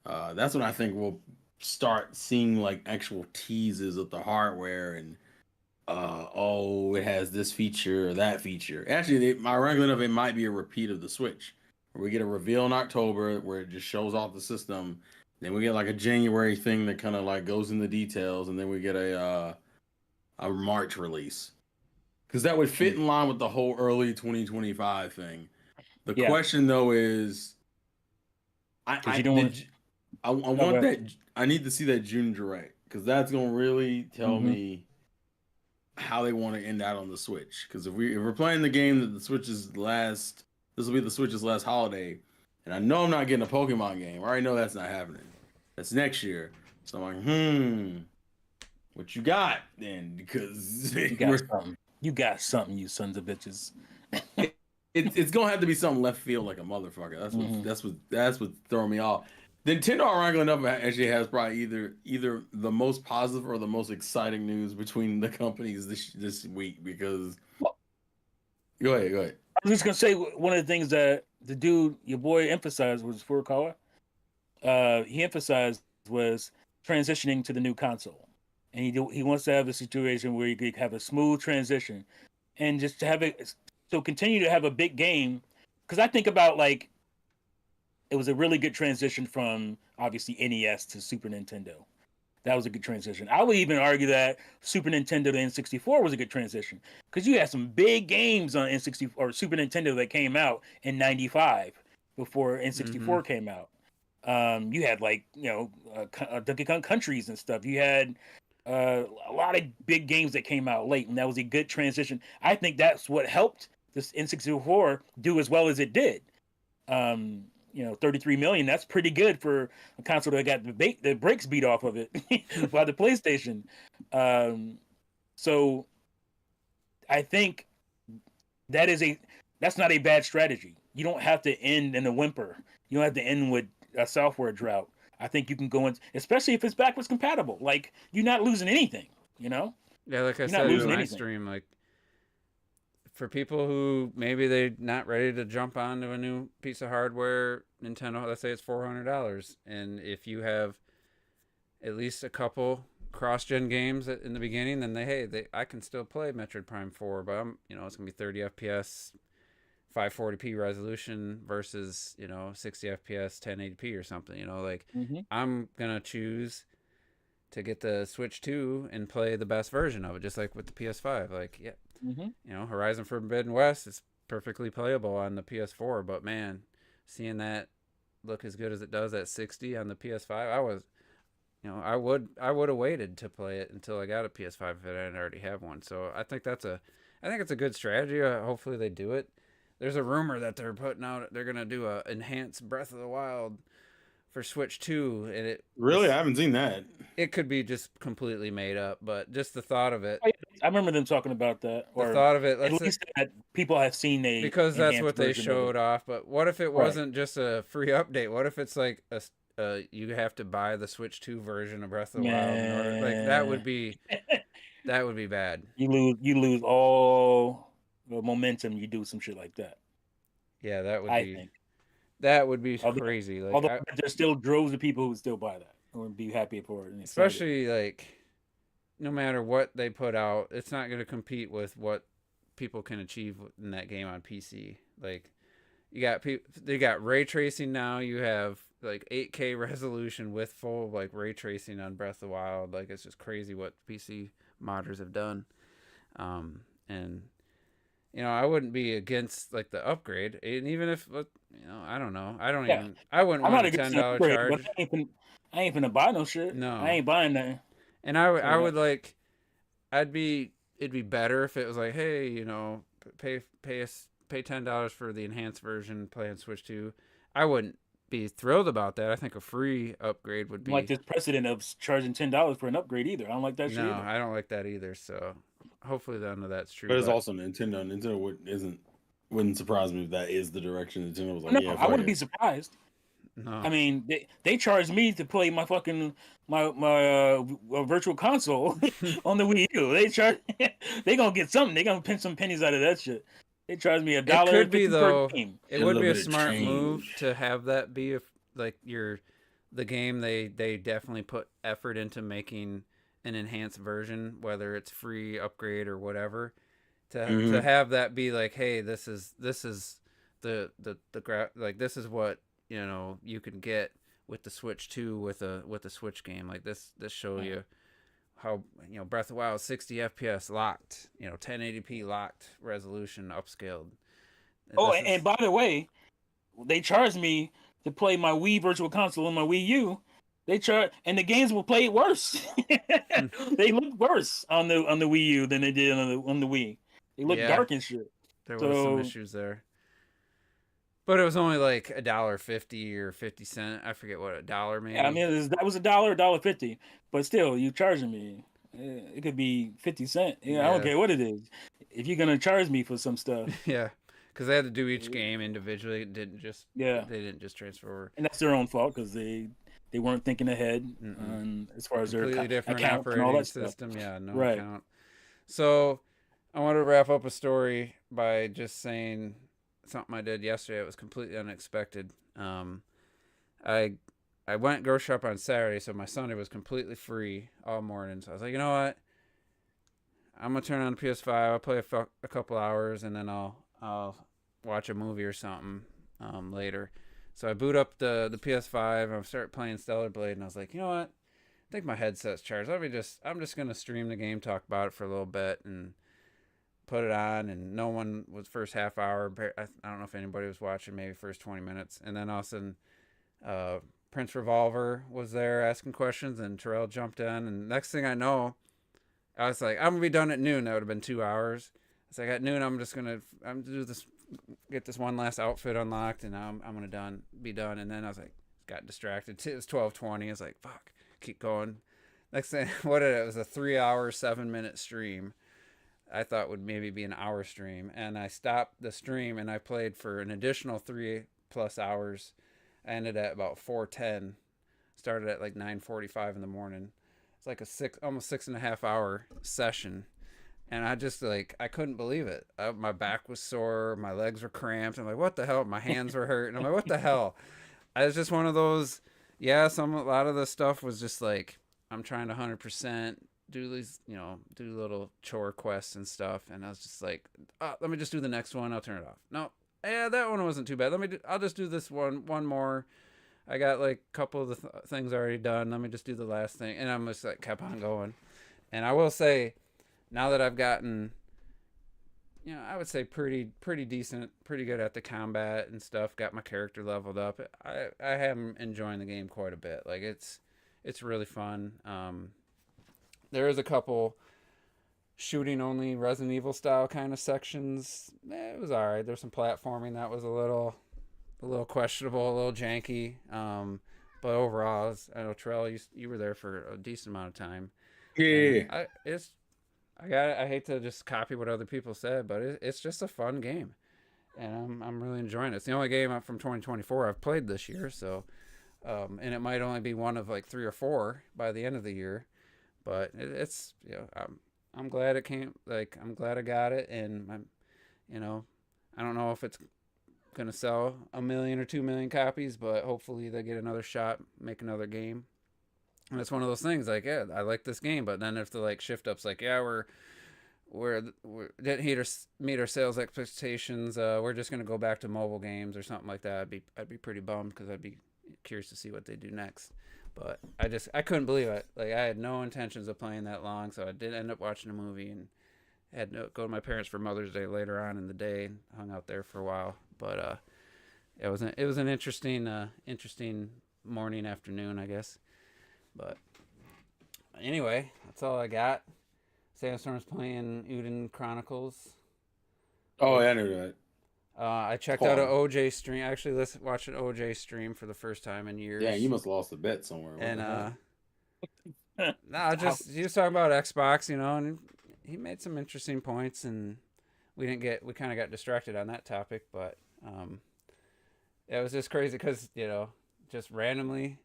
That's when I think we'll start seeing like actual teases of the hardware and it has this feature or that feature. Actually, ironically enough, it might be a repeat of the Switch, where we get a reveal in October where it just shows off the system. Then we get like a January thing that kind of like goes into details, and then we get a March release, because that would fit in line with the whole early 2025 thing. The question though is, I want that. I need to see that June direct, because that's gonna really tell me how they want to end out on the Switch. Because if we're playing the game that the Switch's last, this will be the Switch's last holiday, and I know I'm not getting a Pokemon game. I already know that's not happening. That's next year. So I'm like, what you got then? Because you got something, you sons of bitches. It's gonna have to be something left field like a motherfucker. That's what's throwing me off. Nintendo, ironically enough, actually has probably either the most positive or the most exciting news between the companies this week. Because go ahead. I was just gonna say, one of the things that the dude, your boy, emphasized was Furukawa. He emphasized was transitioning to the new console, and he wants to have a situation where you could have a smooth transition, and just to have it, so continue to have a big game. Because I think about like, it was a really good transition from obviously NES to Super Nintendo. That was a good transition. I would even argue that Super Nintendo to N64 was a good transition, because you had some big games on N64 or Super Nintendo that came out in '95 before N64 came out. You had like, you know, Donkey Kong Countries and stuff. You had a lot of big games that came out late, and that was a good transition. I think that's what helped this N64 do as well as it did. You know, 33 million, that's pretty good for a console that got the brakes beat off of it by the PlayStation. So I think that's not a bad strategy. You don't have to end in a whimper. You don't have to end with a software drought. I think you can go in, especially if it's backwards compatible. Like, you're not losing anything, you know? Yeah, like I said in my stream, like, for people who maybe they're not ready to jump onto a new piece of hardware, Nintendo, let's say it's $400, and if you have at least a couple cross-gen games in the beginning, then I can still play Metroid Prime 4, but it's gonna be 30 FPS, 540p resolution versus 60 FPS, 1080p or something. Mm-hmm. I'm gonna choose to get the Switch 2 and play the best version of it, just like with the PS5. Mm-hmm. Horizon Forbidden West is perfectly playable on the PS4, but man, seeing that look as good as it does at 60 on the PS5, I would have waited to play it until I got a PS5 if I didn't already have one. So I think it's a good strategy. Hopefully they do it. There's a rumor that they're putting out they're gonna do a enhanced Breath of the Wild for Switch 2, and I haven't seen that. It could be just completely made up, but just the thought of it. I remember them talking about that. The thought of it. At least that people have seen because that's what they showed off. But what if it wasn't just a free update? What if it's like you have to buy the Switch 2 version of Breath of the Wild in order? Like that would be bad. You lose all the momentum. You do some shit like that. Yeah, that would I be. think. That would be crazy. Although there's still droves of people who still buy that and would be happy for it. Especially no matter what they put out, it's not going to compete with what people can achieve in that game on PC. Like they got ray tracing now. You have 8K resolution with full ray tracing on Breath of the Wild. It's just crazy what PC modders have done. And I wouldn't be against the upgrade, and even if I don't know, I wouldn't want a $10 charge. I ain't finna buy no shit. No, I ain't buying that. And it'd be better if it was hey, pay $10 for the enhanced version, play on Switch 2. I wouldn't be thrilled about that. I think a free upgrade would be this precedent of charging $10 for an upgrade either. I don't like that shit. No, I don't like that either. So hopefully none of that's true. But it's also Nintendo. Nintendo wouldn't surprise me if that is the direction Nintendo was like. No, yeah, I wouldn't be surprised. No. I mean, they charged me to play my fucking my virtual console on the Wii U. They gonna get something. They gonna pinch some pennies out of that shit. They charged me $1. It could be though. It would be a smart move to have that be the game. They definitely put effort into making an enhanced version, whether it's free upgrade or whatever. To have that be hey, this is the this is what you can get with the Switch 2 with a Switch game this show you how Breath of the Wild 60 FPS locked 1080p locked resolution upscaled. And by the way, they charged me to play my Wii Virtual Console on my Wii U. And the games will play worse. They look worse on the Wii U than they did on the Wii. They look dark and shit. There was some issues there. But it was only $1.50 or 50 cents. I forget what, $1 maybe. Yeah, I mean that was $1, $1.50. But still, you charging me. It could be 50 cents. I don't care what it is. If you're gonna charge me for some stuff. Yeah, because they had to do each game individually. It didn't just. Yeah. They didn't just transfer over. And that's their own fault because they weren't thinking ahead as far as completely their different account operating and all that system. Stuff. Yeah, no right. account. So I want to wrap up a story by just saying something I did yesterday. It was completely unexpected. I went grocery shop on Saturday, so my Sunday was completely free all morning. So I was like, you know what? I'm gonna turn on the PS5. I'll play a couple hours, and then I'll watch a movie or something later. So I boot up the PS5 and I start playing Stellar Blade, and I was like, you know what? I think my headset's charged. I'm just gonna stream the game, talk about it for a little bit, and put it on. And no one was first half hour. I don't know if anybody was watching. Maybe first 20 minutes, and then all of a sudden, Prince Revolver was there asking questions, and Terrell jumped in, and next thing I know, I was like, I'm gonna be done at noon. That would have been 2 hours. It's like at noon, I'm do this, get this one last outfit unlocked, and I'm gonna be done. And then I was like, got distracted. It was 12:20. I was like, fuck, keep going. Next thing, it was a 3 hour, 7-minute stream. I thought would maybe be an hour stream, and I stopped the stream and I played for an additional 3+ hours. I ended at about 4:10. Started at 9:45 in the morning. It's like almost 6.5 hour session. And I just I couldn't believe it. My back was sore. My legs were cramped. I'm like, what the hell? My hands were hurting. I'm like, what the hell? I was just one of those. Yeah, a lot of the stuff was just I'm trying to 100% do these, do little chore quests and stuff, and I was just like, let me just do the next one. I'll turn it off. No, yeah, that one wasn't too bad. I'll just do this one more. I got like a couple of the things already done. Let me just do the last thing, and I'm just like kept on going. And I will say, now that I've gotten, I would say pretty decent, pretty good at the combat and stuff. Got my character leveled up. I am enjoying the game quite a bit. Like it's really fun. There is a couple shooting only Resident Evil style kind of sections. It was all right. There's some platforming that was a little questionable, a little janky. But overall, I know Terrell, you were there for a decent amount of time. Yeah. I hate to just copy what other people said, but it's just a fun game, and I'm really enjoying it. It's the only game from 2024 I've played this year, so and it might only be one of like 3 or 4 by the end of the year, but it's I'm glad it came. Like I'm glad I got it, and I don't know if it's gonna sell 1 million or 2 million copies, but hopefully they get another shot, make another game. And it's one of those things like, yeah, I like this game, but then if the like shift up's like, yeah, we didn't meet our sales expectations, we're just gonna go back to mobile games or something like that, I'd be pretty bummed because I'd be curious to see what they do next. But I couldn't believe it. Like I had no intentions of playing that long, so I did end up watching a movie and had to go to my parents for Mother's Day later on in the day and hung out there for a while. But it was an interesting morning, afternoon, I guess. But anyway, that's all I got. Sandstorm's playing Uden Chronicles. Oh, yeah, I knew that. I checked out an OJ stream. I actually watched an OJ stream for the first time in years. Yeah, you must have lost a bet somewhere. And no, he was talking about Xbox, and he made some interesting points, and we kind of got distracted on that topic, but it was just crazy because just randomly.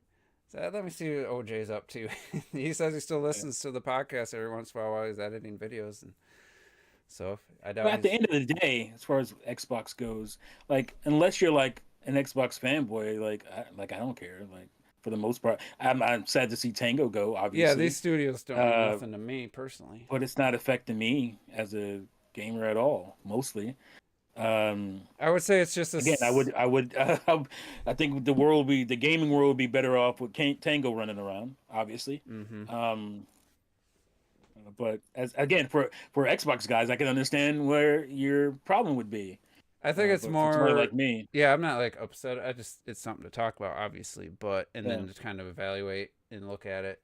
So let me see what OJ's up to. He says he still listens to the podcast every once in a while he's editing videos, and so I doubt. But at the end of the day, as far as Xbox goes, like unless you're like an Xbox fanboy, like I don't care. Like for the most part, I'm sad to see Tango go. Obviously, yeah, these studios don't mean nothing to me personally. But it's not affecting me as a gamer at all. Mostly. I would say it's just I think the gaming world would be better off with Tango running around, obviously. Mm-hmm. But for Xbox guys, I can understand where your problem would be. I think it's more like me. Yeah, I'm not like upset. It's something to talk about, obviously, then just kind of evaluate and look at it.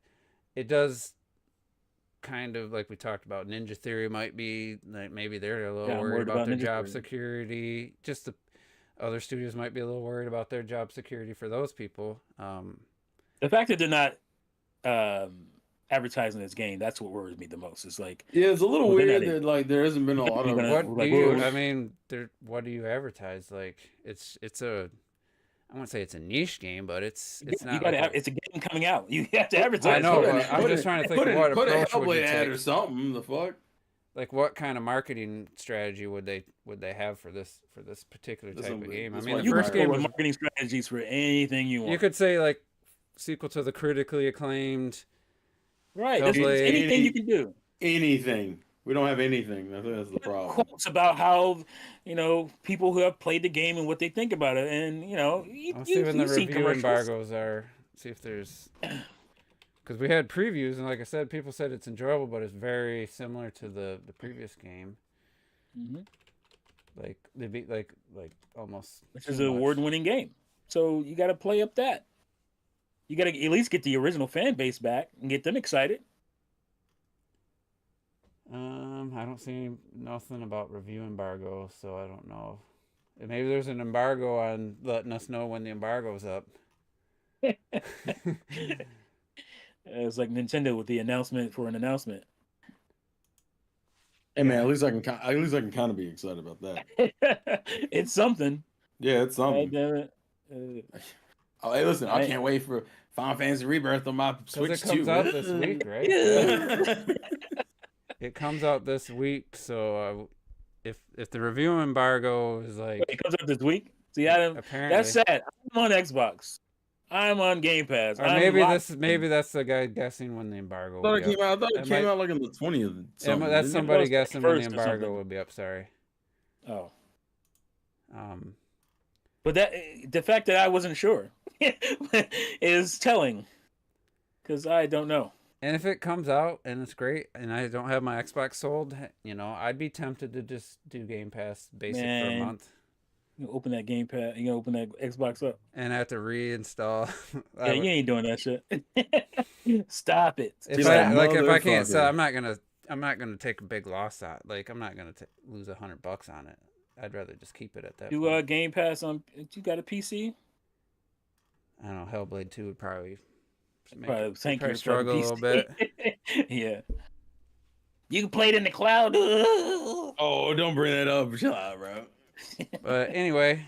It does kind of like we talked about. Ninja Theory might be like maybe they're a little worried about their job security. Just the other studios might be a little worried about their job security for those people. The fact that they're not advertising this game, that's what worries me the most. It's like it's a little weird that like there hasn't been a lot of what do you advertise? Like it's a I won't say it's a niche game, but it's not. It's a game coming out. You have to advertise. I know. But I'm just trying to think of what approach would you take or something. The fuck. Like what kind of marketing strategy would they have for this particular type of game? I mean, the first game was marketing strategies for anything you want. You could say like sequel to the critically acclaimed. Right. Anything you can do. Anything. We don't have anything. That's the problem. Quotes about how, people who have played the game and what they think about it, and I'll see when the review embargoes are. See if there's, because we had previews and like I said, people said it's enjoyable, but it's very similar to the previous game. Mm-hmm. Like they be like almost. Which is an award-winning game, so you got to play up that. You got to at least get the original fan base back and get them excited. I don't see nothing about review embargo, so I don't know. Maybe there's an embargo on letting us know when the embargo's up. It's like Nintendo with the announcement for an announcement. Hey man, at least I can kind of be excited about that. It's something. Yeah, it's something. Damn it. Oh, hey, listen, I can't wait for Final Fantasy Rebirth on my Switch 2. It comes out this week, right? It comes out this week, so if the review embargo is like... It comes out this week? See, Adam, apparently. That's sad. I'm on Xbox. I'm on Game Pass. Or I'm maybe locked maybe that's the guy guessing when the embargo I will thought be it came up. out. I thought it It came might- out like on the 20th. Something, that's didn't it? somebody was guessing when the 21st or embargo something. will be up. Sorry. Oh, Um, but the fact that I wasn't sure is telling, because I don't know. and if it comes out and it's great, and I don't have my Xbox sold, you know, I'd be tempted to just do Game Pass Basic for a Man. month, You open that Game Pass, you open that Xbox up. and I have to reinstall. Yeah, you ain't doing that shit. Stop it. If You're I like, if I can't sell, "Motherfucker." I'm not gonna take a big loss out. Like I'm not gonna lose $100 on it. I'd rather just keep it at that. Do point. Game Pass on? You got a PC? I don't know. Hellblade 2 would probably Probably struggle a little bit. Yeah. You can play it in the cloud. Oh, don't bring that up. Chill out, bro. But anyway,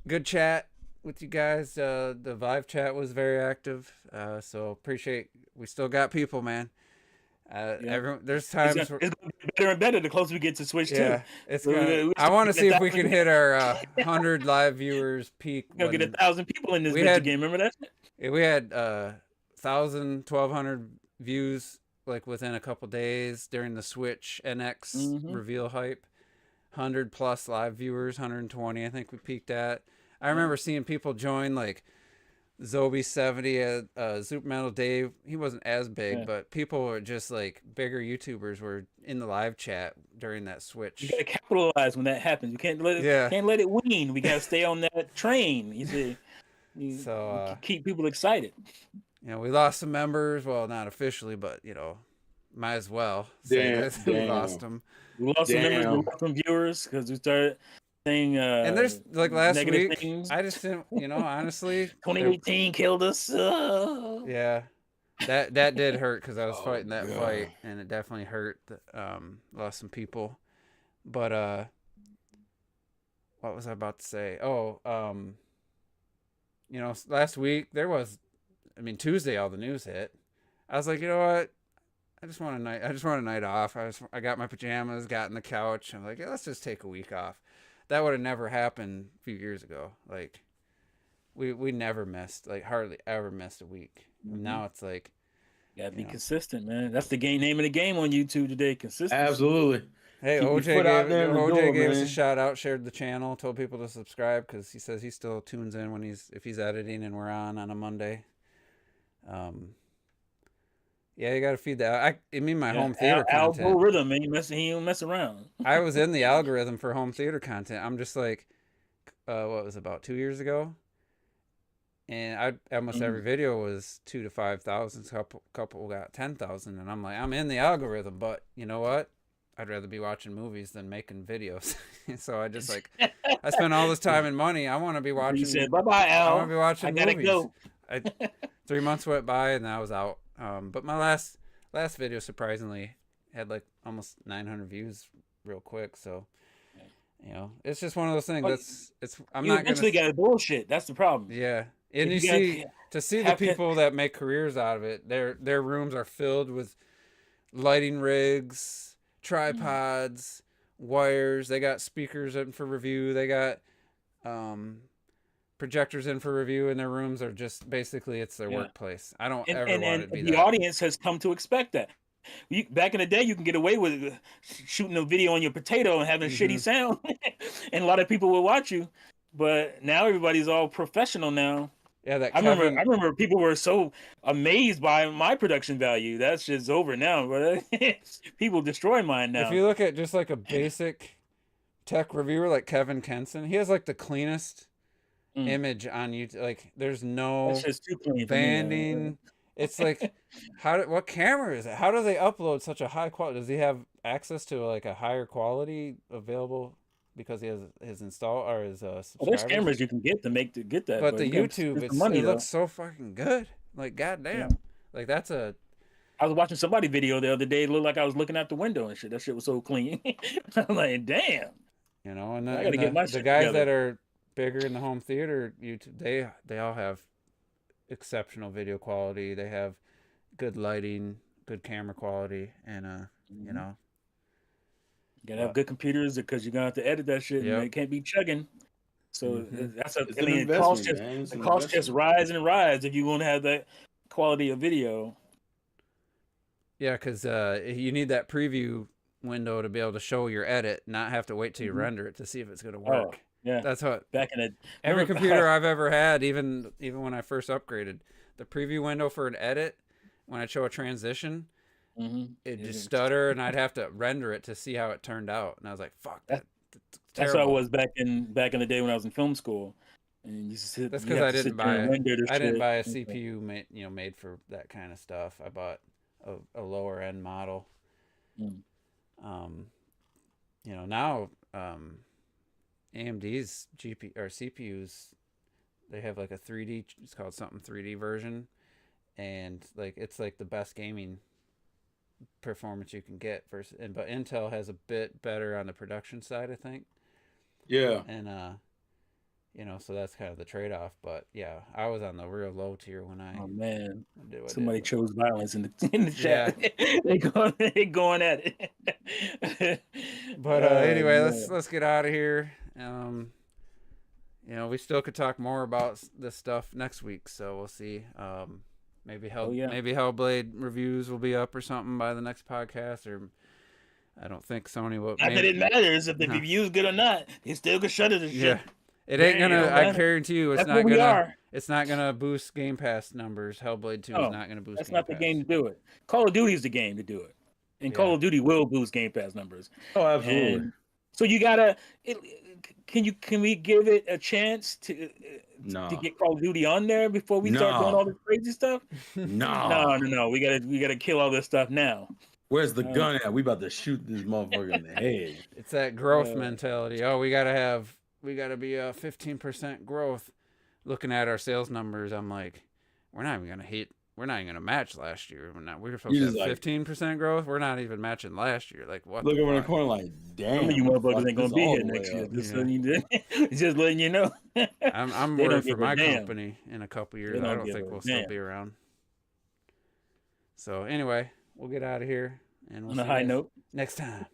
good chat with you guys. The Vive chat was very active. So appreciate. We still got people, man. Everyone, there's times it's gonna get better and better the closer we get to Switch yeah, 2. it's So gonna. I want to see if we can hit our 100 live viewers peak. We're gonna get 1,000 people in this we bitch had- again. Remember that? We had 1,000, 1,200 views like within a couple days during the Switch NX Mhm. reveal hype. 100 plus live viewers, 120 I think we peaked at. I remember seeing people join like Zobi70, Super Metal Dave. He wasn't as big, Yeah. but people were just like bigger YouTubers were in the live chat during that Switch. You gotta capitalize when that happens. You can't let it. Can't let it wean. We gotta stay on that train. You see. You keep people excited. You know, we lost some members. Well, not officially, but you know, might as well say that we lost them. We lost some members. We lost some viewers because we started saying. And there's like last week, things. I just didn't. You know, honestly, 2018 killed us. Yeah, that did hurt because I was fighting that God. fight, and it definitely hurt. Lost some people, but what was I about to say? Oh, you know, last week there was, I mean, Tuesday all the news hit. I was like, you know what? I just want a night off. I got my pajamas, got in the couch. I'm like, yeah, let's just take a week off. That would have never happened a few years ago. Like, we never missed, like hardly ever missed a week. Mm-hmm. Now it's like, gotta be consistent, man. That's the name of the game on YouTube today. Consistency. Absolutely. hey, Keep your OJ foot out there in the OJ door, gave us a man. shout out, shared the channel, told people to subscribe because he says he still tunes in when if he's editing and we're on a Monday. Yeah, you got to feed that. I mean, my home theater content. Algorithm, man. He don't mess around. I was in the algorithm for home theater content. I'm just like, what was it, about 2 years ago? And almost every video was 2,000 to 5,000. Couple got 10,000, and I'm like, I'm in the algorithm, but you know what? I'd rather be watching movies than making videos. So I just like, I spend all this time and money. I want to be watching. You said bye bye, Al. I want to be watching I gotta movies. go. 3 months went by and I was out. But my last video surprisingly had like almost 900 views real quick. So, you know, it's just one of those things. I'm you not eventually got to bullshit. That's the problem. Yeah, and you see the people that make careers out of it. Their rooms are filled with lighting rigs, tripods, wires. They got speakers in for review. They got projectors in for review, and their rooms are just basically it's their workplace. I don't ever want it to be the that. audience has come to expect that. Back in the day, you can get away with shooting a video on your potato and having shitty sound, and a lot of people will watch you. But now everybody's all professional now. Yeah, I remember people were so amazed by my production value. That's just over now, but people destroy mine now. If you look at just like a basic tech reviewer like Kevin Kenson, he has like the cleanest image on YouTube. Like there's no banding. It's like what camera is it? How do they upload such a high quality? Does he have access to like a higher quality available because he has his install or his subscribers? Well, there's cameras you can get to get that. But the YouTube, it looks so fucking good. Like goddamn, like that's a. I was watching somebody video the other day. It looked like I was looking out the window and shit. That shit was so clean. I'm like, damn. You know, and I gotta get my the shit guys together. that are bigger in the home theater YouTube, they all have exceptional video quality. They have good lighting, good camera quality, and you know, you gotta have good computers because you're gonna have to edit that shit. And it can't be chugging. So that's a. It's I an mean, investment, man. It's the an cost just investment. rise and rise if you want to have that quality of video. Yeah, because you need that preview window to be able to show your edit, not have to wait till you Mhm. render it to see if it's going to Oh, work. yeah. That's what Back in the every remember- computer I've ever had, even when I first upgraded, the preview window for an edit, when I show a transition, Mhm. it Yeah. just stutter, and I'd have to render it to see how it turned out. And I was like, "Fuck, that's That's how it terrible." was back in the day when I was in film school. And you sit, That's you because have I to didn't sit there and buy render the I didn't shit. buy a CPU made for that kind of stuff. I bought a lower end model. Mm. Now AMD's GPU or CPUs, they have like a 3D. It's called something 3D version, and like it's like the best gaming performance you can get. But Intel has a bit better on the production side, I think. Yeah. And so that's kind of the trade off. But yeah, I was on the real low tier when I Oh man, did what I somebody did. chose violence in the chat. they going at it. But anyway, let's get out of here. We still could talk more about this stuff next week, so we'll see. Maybe Hellblade reviews will be up or something by the next podcast, or I don't think Sony will. Not that it matters if the review's good or not. They still can shut it. Yeah, it ain't gonna. I guarantee you, it's not gonna. It's not gonna boost Game Pass numbers. Hellblade 2 is not gonna boost. That's Game not Pass. the game to do it. Call of Duty is the game to do it, and Call of Duty will boost Game Pass numbers. Oh, absolutely. And so you gotta. Can we give it a chance to get Call of Duty on there before we start doing all this crazy stuff? No. We gotta kill all this stuff now. Where's the gun at? We about to shoot this motherfucker in the head. It's that growth mentality. Oh, we gotta be a 15% growth. Looking at our sales numbers, I'm like, we're not even gonna match last year. We're supposed to have 15% growth. We're not even matching last year. Like what? Look over in the corner, like, damn, you motherfuckers ain't gonna be here next year. Just letting you know. I'm worried for my company in a couple years. I don't think we'll still be around. So anyway, we'll get out of here, and we'll on a high note next time.